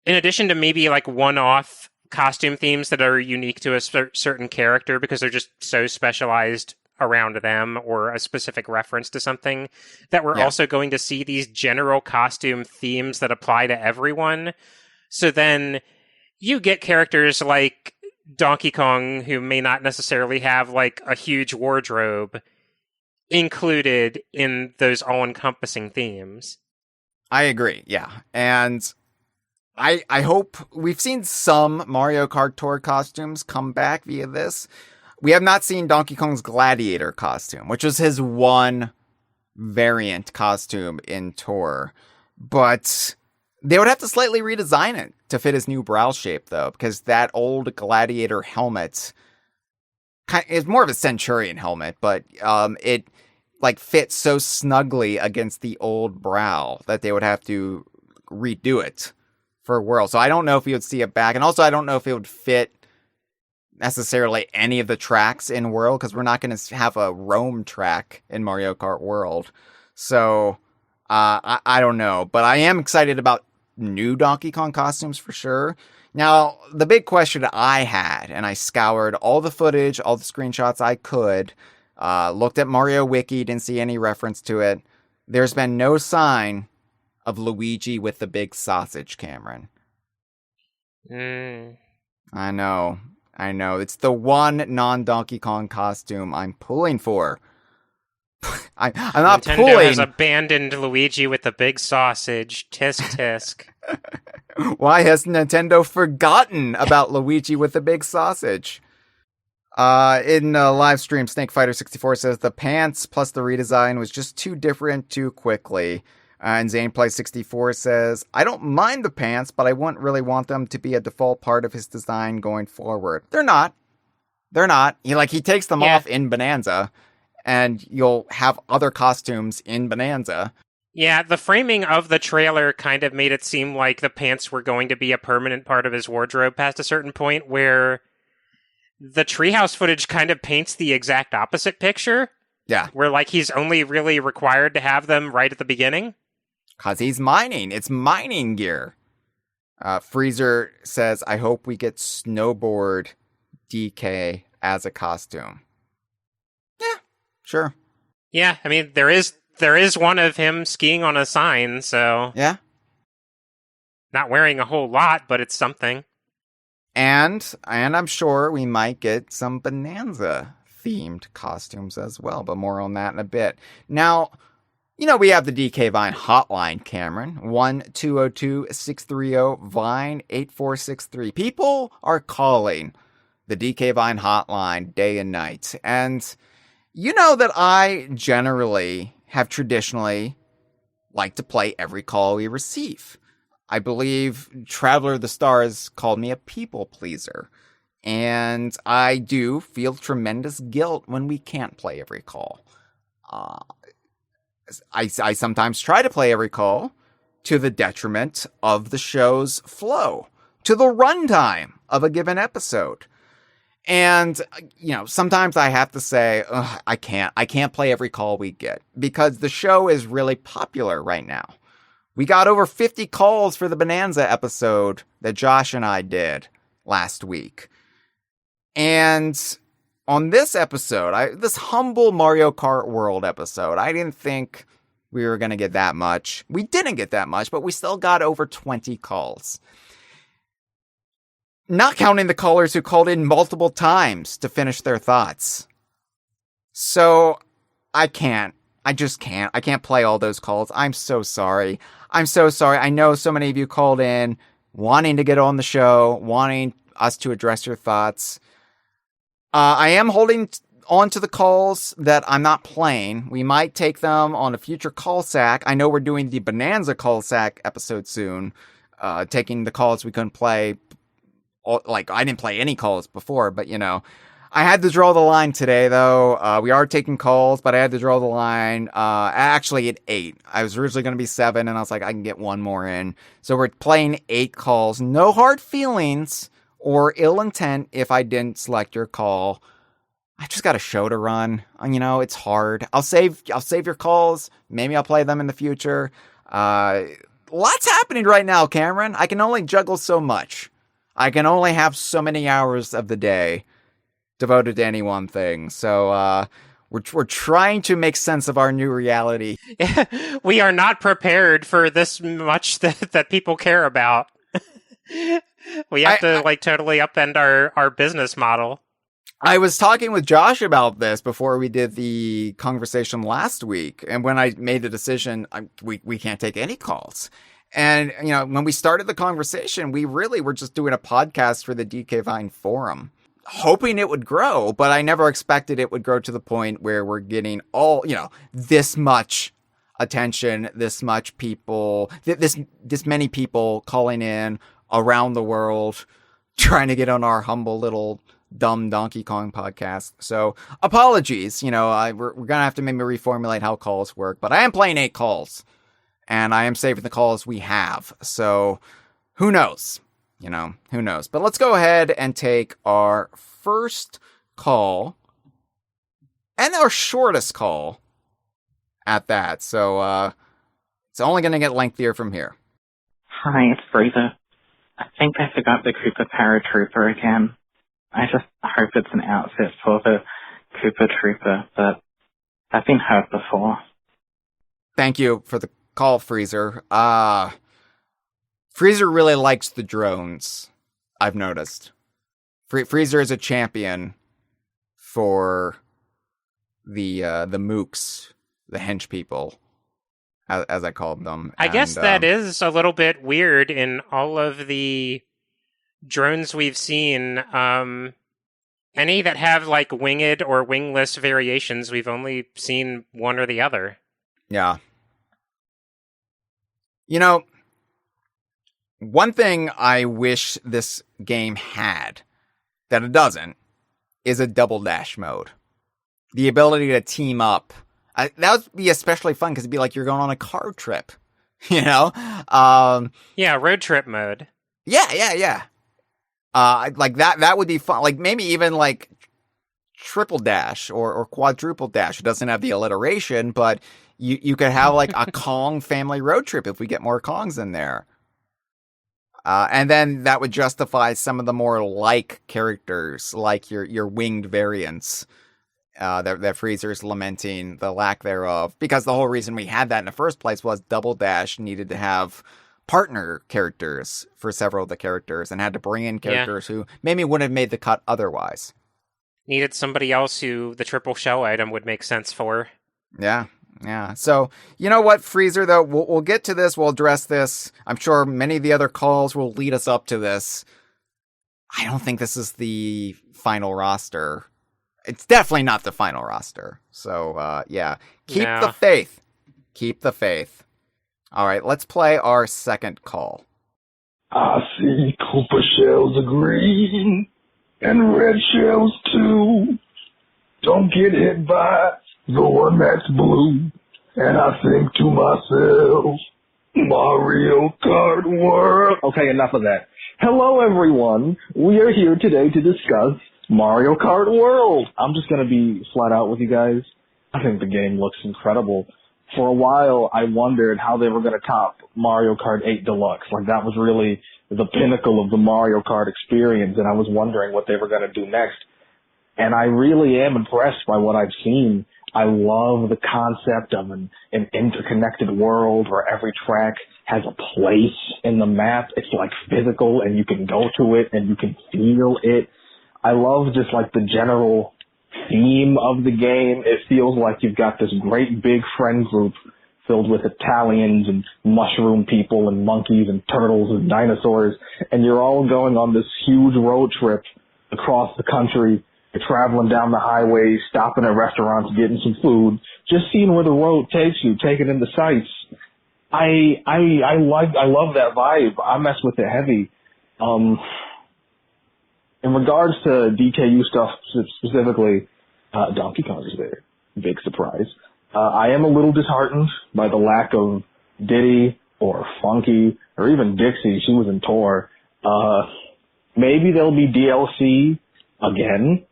in addition to maybe, like, one-off costume themes that are unique to a certain character because they're just so specialized around them or a specific reference to something, that we're also going to see these general costume themes that apply to everyone. So then you get characters like Donkey Kong, who may not necessarily have, like, a huge wardrobe, included in those all-encompassing themes. I agree, yeah. And I hope we've seen some Mario Kart Tour costumes come back via this. We have not seen Donkey Kong's Gladiator costume, which was his one variant costume in Tour. But they would have to slightly redesign it to fit his new brow shape, though, because that old Gladiator helmet is more of a Centurion helmet, but it like fits so snugly against the old brow that they would have to redo it for World. So I don't know if you would see it back, and also I don't know if it would fit necessarily any of the tracks in World, because we're not going to have a Rome track in Mario Kart World. So I don't know, but I am excited about new Donkey Kong costumes for sure. Now, the big question I had, and I scoured all the footage, all the screenshots I could, looked at Mario Wiki, didn't see any reference to it. There's been no sign of Luigi with the big sausage, Cameron. I know. It's the one non-Donkey Kong costume I'm pulling for. I'm not Nintendo pulling. has abandoned Luigi with the big sausage. Tisk tisk. Why has Nintendo forgotten about Luigi with the big sausage? In a live stream, Snake Fighter 64 says the pants plus the redesign was just too different too quickly. And Zaneplay 64 says, I don't mind the pants, but I wouldn't really want them to be a default part of his design going forward. They're not. He takes them off in Bananza, and you'll have other costumes in Bananza. Yeah, the framing of the trailer kind of made it seem like the pants were going to be a permanent part of his wardrobe past a certain point, where the treehouse footage kind of paints the exact opposite picture. Yeah. Where, like, he's only really required to have them right at the beginning. Because he's mining. It's mining gear. Freezer says, I hope we get snowboard DK as a costume. Yeah, sure. Yeah, I mean, there is one of him skiing on a sign, so... Yeah. Not wearing a whole lot, but it's something. And I'm sure we might get some Bananza themed costumes as well, but more on that in a bit. Now, we have the DK Vine hotline, Cameron. 1-202-630-VINE-8463. People are calling the DK Vine hotline day and night. And you know that I generally have traditionally liked to play every call we receive. I believe Traveler of the Stars called me a people pleaser. And I do feel tremendous guilt when we can't play every call. I sometimes try to play every call to the detriment of the show's flow, to the runtime of a given episode. And, sometimes I have to say, I can't play every call we get because the show is really popular right now. We got over 50 calls for the Bananza episode that Josh and I did last week. And on this episode, this humble Mario Kart World episode, I didn't think we were going to get that much. We didn't get that much, but we still got over 20 calls. Not counting the callers who called in multiple times to finish their thoughts. So, I just can't. I can't play all those calls. I'm so sorry. I know so many of you called in wanting to get on the show, wanting us to address your thoughts. I am holding on to the calls that I'm not playing. We might take them on a future call sack. I know we're doing the Bananza call sack episode soon. Taking the calls we couldn't play. I didn't play any calls before, but I had to draw the line today, though. We are taking calls, but I had to draw the line, actually at 8. I was originally going to be 7, and I was like, I can get one more in. So we're playing 8 calls. No hard feelings or ill intent if I didn't select your call. I just got a show to run. It's hard. I'll save your calls. Maybe I'll play them in the future. Lots happening right now, Cameron. I can only juggle so much. I can only have so many hours of the day devoted to any one thing. So we're trying to make sense of our new reality. We are not prepared for this much that people care about. We have to totally upend our business model. I was talking with Josh about this before we did the conversation last week. And when I made the decision, we can't take any calls. And, when we started the conversation, we really were just doing a podcast for the DK Vine forum, hoping it would grow. But I never expected it would grow to the point where we're getting all, this much attention, this much people, this many people calling in around the world, trying to get on our humble little dumb Donkey Kong podcast. So apologies, we're going to have to maybe reformulate how calls work, but I am playing 8 calls and I am saving the calls we have. So who knows, who knows, but let's go ahead and take our first call and our shortest call at that. So, it's only going to get lengthier from here. Hi, it's Freezer. I think I forgot the Koopa Paratrooper again. I just hope it's an outfit for the Koopa Trooper, but I've been hurt before. Thank you for the call, Freezer. Freezer really likes the drones, I've noticed. Freezer is a champion for the mooks, the hench people, as I called them. I guess that is a little bit weird in all of the drones we've seen. Any that have winged or wingless variations, we've only seen one or the other. Yeah. One thing I wish this game had that it doesn't is a double dash mode. The ability to team up. That would be especially fun because it'd be like you're going on a car trip, Yeah, road trip mode. Yeah. That would be fun. Maybe even triple dash or quadruple dash. It doesn't have the alliteration, but you could have a Kong family road trip if we get more Kongs in there. And then that would justify some of the more characters, like your winged variants, that Freezer's lamenting the lack thereof. Because the whole reason we had that in the first place was Double Dash needed to have partner characters for several of the characters and had to bring in characters who maybe wouldn't have made the cut otherwise. Needed somebody else who the triple shell item would make sense for. Yeah. So, you know what, Freezer, though? We'll get to this. We'll address this. I'm sure many of the other calls will lead us up to this. I don't think this is the final roster. It's definitely not the final roster. So, keep the faith. Keep the faith. All right, let's play our second call. I see Cooper shells are green and red shells too. Don't get hit by the one that's blue. And I think to myself, Mario Kart World. Okay, enough of that. Hello, everyone. We are here today to discuss Mario Kart World. I'm just going to be flat out with you guys. I think the game looks incredible. For a while, I wondered how they were going to top Mario Kart 8 Deluxe. Like, that was really the pinnacle of the Mario Kart experience, and I was wondering what they were going to do next. And I really am impressed by what I've seen. I love the concept of an interconnected world where every track has a place in the map. It's like physical, and you can go to it, and you can feel it. I love just like the general theme of the game. It feels like you've got this great big friend group filled with Italians and mushroom people and monkeys and turtles and dinosaurs, and you're all going on this huge road trip across the country. You're traveling down the highways, stopping at restaurants, getting some food, just seeing where the road takes you, taking in the sights. I love that vibe. I mess with it heavy. In regards to DKU stuff specifically, Donkey Kong is there. Big surprise. I am a little disheartened by the lack of Diddy or Funky or even Dixie. She was in Tour. Maybe there'll be DLC again.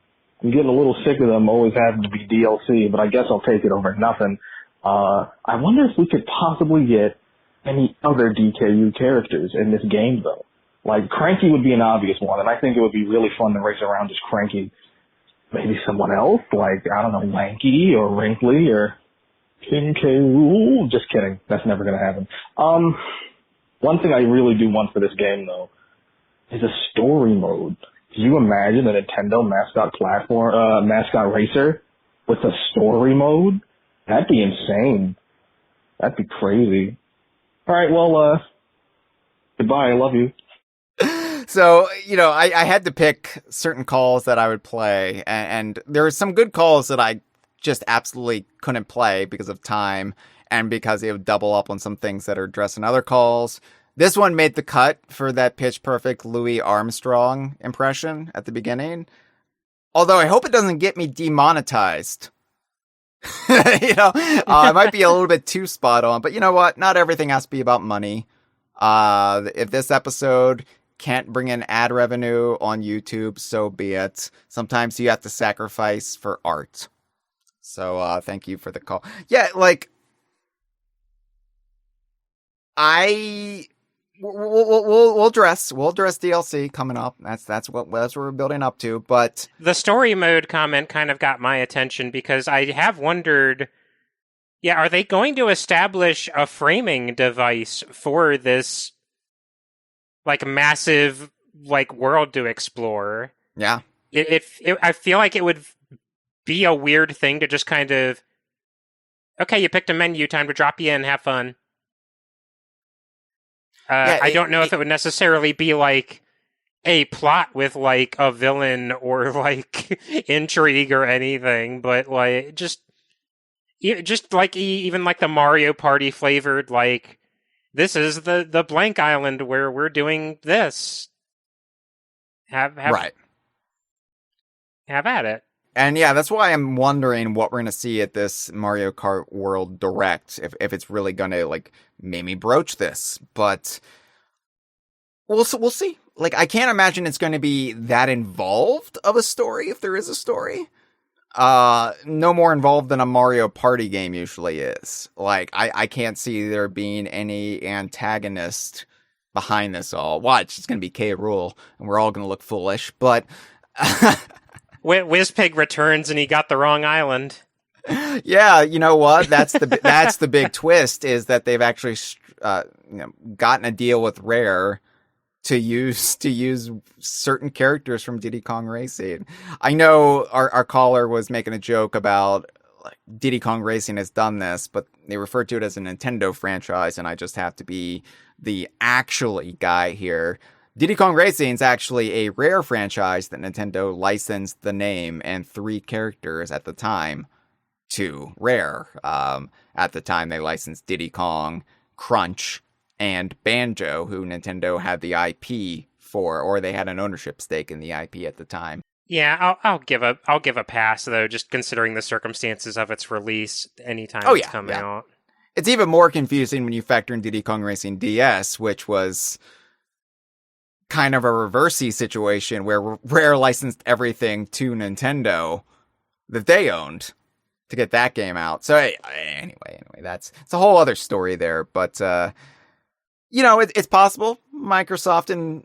I'm getting a little sick of them always having to be DLC, but I guess I'll take it over nothing. I wonder if we could possibly get any other DKU characters in this game, though. Like, Cranky would be an obvious one, and I think it would be really fun to race around as Cranky. Maybe someone else, like, I don't know, Lanky or Wrinkly or King K. Rool. Just kidding. That's never going to happen. One thing I really do want for this game, though, is a story mode. Can you imagine a Nintendo mascot racer with a story mode? That'd be insane. That'd be crazy. All right, well, goodbye. I love you. So, I had to pick certain calls that I would play, and there were some good calls that I just absolutely couldn't play because of time and because it would double up on some things that are addressed in other calls. This one made the cut for that pitch perfect Louis Armstrong impression at the beginning. Although I hope it doesn't get me demonetized. It might be a little bit too spot on, but you know what? Not everything has to be about money. If this episode can't bring in ad revenue on YouTube, so be it. Sometimes you have to sacrifice for art. So, thank you for the call. Yeah, like, we'll address DLC coming up. That's what we're building up to. But the story mode comment kind of got my attention because I have wondered, are they going to establish a framing device for this, like, massive, like, world to explore? Yeah. I feel like it would be a weird thing to just kind of, okay, you picked a menu, time to drop you in, have fun. I don't know if it would necessarily be, like, a plot with, like, a villain or, like, intrigue or anything, but, like, just like, even, like, the Mario Party flavored, like, this is the blank island where we're doing this. Have right. Have at it. And yeah, that's why I'm wondering what we're going to see at this Mario Kart World Direct, if it's really going to, like, maybe broach this. But we'll see. Like, I can't imagine it's going to be that involved of a story, if there is a story. No more involved than a Mario Party game usually is. Like, I can't see there being any antagonist behind this all. Watch, it's going to be K. Rool, and we're all going to look foolish, but... Wizpig returns and he got the wrong island. Yeah, you know what? That's the big twist, is that they've actually gotten a deal with Rare to use certain characters from Diddy Kong Racing. I know our caller was making a joke about like Diddy Kong Racing has done this, but they refer to it as a Nintendo franchise, and I just have to be the actually guy here. Diddy Kong Racing is actually a Rare franchise that Nintendo licensed the name and 3 characters at the time to Rare. At the time, they licensed Diddy Kong, Crunch, and Banjo, who Nintendo had the IP for, or they had an ownership stake in the IP at the time. Yeah, I'll give a pass though, just considering the circumstances of its release anytime it's coming out. It's even more confusing when you factor in Diddy Kong Racing DS, which was kind of a reversey situation where Rare licensed everything to Nintendo that they owned to get that game out. So anyway, it's a whole other story there, but it's possible Microsoft and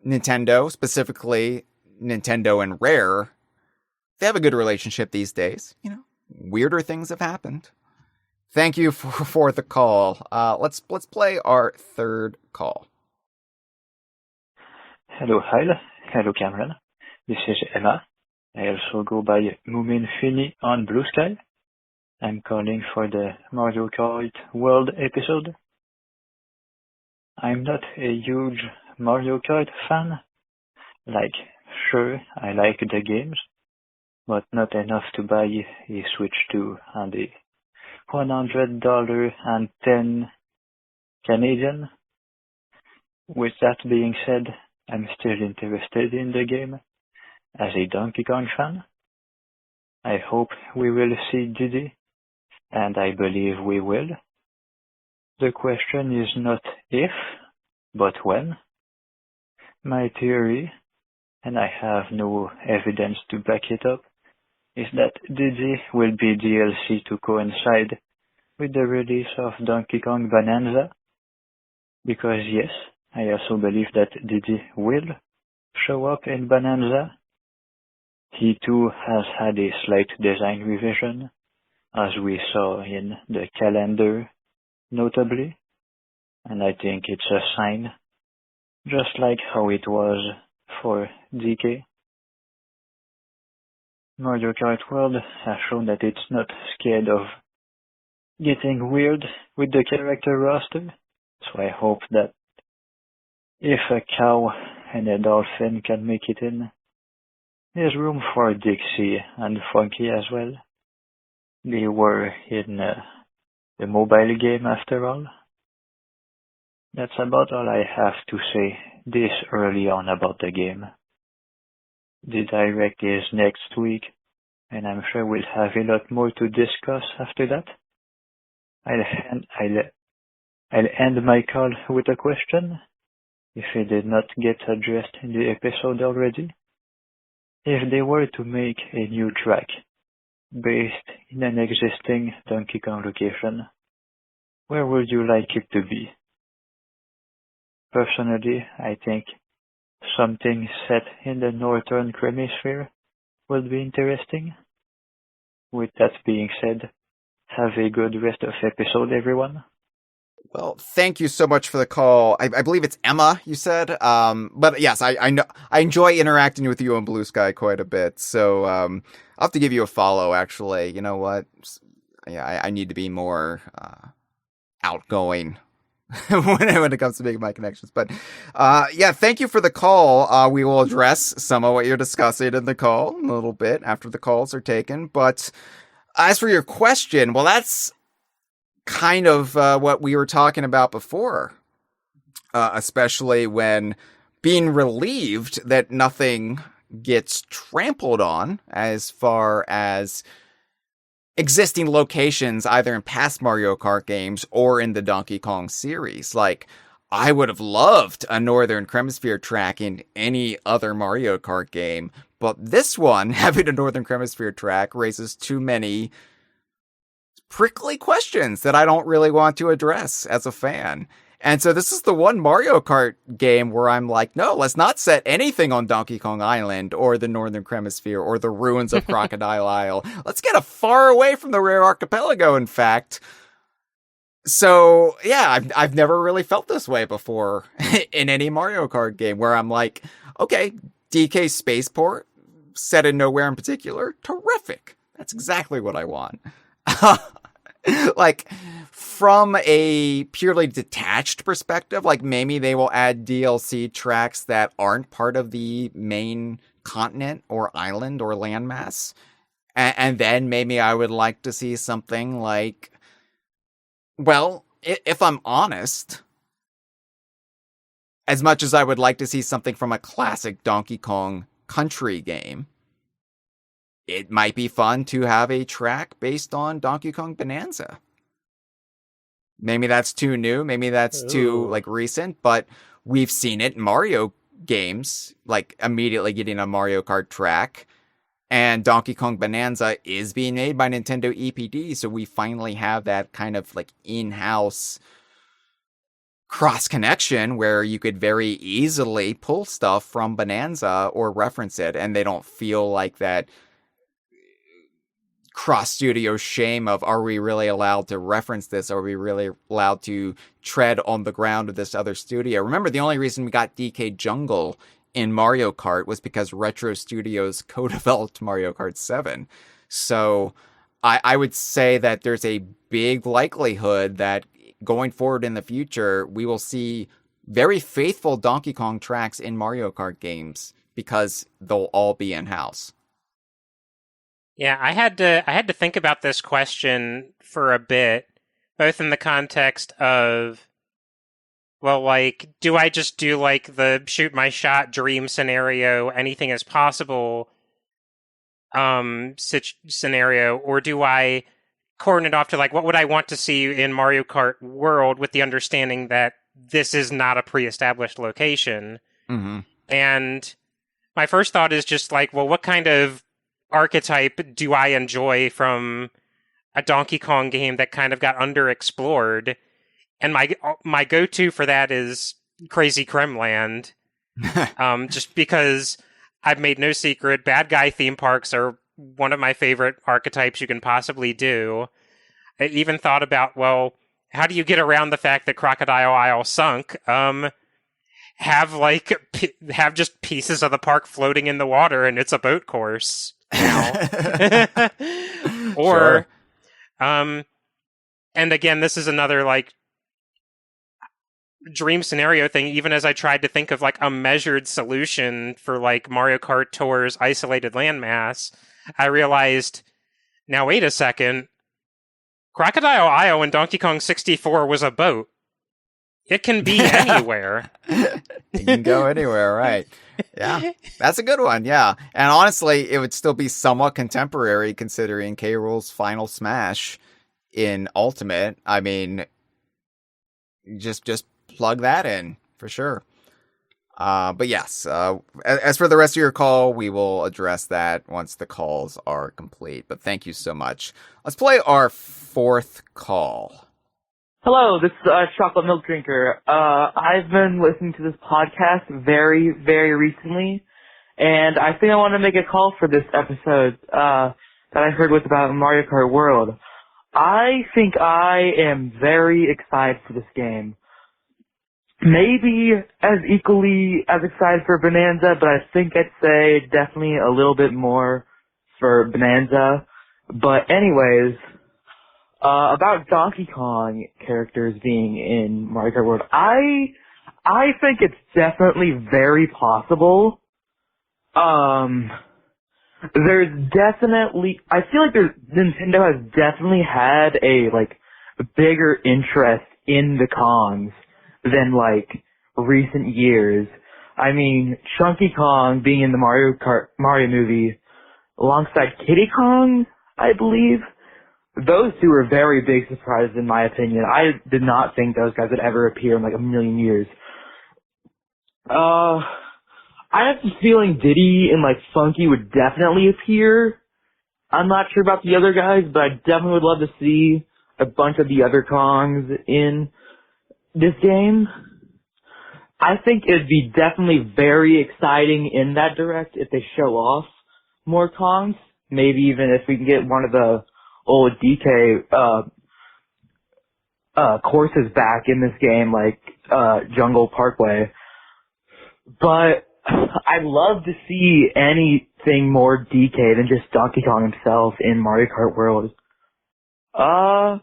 Nintendo, specifically Nintendo and Rare, they have a good relationship these days. Weirder things have happened. Thank you for the call. Let's play our third call. Hello, Hyle. Hello, Cameron. This is Emma. I also go by Moomin Fini on Blue Sky. I'm calling for the Mario Kart World episode. I'm not a huge Mario Kart fan. Sure, I like the games, but not enough to buy a Switch 2 and a $100.10 Canadian. With that being said, I'm still interested in the game as a Donkey Kong fan. I hope we will see Diddy, and I believe we will. The question is not if, but when. My theory, and I have no evidence to back it up, is that Diddy will be DLC to coincide with the release of Donkey Kong Bananza. Because yes, I also believe that Diddy will show up in Bananza. He too has had a slight design revision, as we saw in the calendar, notably, and I think it's a sign, just like how it was for DK. Mario Kart World has shown that it's not scared of getting weird with the character roster, so I hope that if a cow and a dolphin can make it in, there's room for Dixie and Funky as well. They were in the mobile game after all. That's about all I have to say this early on about the game. The direct is next week, and I'm sure we'll have a lot more to discuss after that. I'll end my call with a question, if it did not get addressed in the episode already. If they were to make a new track based in an existing Donkey Kong location, where would you like it to be? Personally, I think something set in the Northern Hemisphere would be interesting. With that being said, have a good rest of episode, everyone. Well, thank you so much for the call. I believe it's Emma, you said. But yes, I know I enjoy interacting with you on Blue Sky quite a bit. So I'll have to give you a follow, actually. You know what? Yeah, I need to be more outgoing when it comes to making my connections. But yeah, thank you for the call. We will address some of what you're discussing in the call a little bit after the calls are taken. But as for your question, well, that's kind of what we were talking about before, especially when being relieved that nothing gets trampled on as far as existing locations either in past Mario Kart games or in the Donkey Kong series. Like, I would have loved a Northern Hemisphere track in any other Mario Kart game, but this one, having a Northern Hemisphere track, raises too many prickly questions that I don't really want to address as a fan. And so this is the one Mario Kart game where I'm like, no, let's not set anything on Donkey Kong Island or the Northern Hemisphere or the ruins of Crocodile Isle. Let's get far away from the Rare Archipelago, in fact. So yeah, I've never really felt this way before in any Mario Kart game where I'm like, okay, DK Spaceport, set in nowhere in particular, terrific. That's exactly what I want. Like, from a purely detached perspective, like maybe they will add DLC tracks that aren't part of the main continent or island or landmass. And then maybe I would like to see something like, well, if I'm honest, as much as I would like to see something from a classic Donkey Kong Country game, it might be fun to have a track based on Donkey Kong Bananza. Maybe that's too new, maybe that's too like recent, but we've seen it in Mario games, like immediately getting a Mario Kart track. And Donkey Kong Bananza is being made by Nintendo EPD, so we finally have that kind of like in-house cross-connection where you could very easily pull stuff from Bananza or reference it, and they don't feel like that cross-studio shame of, are we really allowed to reference this? Are we really allowed to tread on the ground of this other studio? Remember, the only reason we got DK Jungle in Mario Kart was because Retro Studios co-developed Mario Kart 7. So I would say that there's a big likelihood that going forward in the future, we will see very faithful Donkey Kong tracks in Mario Kart games because they'll all be in-house. Yeah, I had to think about this question for a bit, both in the context of, well, like, do I just do like the shoot my shot dream scenario, anything is possible scenario, or do I cordon it off to like, what would I want to see in Mario Kart World with the understanding that this is not a pre-established location? Mm-hmm. And my first thought is just like, well, what kind of archetype do I enjoy from a Donkey Kong game that kind of got underexplored? And my go-to for that is Crazy Kremland. Just because I've made no secret, bad guy theme parks are one of my favorite archetypes you can possibly do. I even thought about, well, how do you get around the fact that Crocodile Isle sunk? Have just pieces of the park floating in the water and it's a boat course now. Or, sure. And again, this is another like dream scenario thing, even as I tried to think of like a measured solution for like Mario Kart Tour's isolated landmass, I realized, now wait a second, Crocodile Isle in Donkey Kong 64 was a boat. It can be anywhere. It can go anywhere, right? Yeah, that's a good one, yeah. And honestly, it would still be somewhat contemporary considering K. Rool's final smash in Ultimate. I mean, just plug that in for sure. But yes, as for the rest of your call, we will address that once the calls are complete. But thank you so much. Let's play our fourth call. Hello, this is Chocolate Milk Drinker. I've been listening to this podcast very, very recently, and I think I want to make a call for this episode that I heard was about Mario Kart World. I think I am very excited for this game. Maybe as equally as excited for Bananza, but I think I'd say definitely a little bit more for Bananza. But anyways, about Donkey Kong characters being in Mario Kart World, I think it's definitely very possible. There's definitely, I feel like Nintendo has definitely had a bigger interest in the Kongs than recent years. I mean, Chunky Kong being in the Mario movie alongside Kiddy Kong, I believe. Those two were very big surprises in my opinion. I did not think those guys would ever appear in a million years. I have the feeling Diddy and Funky would definitely appear. I'm not sure about the other guys, but I definitely would love to see a bunch of the other Kongs in this game. I think it'd be definitely very exciting in that direct if they show off more Kongs. Maybe even if we can get one of the old DK courses back in this game, like Jungle Parkway. But I'd love to see anything more DK than just Donkey Kong himself in Mario Kart World. I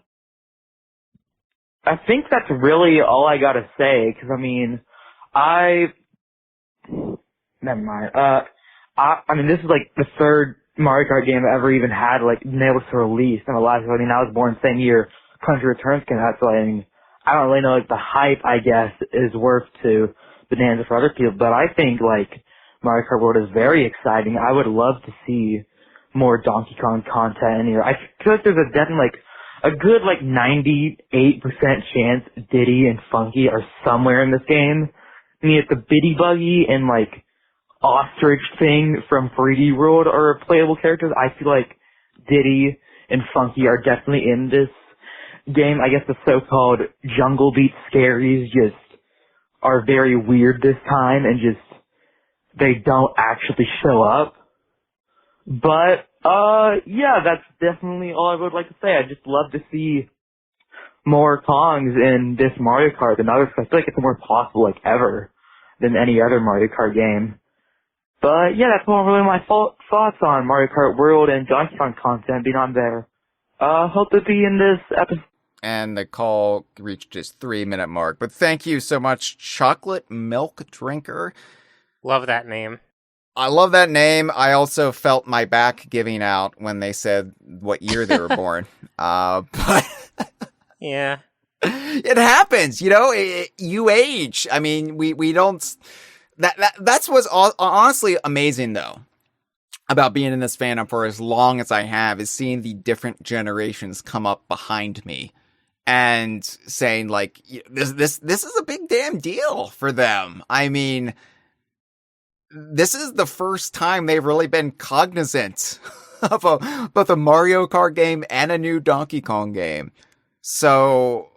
think that's really all I gotta say, because, I mean, never mind. I mean, this is like the third Mario Kart game I ever even had, like, been able to release in the last, I mean, I was born the same year Country Returns came out, so I mean, I don't really know, like, the hype, I guess, is worth to Bananza for other people, but I think, like, Mario Kart World is very exciting. I would love to see more Donkey Kong content in here. I feel like there's a definitely, like, a good, like, 98% chance Diddy and Funky are somewhere in this game. I mean, if the Biddy Buggy and, like, Ostrich thing from 3D World are playable characters, I feel like Diddy and Funky are definitely in this game. I guess the so-called Jungle Beat Scaries just are very weird this time and just, they don't actually show up. But, yeah, that's definitely all I would like to say. I'd just love to see more Kongs in this Mario Kart than others, 'cause I feel like it's more possible, like, ever than any other Mario Kart game. But, yeah, that's all really my thoughts on Mario Kart World and Donkey Kong content being on there. Hope to be in this episode. And the call reached its 3-minute mark. But thank you so much, Chocolate Milk Drinker. Love that name. I love that name. I also felt my back giving out when they said what year they were born. But yeah, it happens, you know. You age. I mean, we don't. That's what's honestly amazing though about being in this fandom for as long as I have, is seeing the different generations come up behind me and saying like, this is a big damn deal for them. I mean, this is the first time they've really been cognizant of both a Mario Kart game and a new Donkey Kong game. So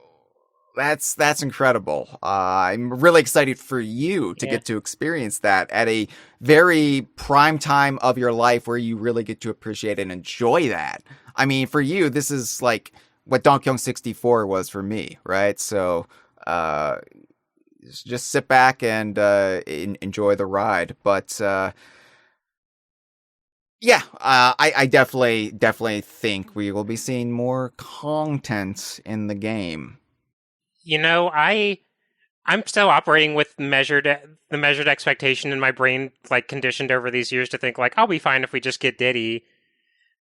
that's incredible. I'm really excited for you to get to experience that at a very prime time of your life where you really get to appreciate and enjoy that. I mean, for you, this is like what Donkey Kong 64 was for me, right? So, just sit back and enjoy the ride. But I definitely think we will be seeing more content in the game. You know, I'm still operating with the measured expectation in my brain, like conditioned over these years to think like, I'll be fine if we just get Diddy.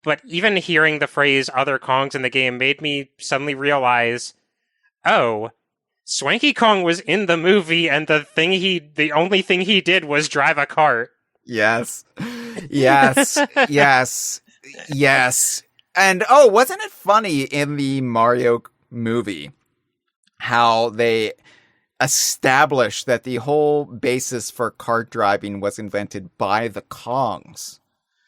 But even hearing the phrase "other Kongs" in the game made me suddenly realize, oh, Swanky Kong was in the movie, and the only thing he did was drive a cart. Yes. And wasn't it funny in the Mario movie how they established that the whole basis for kart driving was invented by the Kongs?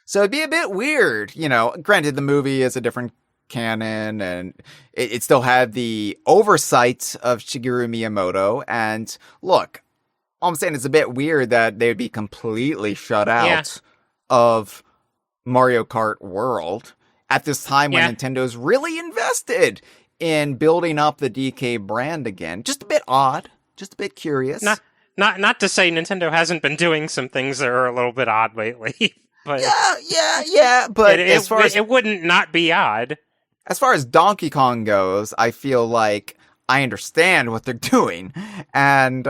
So it'd be a bit weird, you know, granted the movie is a different canon and it still had the oversight of Shigeru Miyamoto. And look, all I'm saying is a bit weird that they would be completely shut out of Mario Kart World at this time when Nintendo's really invested in building up the DK brand again. Just a bit odd, just a bit curious. Not to say Nintendo hasn't been doing some things that are a little bit odd lately. But yeah. But as far as it wouldn't not be odd. As far as Donkey Kong goes, I feel like I understand what they're doing. And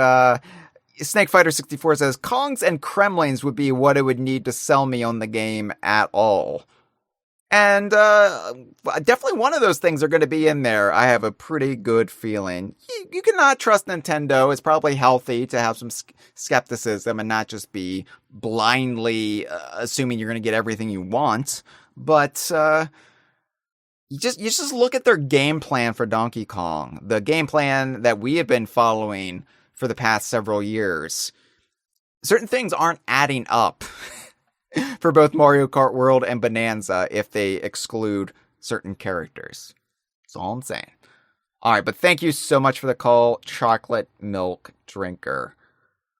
Snake Fighter 64 says, Kongs and Kremlings would be what it would need to sell me on the game at all. And definitely one of those things are going to be in there. I have a pretty good feeling. You cannot trust Nintendo. It's probably healthy to have some skepticism and not just be blindly assuming you're going to get everything you want. But you just look at their game plan for Donkey Kong. The game plan that we have been following for the past several years. Certain things aren't adding up for both Mario Kart World and Bananza if they exclude certain characters. That's all I'm saying. All right, but thank you so much for the call, Chocolate Milk Drinker.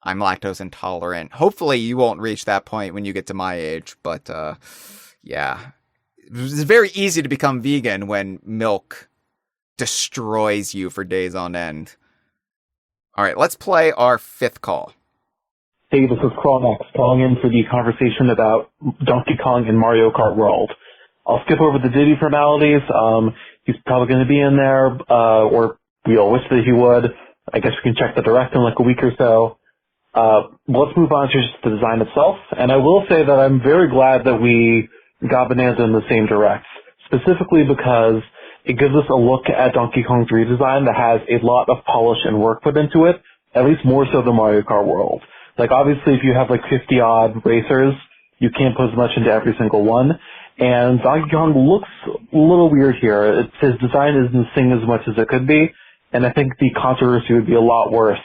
I'm lactose intolerant. Hopefully you won't reach that point when you get to my age, but yeah. It's very easy to become vegan when milk destroys you for days on end. All right, let's play our fifth call. Hey, this is Chronox calling in for the conversation about Donkey Kong and Mario Kart World. I'll skip over the Diddy formalities. He's probably going to be in there, or we all wish that he would. I guess we can check the direct in like a week or so. Let's move on to just the design itself. And I will say that I'm very glad that we got Bananza in the same direct, specifically because it gives us a look at Donkey Kong's redesign that has a lot of polish and work put into it, at least more so than Mario Kart World. Like, obviously, if you have like 50-odd racers, you can't put as much into every single one. And Donkey Kong looks a little weird here. His design isn't sing as much as it could be, and I think the controversy would be a lot worse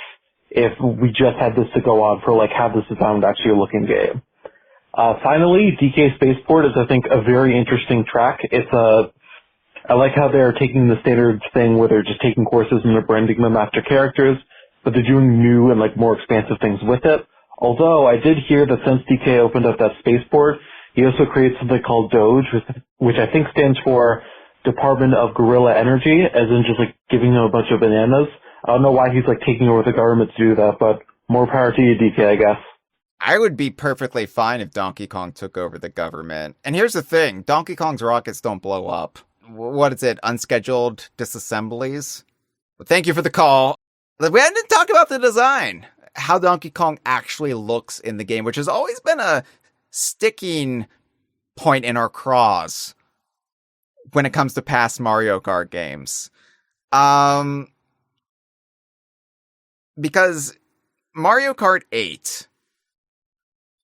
if we just had this to go on for like how this design would actually look in game. Finally, DK Spaceport is, I think, a very interesting track. I like how they're taking the standard thing where they're just taking courses and they're branding them after characters, but they're doing new and like more expansive things with it. Although I did hear that since DK opened up that Spaceport, he also created something called Doge, which I think stands for Department of Guerrilla Energy, as in just like giving them a bunch of bananas. I don't know why he's like taking over the government to do that, but more power to you, DK, I guess. I would be perfectly fine if Donkey Kong took over the government. And here's the thing, Donkey Kong's rockets don't blow up. What is it, unscheduled disassemblies? But thank you for the call. We didn't talk about the design, how Donkey Kong actually looks in the game, which has always been a sticking point in our craws when it comes to past Mario Kart games. Because Mario Kart 8,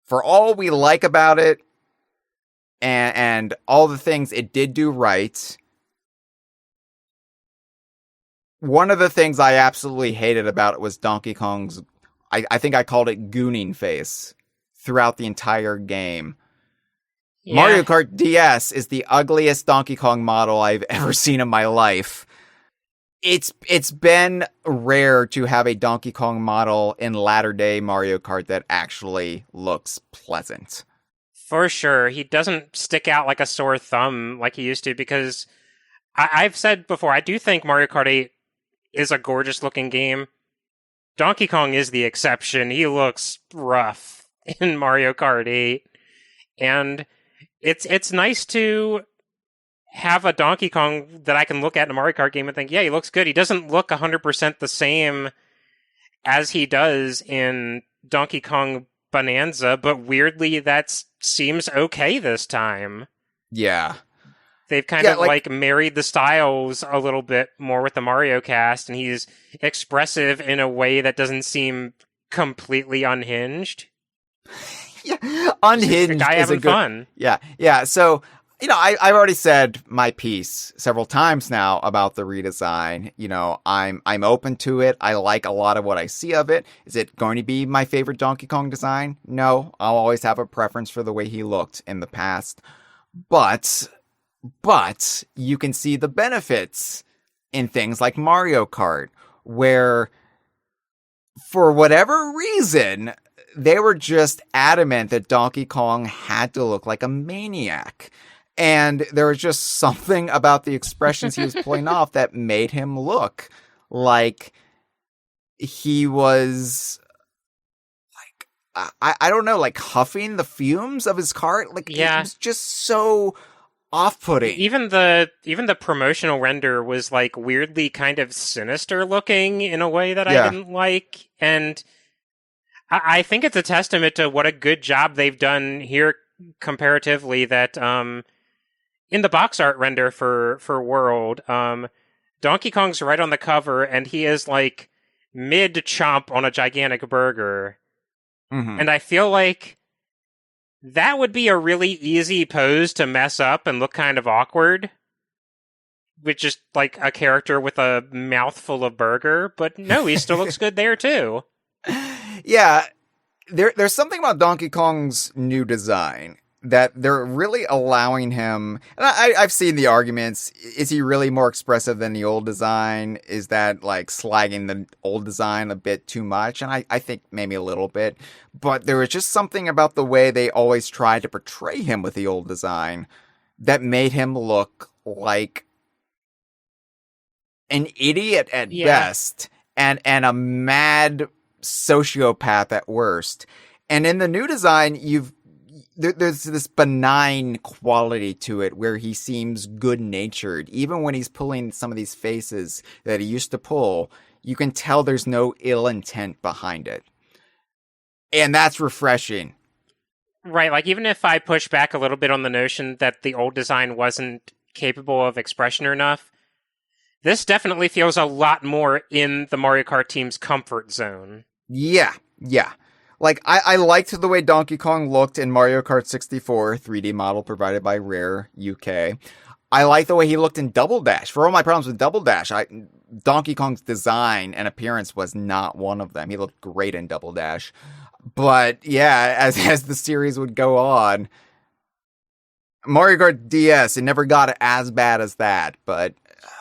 for all we like about it, and all the things it did do right, one of the things I absolutely hated about it was Donkey Kong's, I think I called it gooning face throughout the entire game. Yeah. Mario Kart DS is the ugliest Donkey Kong model I've ever seen in my life. It's been rare to have a Donkey Kong model in latter-day Mario Kart that actually looks pleasant. For sure. He doesn't stick out like a sore thumb like he used to, because I've said before, I do think Mario Kart 8 is a gorgeous-looking game. Donkey Kong is the exception. He looks rough in Mario Kart 8. And it's nice to have a Donkey Kong that I can look at in a Mario Kart game and think, yeah, he looks good. He doesn't look 100% the same as he does in Donkey Kong Bananza, but weirdly that seems okay this time. Yeah. They've kind of like married the styles a little bit more with the Mario cast, and he's expressive in a way that doesn't seem completely unhinged. Yeah, unhinged. The guy having fun. Yeah. So, I've already said my piece several times now about the redesign. I'm open to it. I like a lot of what I see of it. Is it going to be my favorite Donkey Kong design? No, I'll always have a preference for the way he looked in the past. But you can see the benefits in things like Mario Kart, where for whatever reason, they were just adamant that Donkey Kong had to look like a maniac. And there was just something about the expressions he was pulling off that made him look like he was, like, I don't know, like huffing the fumes of his cart. Like, yeah. It was just so off-putting. Even the promotional render was like weirdly kind of sinister looking in a way that I didn't like. And I think it's a testament to what a good job they've done here comparatively that, in the box art render for World, Donkey Kong's right on the cover, and he is like mid-chomp on a gigantic burger. Mm-hmm. And I feel like that would be a really easy pose to mess up and look kind of awkward, with just like a character with a mouthful of burger. But no, he still looks good there too. Yeah, there's something about Donkey Kong's new design that they're really allowing him, and I've seen the arguments, is he really more expressive than the old design? Is that like slagging the old design a bit too much? And I think maybe a little bit, but there was just something about the way they always tried to portray him with the old design that made him look like an idiot at Yeah. best and a mad sociopath at worst. And in the new design, there's this benign quality to it where he seems good-natured. Even when he's pulling some of these faces that he used to pull, you can tell there's no ill intent behind it. And that's refreshing. Right, like even if I push back a little bit on the notion that the old design wasn't capable of expression enough, this definitely feels a lot more in the Mario Kart team's comfort zone. Yeah. Like, I liked the way Donkey Kong looked in Mario Kart 64, 3D model provided by Rare UK. I like the way he looked in Double Dash. For all my problems with Double Dash, Donkey Kong's design and appearance was not one of them. He looked great in Double Dash. But yeah, as the series would go on, Mario Kart DS, it never got as bad as that, but...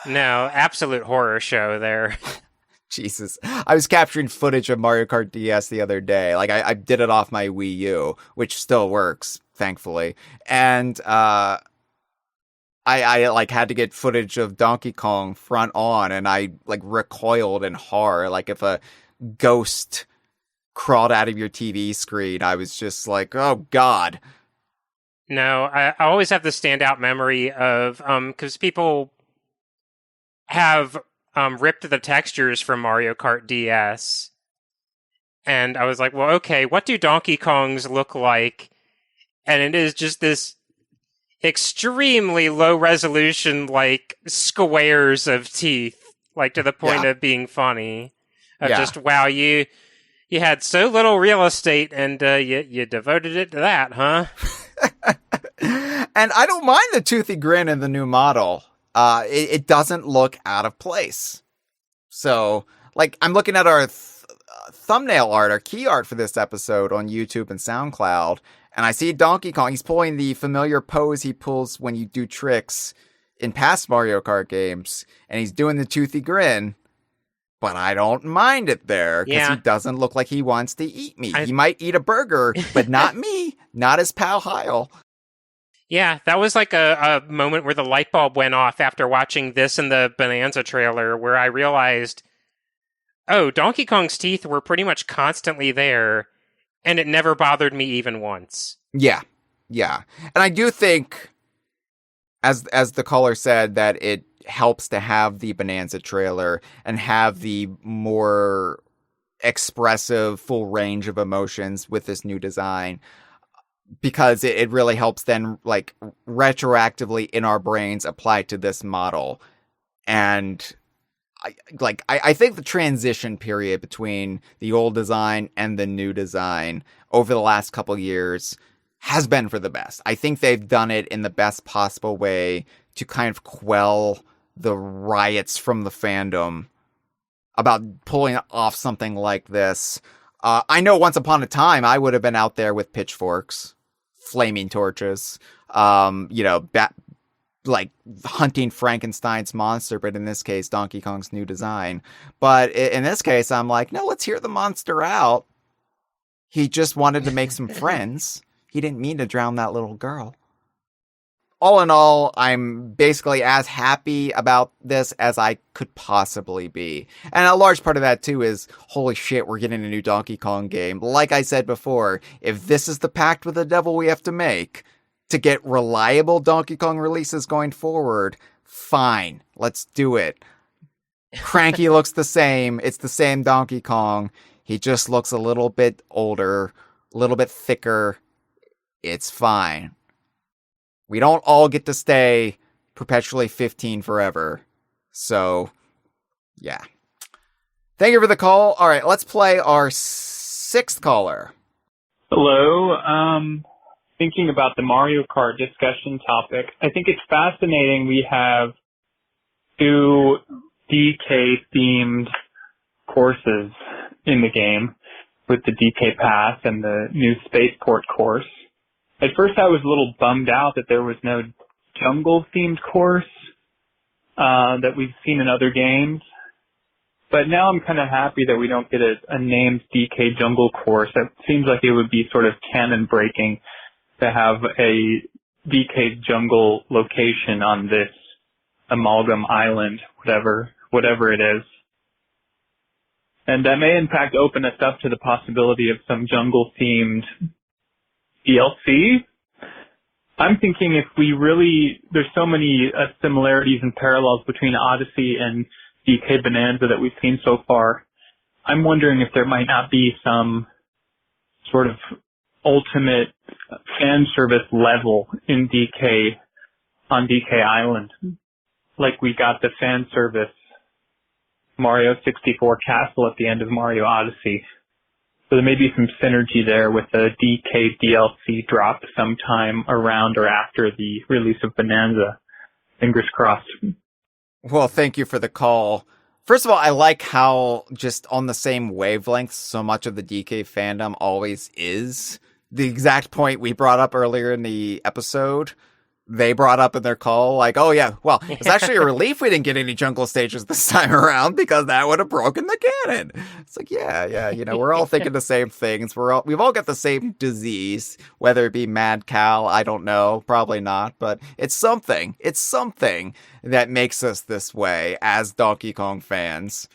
No, absolute horror show there. Jesus. I was capturing footage of Mario Kart DS the other day. Like, I did it off my Wii U, which still works, thankfully. And, I like had to get footage of Donkey Kong front on, and I like recoiled in horror. Like if a ghost crawled out of your TV screen, I was just like, oh God. No, I always have the standout memory of, because people have ripped the textures from Mario Kart DS. And I was like, well, okay, what do Donkey Kongs look like? And it is just this extremely low resolution, like squares of teeth, like to the point of being funny. Of just, wow, you had so little real estate and you devoted it to that, huh? And I don't mind the toothy grin in the new model. It doesn't look out of place. So, like, I'm looking at our thumbnail art, our key art for this episode on YouTube and SoundCloud, and I see Donkey Kong. He's pulling the familiar pose he pulls when you do tricks in past Mario Kart games, and he's doing the toothy grin, but I don't mind it there, because he doesn't look like he wants to eat me. He might eat a burger, but not me, not his pal Hyle. Yeah, that was like a moment where the light bulb went off after watching this and the Bananza trailer, where I realized, oh, Donkey Kong's teeth were pretty much constantly there, and it never bothered me even once. Yeah. And I do think, as the caller said, that it helps to have the Bananza trailer and have the more expressive, full range of emotions with this new design. Because it really helps then, like, retroactively in our brains apply to this model. And I think the transition period between the old design and the new design over the last couple years has been for the best. I think they've done it in the best possible way to kind of quell the riots from the fandom about pulling off something like this. I know once upon a time I would have been out there with pitchforks, flaming torches, like hunting Frankenstein's monster, but in this case, Donkey Kong's new design. But in this case, I'm like, no, let's hear the monster out. He just wanted to make some friends. He didn't mean to drown that little girl. All in all, I'm basically as happy about this as I could possibly be. And a large part of that, too, is, holy shit, we're getting a new Donkey Kong game. Like I said before, if this is the pact with the devil we have to make to get reliable Donkey Kong releases going forward, fine, let's do it. Cranky looks the same. It's the same Donkey Kong. He just looks a little bit older, a little bit thicker. It's fine. We don't all get to stay perpetually 15 forever. So, yeah. Thank you for the call. All right, let's play our sixth caller. Hello. Thinking about the Mario Kart discussion topic, I think it's fascinating we have two DK-themed courses in the game with the DK Pass and the new Spaceport course. At first I was a little bummed out that there was no jungle-themed course that we've seen in other games. But now I'm kind of happy that we don't get a named DK jungle course. It seems like it would be sort of canon-breaking to have a DK jungle location on this amalgam island, whatever whatever it is. And that may in fact open us up to the possibility of some jungle-themed DLC. I'm thinking if we really, there's so many similarities and parallels between Odyssey and DK Bananza that we've seen so far. I'm wondering if there might not be some sort of ultimate fan service level in DK, on DK Island. Like we got the fan service Mario 64 castle at the end of Mario Odyssey. So there may be some synergy there with the DK DLC drop sometime around or after the release of Bananza. Fingers crossed. Well, thank you for the call. First of all, I like how just on the same wavelength so much of the DK fandom always is. The exact point we brought up earlier in the episode, they brought up in their call, like, oh yeah, well, it's actually a relief we didn't get any jungle stages this time around because that would have broken the canon. It's like, yeah, you know, we're all thinking the same things. We've all got the same disease, whether it be mad cow, I don't know, probably not, but it's something that makes us this way as Donkey Kong fans.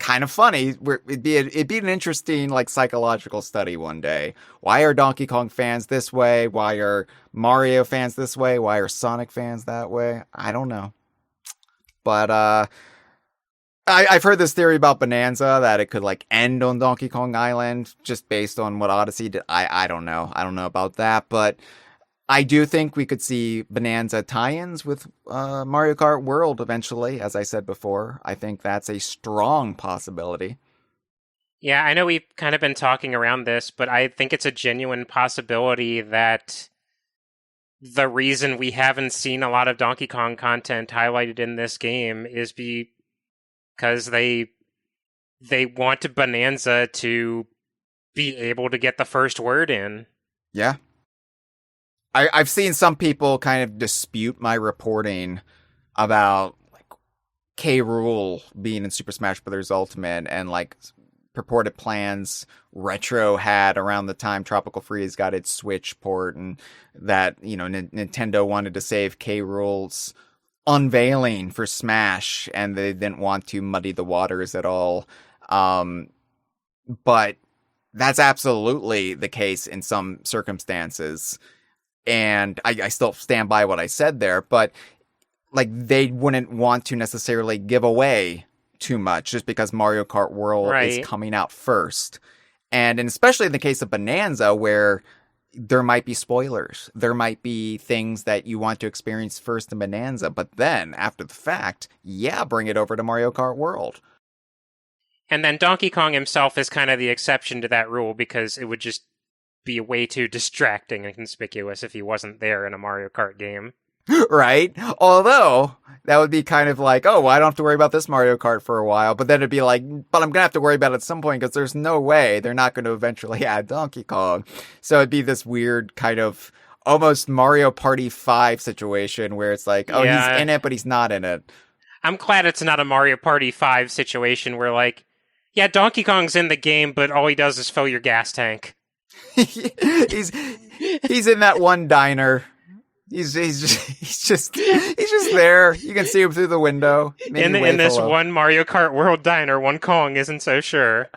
Kind of funny. It'd be an interesting like psychological study one day. Why are Donkey Kong fans this way? Why are Mario fans this way? Why are Sonic fans that way? I don't know. But I've heard this theory about Bananza that it could like end on Donkey Kong Island just based on what Odyssey did. I don't know. I don't know about that, but I do think we could see Bananza tie-ins with Mario Kart World eventually, as I said before. I think that's a strong possibility. Yeah, I know we've kind of been talking around this, but I think it's a genuine possibility that the reason we haven't seen a lot of Donkey Kong content highlighted in this game is because they want Bananza to be able to get the first word in. Yeah. I've seen some people kind of dispute my reporting about like K. Rool being in Super Smash Bros. Ultimate and like purported plans Retro had around the time Tropical Freeze got its Switch port, and that, you know, Nintendo wanted to save K. Rool's unveiling for Smash and they didn't want to muddy the waters at all. But that's absolutely the case in some circumstances. And I still stand by what I said there, but like they wouldn't want to necessarily give away too much just because Mario Kart World is coming out first. And especially in the case of Bananza, where there might be spoilers. There might be things that you want to experience first in Bananza, but then after the fact, bring it over to Mario Kart World. And then Donkey Kong himself is kind of the exception to that rule because it would just be way too distracting and conspicuous if he wasn't there in a Mario Kart game. Right? Although, that would be kind of like, oh, well, I don't have to worry about this Mario Kart for a while. But then it'd be like, but I'm going to have to worry about it at some point because there's no way they're not going to eventually add Donkey Kong. So it'd be this weird kind of almost Mario Party 5 situation where it's like, oh, he's in it, but he's not in it. I'm glad it's not a Mario Party 5 situation where like, yeah, Donkey Kong's in the game, but all he does is fill your gas tank. he's in that one diner. He's just there. You can see him through the window. In this one Mario Kart World diner, one Kong isn't so sure.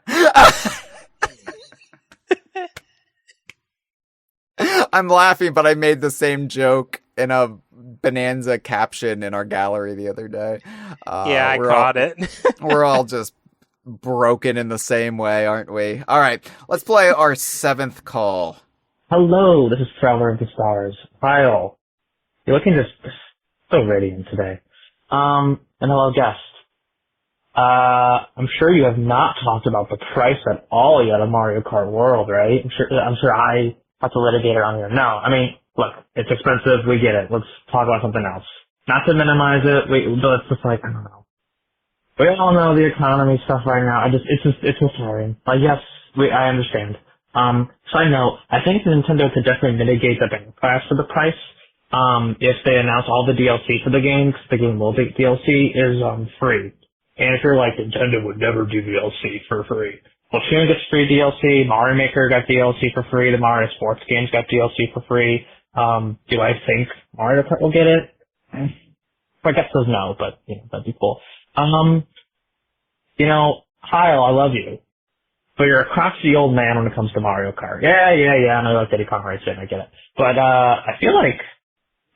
I'm laughing, but I made the same joke in a Bananza caption in our gallery the other day. I caught it. We're all just broken in the same way, aren't we? All right, let's play our 7th call. Hello, this is Traveler of the Stars. Hyle. You're looking just so radiant today. And hello, guest. I'm sure you have not talked about the price at all yet of Mario Kart World, right? I'm sure I have to litigate around here. No, I mean, look, it's expensive. We get it. Let's talk about something else. Not to minimize it. But it's just like, I don't know. We all know the economy stuff right now. It's tiring. Yes, I understand. Side note, I think Nintendo could definitely mitigate the backlash for the price, if they announce all the DLC for the game, because the game will be DLC is, free. And if you're like, Nintendo would never do DLC for free. Well, Tune gets free DLC, Mario Maker got DLC for free, the Mario Sports games got DLC for free. Do I think Mario Kart will get it? I guess there's no, but that'd be cool. Hyle, I love you, but you're a crotchety old man when it comes to Mario Kart. Yeah, I know like Diddy Kong Racing, I get it. But I feel like,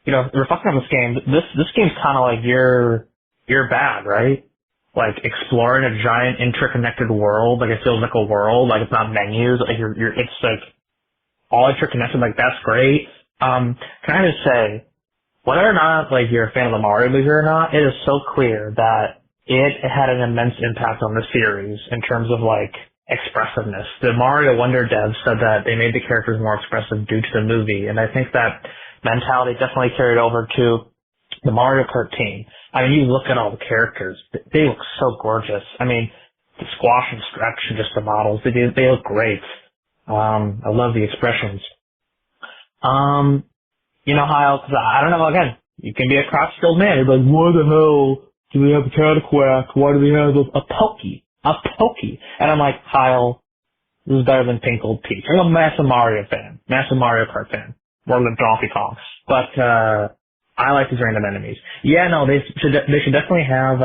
reflecting on this game, this game's kind of like your bag, right? Like exploring a giant interconnected world, like it feels like a world, like it's not menus, like it's like all interconnected, like that's great. Can I just say, whether or not like you're a fan of the Mario movie or not, it is so clear that it had an immense impact on the series in terms of like expressiveness. The Mario Wonder devs said that they made the characters more expressive due to the movie, and I think that mentality definitely carried over to the Mario Kart team. I mean, you look at all the characters; they look so gorgeous. I mean, the squash and stretch and just the models, they look great. I love the expressions. Hyle, because I don't know, again, you can be a crotchety old man. You're like, why the hell do we have a Cataquack? Why do we have a Pokey? A Pokey. And I'm like, Hyle, this is better than Pink Gold Peach. I'm a massive Mario fan, massive Mario Kart fan, more than Donkey Kong. But, I like these random enemies. Yeah, no, they should definitely have,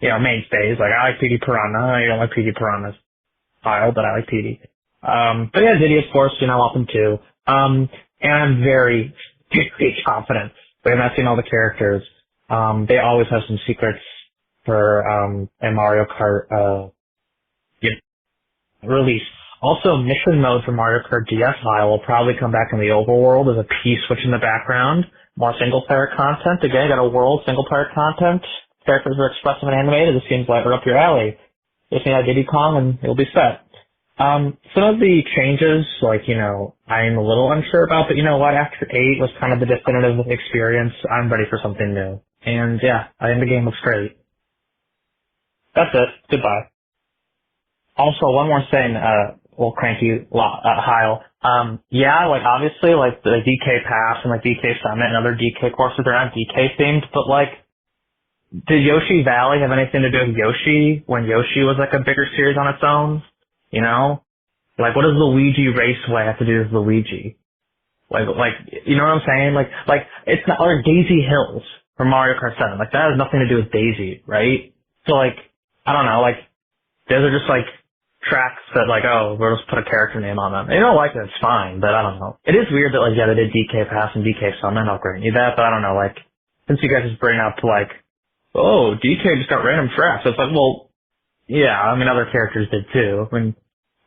mainstays. Like, I like Petey Piranha. I don't like Petey Piranha's Hyle, but I like Petey. But yeah, Diddy, of course, I love him too. And I'm very, very confident. But I'm not seeing all the characters. They always have some secrets for, a Mario Kart, release. Also, mission mode for Mario Kart DS Hyle will probably come back in the overworld as a P switch in the background. More single-player content. Again, you got a world, single-player content. Characters are expressive and animated. This seems like right up your alley. Just add Diddy Kong and it'll be set. Some of the changes, I'm a little unsure about, but you know what? After 8 was kind of the definitive experience. I'm ready for something new. And yeah, I think the game looks great. That's it. Goodbye. Also, one more thing, cranky, Hyle. Obviously, the DK Pass and DK Summit and other DK courses, they're not DK themed, but did Yoshi Valley have anything to do with Yoshi when Yoshi was a bigger series on its own? What does Luigi Raceway have to do with Luigi? You know what I'm saying? It's not, or Daisy Hills from Mario Kart 7. That has nothing to do with Daisy, right? So, I don't know, those are just, tracks that, we'll just put a character name on them. They don't like it, it's fine, but I don't know. It is weird that, they did DK Pass and DK Summit, I'll grant you that, but I don't know, since you guys just bring up, oh, DK just got random tracks, it's well, yeah, other characters did too.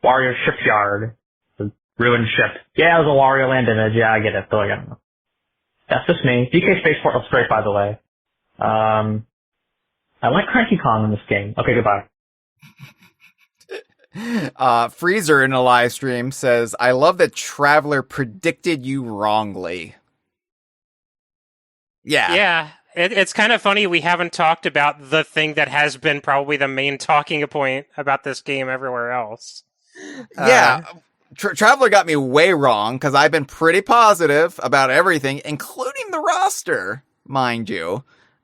Wario Shipyard, the ruined ship. Yeah, it was a Wario Land image. Yeah, I get it. But I don't know. That's just me. DK Spaceport looks great, by the way. I like Cranky Kong in this game. Okay, goodbye. Freezer in a live stream says, I love that Traveler predicted you wrongly. Yeah. Yeah. It's kind of funny we haven't talked about the thing that has been probably the main talking point about this game everywhere else. Yeah. Traveler got me way wrong, because I've been pretty positive about everything, including the roster, mind you.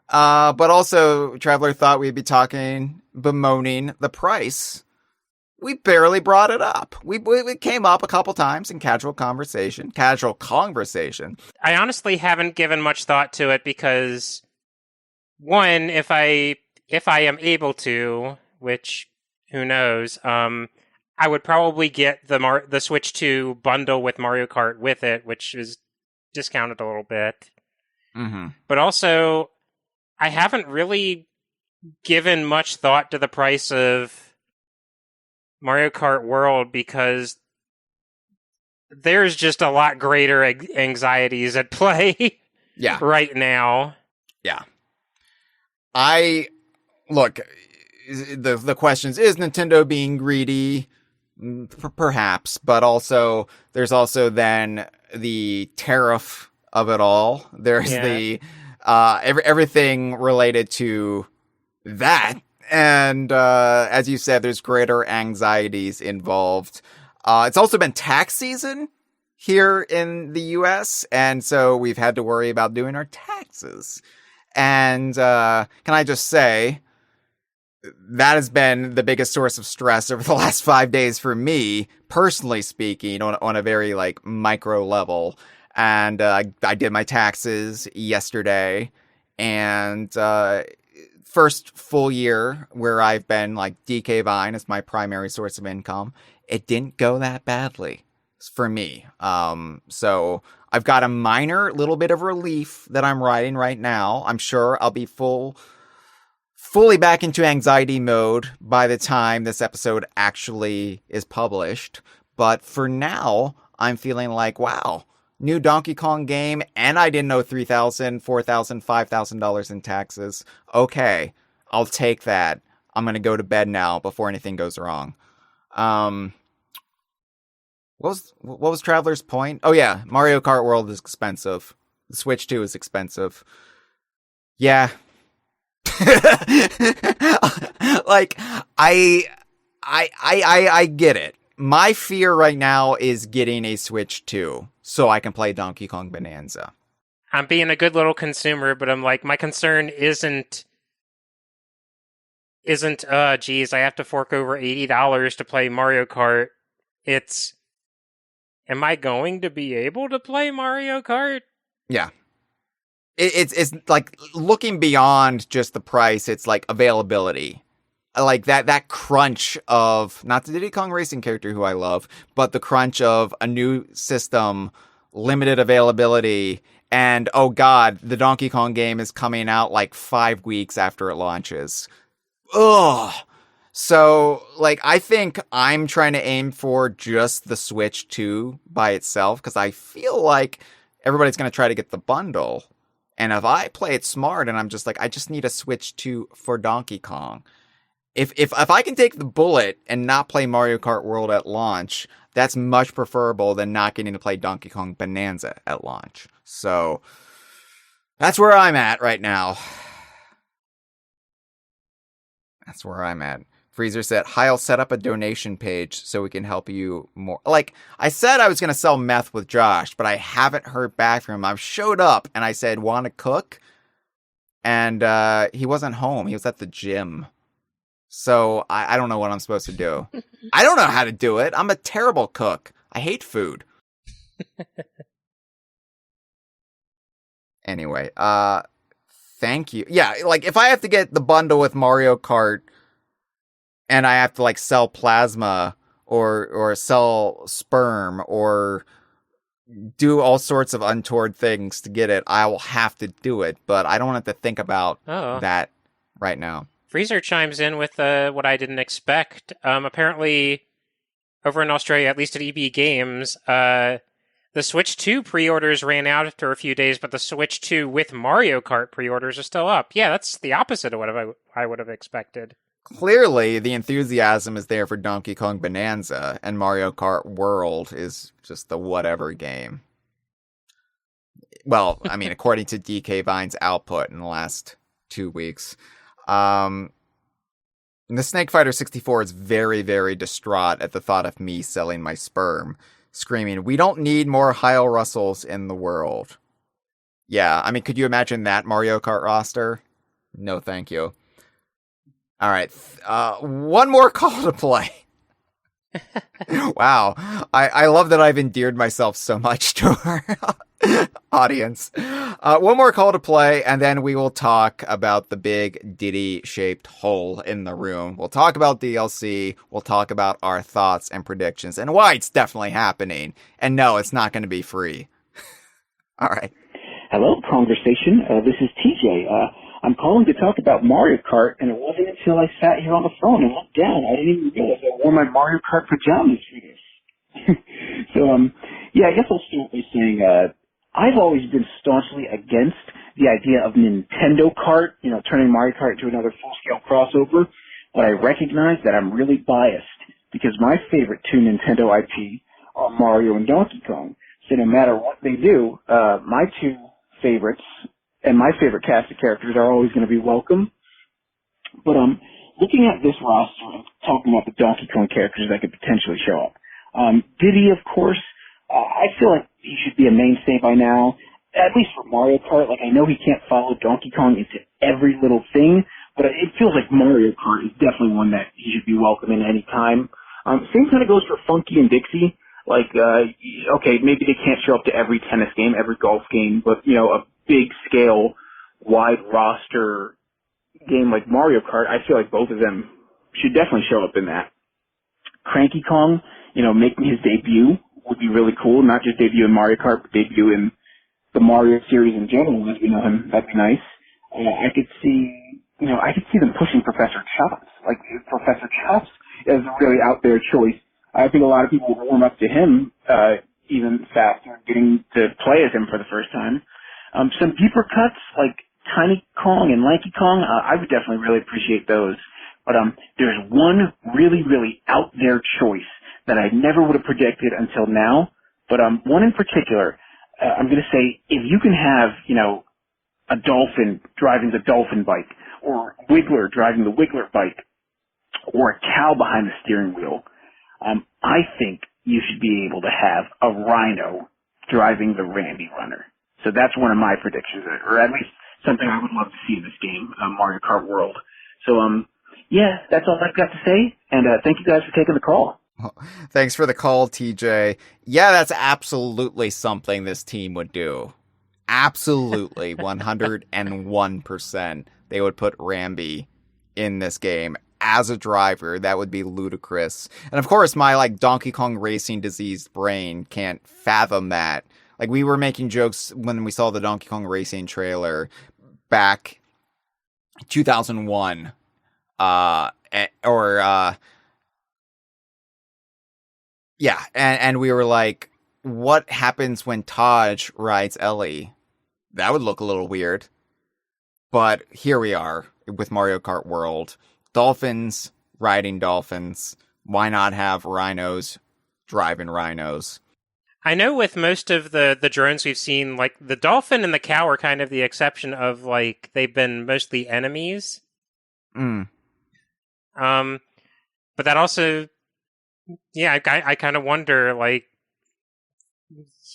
But also, Traveler thought we'd be bemoaning the price. We barely brought it up. We came up a couple times in casual conversation. I honestly haven't given much thought to it because, one, if I am able to, which who knows, I would probably get the Switch 2 bundle with Mario Kart with it, which is discounted a little bit. Mm-hmm. But also, I haven't really given much thought to the price of Mario Kart World because there's just a lot greater anxieties at play right now. Yeah. Look, the questions, is Nintendo being greedy? Perhaps, but also, there's also then the tariff of it all. There's the, everything related to that. And, as you said, there's greater anxieties involved. It's also been tax season here in the US. And so we've had to worry about doing our taxes. And, can I just say, that has been the biggest source of stress over the last 5 days for me, personally speaking, on a very micro level. And, I did my taxes yesterday. And first full year where I've been like DK Vine as my primary source of income, it didn't go that badly for me. So I've got a minor little bit of relief that I'm riding right now. I'm sure I'll be fully back into anxiety mode by the time this episode actually is published. But for now, I'm feeling like, wow, new Donkey Kong game, and I didn't know $3,000, $4,000, $5,000 in taxes. Okay, I'll take that. I'm going to go to bed now before anything goes wrong. What was Traveler's point? Oh yeah, Mario Kart World is expensive. The Switch 2 is expensive. Yeah. Like, I get it. My fear right now is getting a Switch 2 so I can play Donkey Kong Bananza. I'm being a good little consumer, but I'm like, my concern isn't, geez, I have to fork over $80 to play Mario Kart. It's, am I going to be able to play Mario Kart? Yeah. It's like, looking beyond just the price, it's like availability. Like that crunch of, not the Diddy Kong Racing character who I love, but the crunch of a new system, limited availability, and oh god, the Donkey Kong game is coming out like 5 weeks after it launches. Ugh. So, like, I think I'm trying to aim for just the Switch 2 by itself, because I feel like everybody's going to try to get the bundle. And if I play it smart and I'm just like, I just need a Switch 2 for Donkey Kong. If I can take the bullet and not play Mario Kart World at launch, that's much preferable than not getting to play Donkey Kong Bananza at launch. So, that's where I'm at right now. That's where I'm at. Freezer said, Hyle, set up a donation page so we can help you more. Like, I said I was going to sell meth with Josh, but I haven't heard back from him. I showed up and I said, want to cook? And he wasn't home. He was at the gym. So I don't know what I'm supposed to do. I don't know how to do it. I'm a terrible cook. I hate food. Anyway, thank you. Yeah, like, if I have to get the bundle with Mario Kart and I have to, like, sell plasma or sell sperm or do all sorts of untoward things to get it, I will have to do it. But I don't have to think about that right now. Freezer chimes in with what I didn't expect. Apparently, over in Australia, at least at EB Games, the Switch 2 pre-orders ran out after a few days, but the Switch 2 with Mario Kart pre-orders are still up. Yeah, that's the opposite of what I would have expected. Clearly, the enthusiasm is there for Donkey Kong Bananza, and Mario Kart World is just the whatever game. Well, I mean, according to DK Vine's output in the last 2 weeks. The Snake Fighter 64 is very, very distraught at the thought of me selling my sperm, screaming, "We don't need more Hyle Russells in the world." Yeah, I mean, could you imagine that Mario Kart roster? No, thank you. All right, one more call to play. Wow, I love that I've endeared myself so much to our audience. One more call to play, and then we will talk about the big Diddy-shaped hole in the room. We'll talk about DLC, we'll talk about our thoughts and predictions, and why it's definitely happening. And no, it's not going to be free. All right. Hello, Kongversation. This is TJ. I'm calling to talk about Mario Kart, and it wasn't until I sat here on the phone and looked down, I didn't even realize I wore my Mario Kart pajamas for this. So, yeah, I guess I'll start by saying, I've always been staunchly against the idea of Nintendo Kart, turning Mario Kart into another full-scale crossover, but I recognize that I'm really biased, because my favorite two Nintendo IP are Mario and Donkey Kong. So no matter what they do, my two favorites and my favorite cast of characters are always going to be welcome. But looking at this roster and talking about the Donkey Kong characters that could potentially show up, Diddy, of course, I feel like he should be a mainstay by now, at least for Mario Kart. Like, I know he can't follow Donkey Kong into every little thing, but it feels like Mario Kart is definitely one that he should be welcome in any time. Same kind of goes for Funky and Dixie. Like, okay, maybe they can't show up to every tennis game, every golf game, but, a big scale wide roster game like Mario Kart, I feel like both of them should definitely show up in that. Cranky Kong, making his debut would be really cool. Not just debut in Mario Kart, but debut in the Mario series in general, as we know him. That'd be nice. I could see them pushing Professor Chops. Like, Professor Chops is a really out there choice. I think a lot of people would warm up to him, even faster, getting to play as him for the first time. Some deeper cuts, like Tiny Kong and Lanky Kong, I would definitely really appreciate those. But there's one really, really out there choice that I never would have predicted until now. But one in particular, I'm going to say, if you can have, a dolphin driving the dolphin bike, or Wiggler driving the Wiggler bike, or a cow behind the steering wheel, I think you should be able to have a rhino driving the Randy Runner. So that's one of my predictions, or at least something I would love to see in this game, Mario Kart World. So, yeah, that's all I've got to say, and thank you guys for taking the call. Thanks for the call, TJ. Yeah, that's absolutely something this team would do. Absolutely, 101%. They would put Rambi in this game as a driver. That would be ludicrous. And of course, my Donkey Kong Racing diseased brain can't fathom that. Like, we were making jokes when we saw the Donkey Kong Racing trailer back 2001. Yeah, and we were like, what happens when Taj rides Ellie? That would look a little weird. But here we are with Mario Kart World. Dolphins riding dolphins. Why not have rhinos driving rhinos? I know with most of the drones we've seen, like, the dolphin and the cow are kind of the exception of, like, they've been mostly enemies. Mm. But that also, yeah, I kind of wonder, like,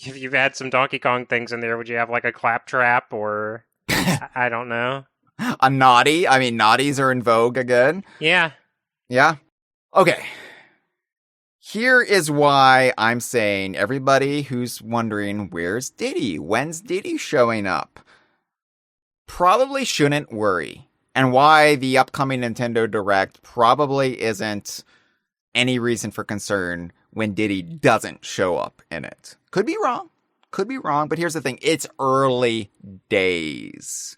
if you've had some Donkey Kong things in there, would you have, like, a claptrap or, I don't know. A naughty? I mean, naughties are in vogue again. Yeah. Yeah? Okay. Here is why I'm saying, everybody who's wondering, where's Diddy? When's Diddy showing up? Probably shouldn't worry. And why the upcoming Nintendo Direct probably isn't any reason for concern when Diddy doesn't show up in it. Could be wrong, but here's the thing. It's early days.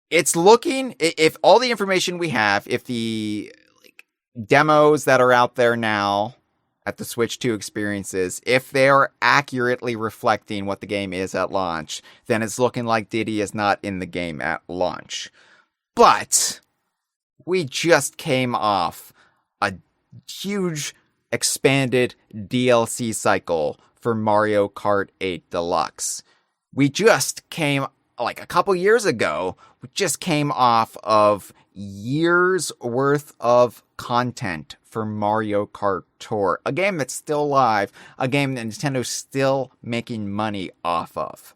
It's looking, if all the information we have, if the demos that are out there now at the Switch 2 experiences, if they're accurately reflecting what the game is at launch, then it's looking like Diddy is not in the game at launch. But we just came off a huge expanded DLC cycle for Mario Kart 8 Deluxe. We just came, a couple years ago, we just came off of years worth of content for Mario Kart Tour, a game that's still live, a game that Nintendo's still making money off of.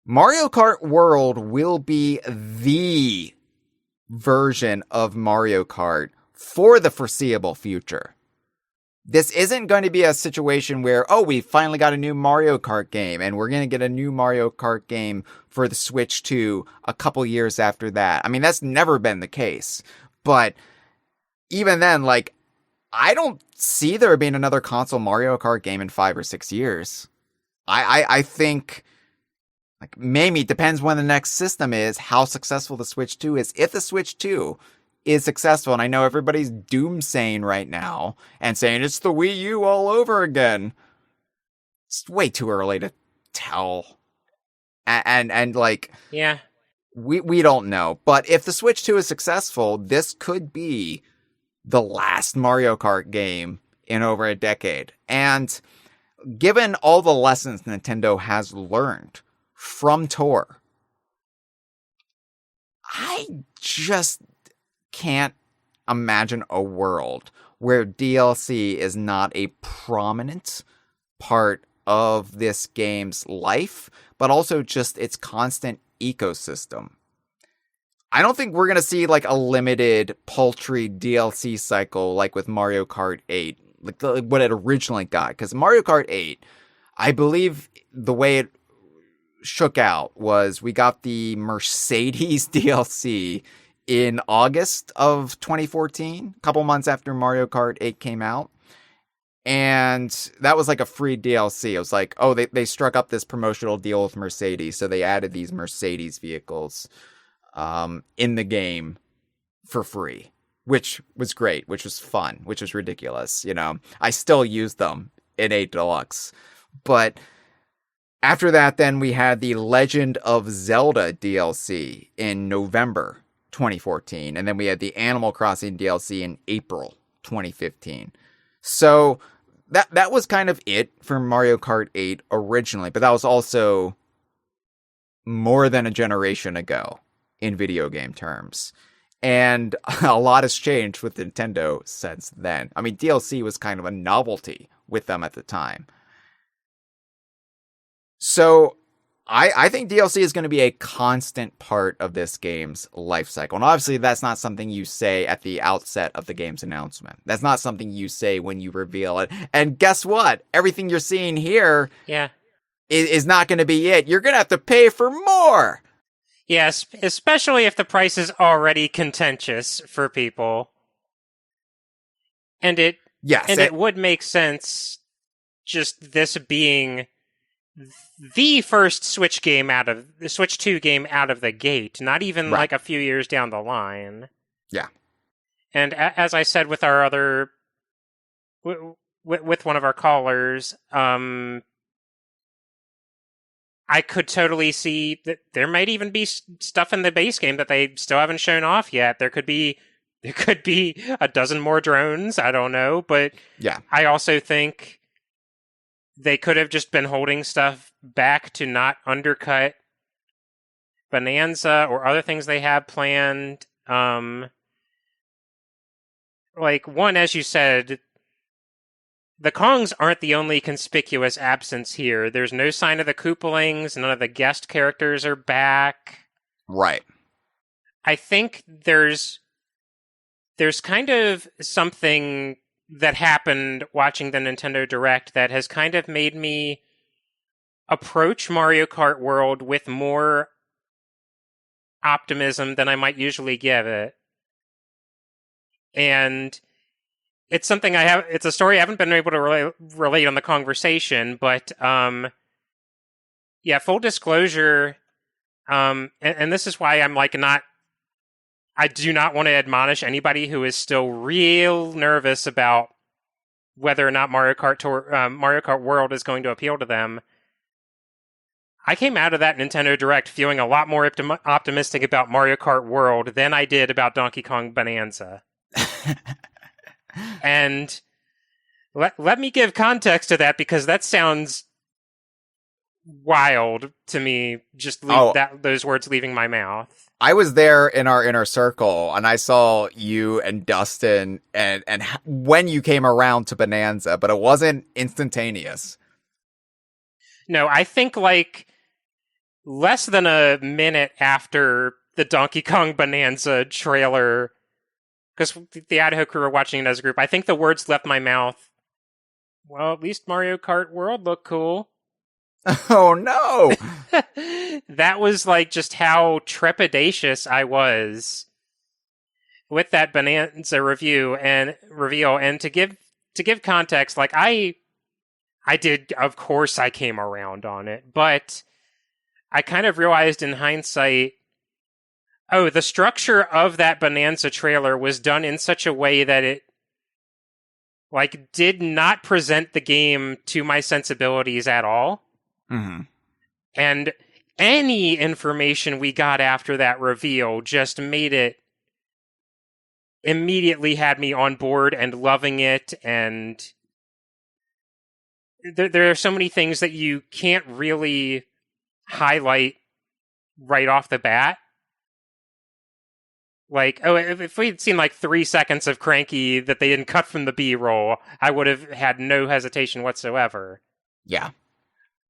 Mario Kart World will be the version of Mario Kart for the foreseeable future. This isn't going to be a situation where, we finally got a new Mario Kart game, and we're going to get a new Mario Kart game for the Switch 2 a couple years after that. I mean, that's never been the case. But even then, I don't see there being another console Mario Kart game in 5 or 6 years. I think, maybe it depends when the next system is, how successful the Switch 2 is. If the Switch 2 is successful, and I know everybody's doomsaying right now and saying it's the Wii U all over again. It's way too early to tell. And yeah, we don't know. But if the Switch 2 is successful, this could be the last Mario Kart game in over a decade. And given all the lessons Nintendo has learned from Tour, I just can't imagine a world where DLC is not a prominent part of this game's life, but also just its constant ecosystem. I don't think we're going to see a limited paltry DLC cycle like with Mario Kart 8, what it originally got. Because Mario Kart 8, I believe the way it shook out was we got the Mercedes DLC in August of 2014, a couple months after Mario Kart 8 came out. And that was like a free DLC. It was like, oh, they struck up this promotional deal with Mercedes, so they added these Mercedes vehicles in the game for free, which was great, which was fun, which was ridiculous. You know, I still use them in 8 Deluxe. But after that, then we had the Legend of Zelda DLC in November 2014. And then we had the Animal Crossing DLC in April 2015. So that was kind of it for Mario Kart 8 originally, but that was also more than a generation ago in video game terms. And a lot has changed with Nintendo since then. I mean, DLC was kind of a novelty with them at the time. So I think DLC is going to be a constant part of this game's life cycle. And obviously, that's not something you say at the outset of the game's announcement. That's not something you say when you reveal it. And guess what? Everything you're seeing here is not going to be it. You're going to have to pay for more. Yes, especially if the price is already contentious for people. And it would make sense just this being the first Switch 2 game out of the gate, not even like a few years down the line. Yeah. And as I said with our other, with one of our callers, I could totally see that there might even be stuff in the base game that they still haven't shown off yet. There could be a dozen more drones. I don't know, but yeah, I also think they could have just been holding stuff back to not undercut Bananza or other things they have planned. Like, one, as you said, the Kongs aren't the only conspicuous absence here. There's no sign of the Koopalings. None of the guest characters are back. Right. I think there's kind of something that happened watching the Nintendo Direct that has kind of made me approach Mario Kart World with more optimism than I might usually give it. And it's something it's a story I haven't been able to relate on the Kongversation, but yeah, full disclosure, and this is why I'm like I do not want to admonish anybody who is still real nervous about whether or not Mario Kart World is going to appeal to them. I came out of that Nintendo Direct feeling a lot more optimistic about Mario Kart World than I did about Donkey Kong Bananza. And let me give context to that, because that sounds wild to me, just those words leaving my mouth. I was there in our inner circle, and I saw you and Dustin and when you came around to Bananza, but it wasn't instantaneous. No, I think like less than a minute after the Donkey Kong Bananza trailer, because the Idaho crew were watching it as a group, I think the words left my mouth, well, at least Mario Kart World looked cool. Oh, no! That was like just how trepidatious I was with that Bananza reveal. And to give context, like I did, of course I came around on it, but I kind of realized in hindsight, oh, the structure of that Bananza trailer was done in such a way that it like did not present the game to my sensibilities at all. Mm-hmm. And any information we got after that reveal just made it, immediately had me on board and loving it. And there are so many things that you can't really highlight right off the bat. Like, oh, if we'd seen like 3 seconds of Cranky that they didn't cut from the B-roll, I would have had no hesitation whatsoever. Yeah.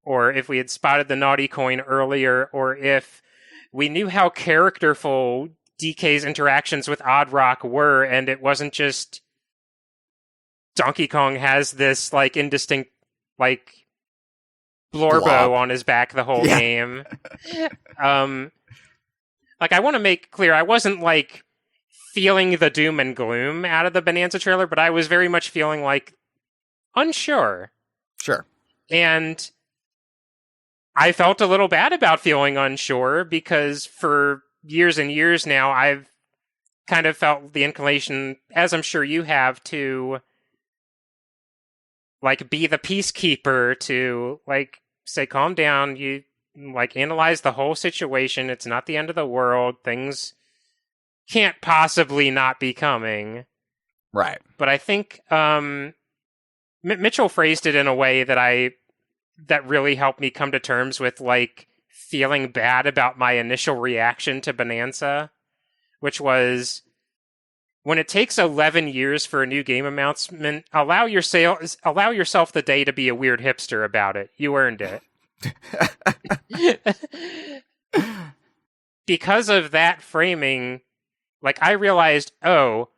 Or if we had spotted the naughty coin earlier, or if we knew how characterful DK's interactions with Odd Rock were, and it wasn't just Donkey Kong has this like indistinct like Blorbo blob on his back the whole game. Like, I want to make clear, I wasn't, like, feeling the doom and gloom out of the Bananza trailer, but I was very much feeling, like, unsure. Sure. And I felt a little bad about feeling unsure, because for years and years now, I've kind of felt the inclination, as I'm sure you have, to, like, be the peacekeeper, to, like, say, calm down, you, like, analyze the whole situation, it's not the end of the world, things can't possibly not be coming. Right. But I think Mitchell phrased it in a way that really helped me come to terms with, like, feeling bad about my initial reaction to Bananza, which was, when it takes 11 years for a new game announcement, allow yourself the day to be a weird hipster about it. You earned it. Because of that framing, like, I realized, oh,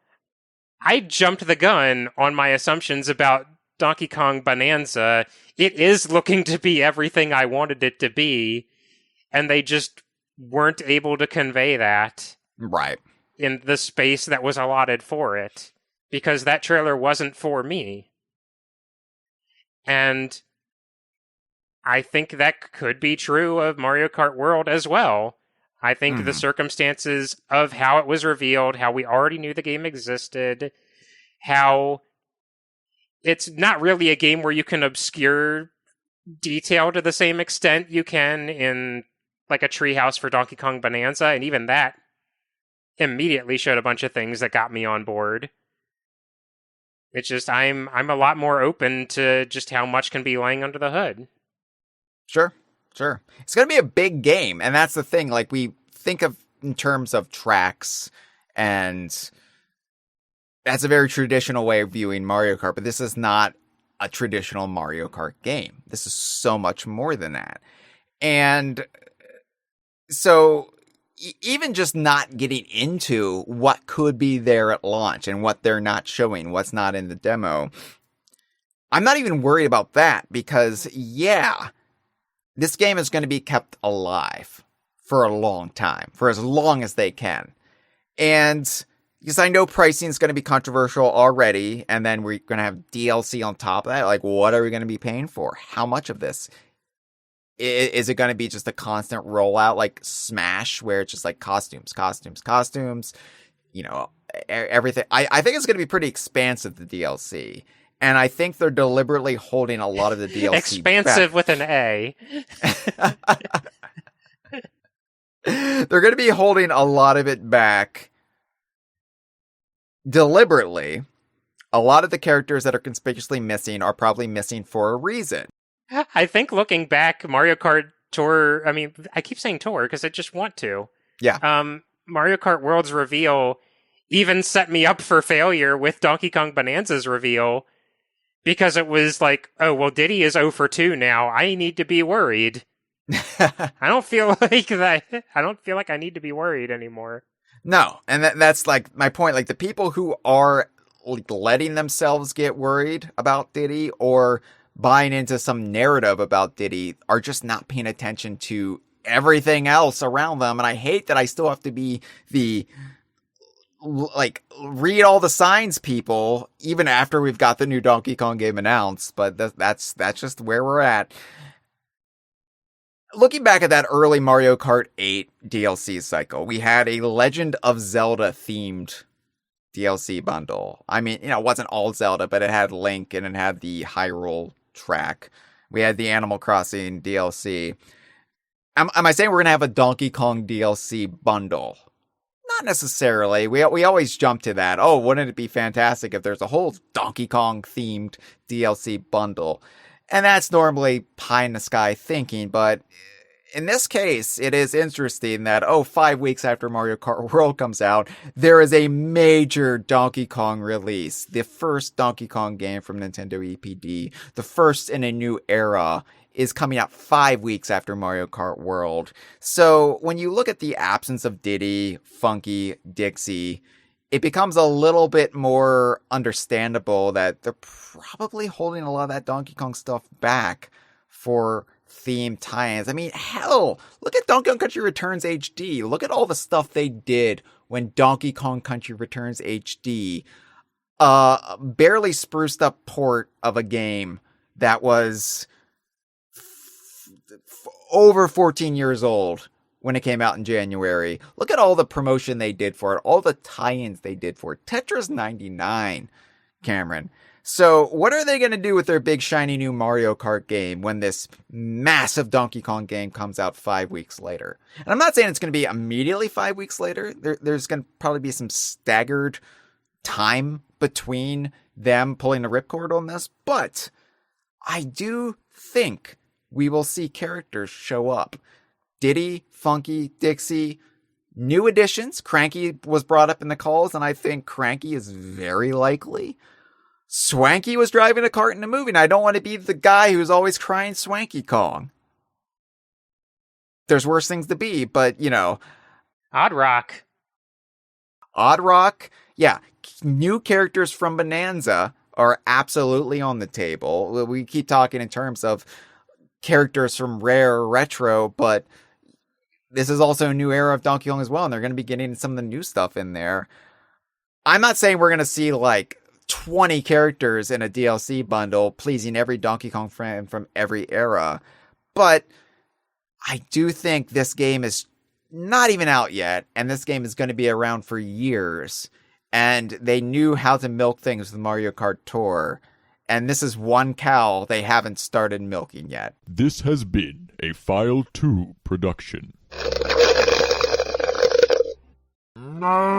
I jumped the gun on my assumptions about Donkey Kong Bananza. It is looking to be everything I wanted it to be, and they just weren't able to convey that. Right. In the space that was allotted for it, because that trailer wasn't for me. And I think that could be true of Mario Kart World as well. I think the circumstances of how it was revealed, how we already knew the game existed, how it's not really a game where you can obscure detail to the same extent you can in, like, a treehouse for Donkey Kong Bonanza, and even that immediately showed a bunch of things that got me on board. It's just, I'm a lot more open to just how much can be laying under the hood. Sure. It's going to be a big game, and that's the thing. Like, we think of in terms of tracks, and that's a very traditional way of viewing Mario Kart, but this is not a traditional Mario Kart game. This is so much more than that. And so even just not getting into what could be there at launch and what they're not showing, what's not in the demo, I'm not even worried about that, because, this game is going to be kept alive for a long time, for as long as they can. And because I know pricing is going to be controversial already, and then we're going to have DLC on top of that, like, what are we going to be paying for? How much of this? Is it going to be just a constant rollout like Smash, where it's just like costumes, you know, everything? I think it's going to be pretty expansive, the DLC. And I think they're deliberately holding a lot of the DLC expansive back. with an A. They're going to be holding a lot of it back deliberately. A lot of the characters that are conspicuously missing are probably missing for a reason. I think looking back, Mario Kart Tour, I mean, I keep saying Tour because I just want to. Yeah. Mario Kart World's reveal even set me up for failure with Donkey Kong Bonanza's reveal, because it was like, oh, well, Diddy is 0 for 2 now. I need to be worried. I don't feel like that. I don't feel like I need to be worried anymore. No, and that's like my point. Like, the people who are, like, letting themselves get worried about Diddy or buying into some narrative about Diddy are just not paying attention to everything else around them. And I hate that I still have to be the, like, read all the signs people, even after we've got the new Donkey Kong game announced. But that's just where we're at. Looking back at that early Mario Kart 8 DLC cycle, we had a Legend of Zelda themed DLC bundle. I mean, you know, it wasn't all Zelda, but it had Link and it had the Hyrule track. We had the Animal Crossing DLC. Am I saying we're going to have a Donkey Kong DLC bundle? Not necessarily. We always jump to that. Oh, wouldn't it be fantastic if there's a whole Donkey Kong themed DLC bundle? And that's normally pie in the sky thinking, but in this case, it is interesting that, 5 weeks after Mario Kart World comes out, there is a major Donkey Kong release. The first Donkey Kong game from Nintendo EPD, the first in a new era, is coming out 5 weeks after Mario Kart World. So when you look at the absence of Diddy, Funky, Dixie, it becomes a little bit more understandable that they're probably holding a lot of that Donkey Kong stuff back for theme tie-ins. I mean, hell, look at Donkey Kong Country Returns HD. Look at all the stuff they did when Donkey Kong Country Returns HD, barely spruced up port of a game that was over 14 years old when it came out in January. Look at all the promotion they did for it, all the tie-ins they did for it. Tetris 99, Cameron. So what are they going to do with their big shiny new Mario Kart game when this massive Donkey Kong game comes out 5 weeks later? And I'm not saying it's going to be immediately 5 weeks later. There's going to probably be some staggered time between them pulling the ripcord on this. But I do think we will see characters show up. Diddy, Funky, Dixie, new additions. Cranky was brought up in the calls, and I think Cranky is very likely. Swanky was driving a kart in the movie, and I don't want to be the guy who's always crying Swanky Kong. There's worse things to be, but, you know. Odd Rock. Yeah. New characters from Bonanza are absolutely on the table. We keep talking in terms of characters from Rare Retro, but this is also a new era of Donkey Kong as well, and they're going to be getting some of the new stuff in there. I'm not saying we're going to see, like, 20 characters in a DLC bundle pleasing every Donkey Kong fan from every era. But I do think this game is not even out yet, and this game is going to be around for years. And they knew how to milk things with Mario Kart Tour. And this is one cow they haven't started milking yet. This has been a File 2 production. No.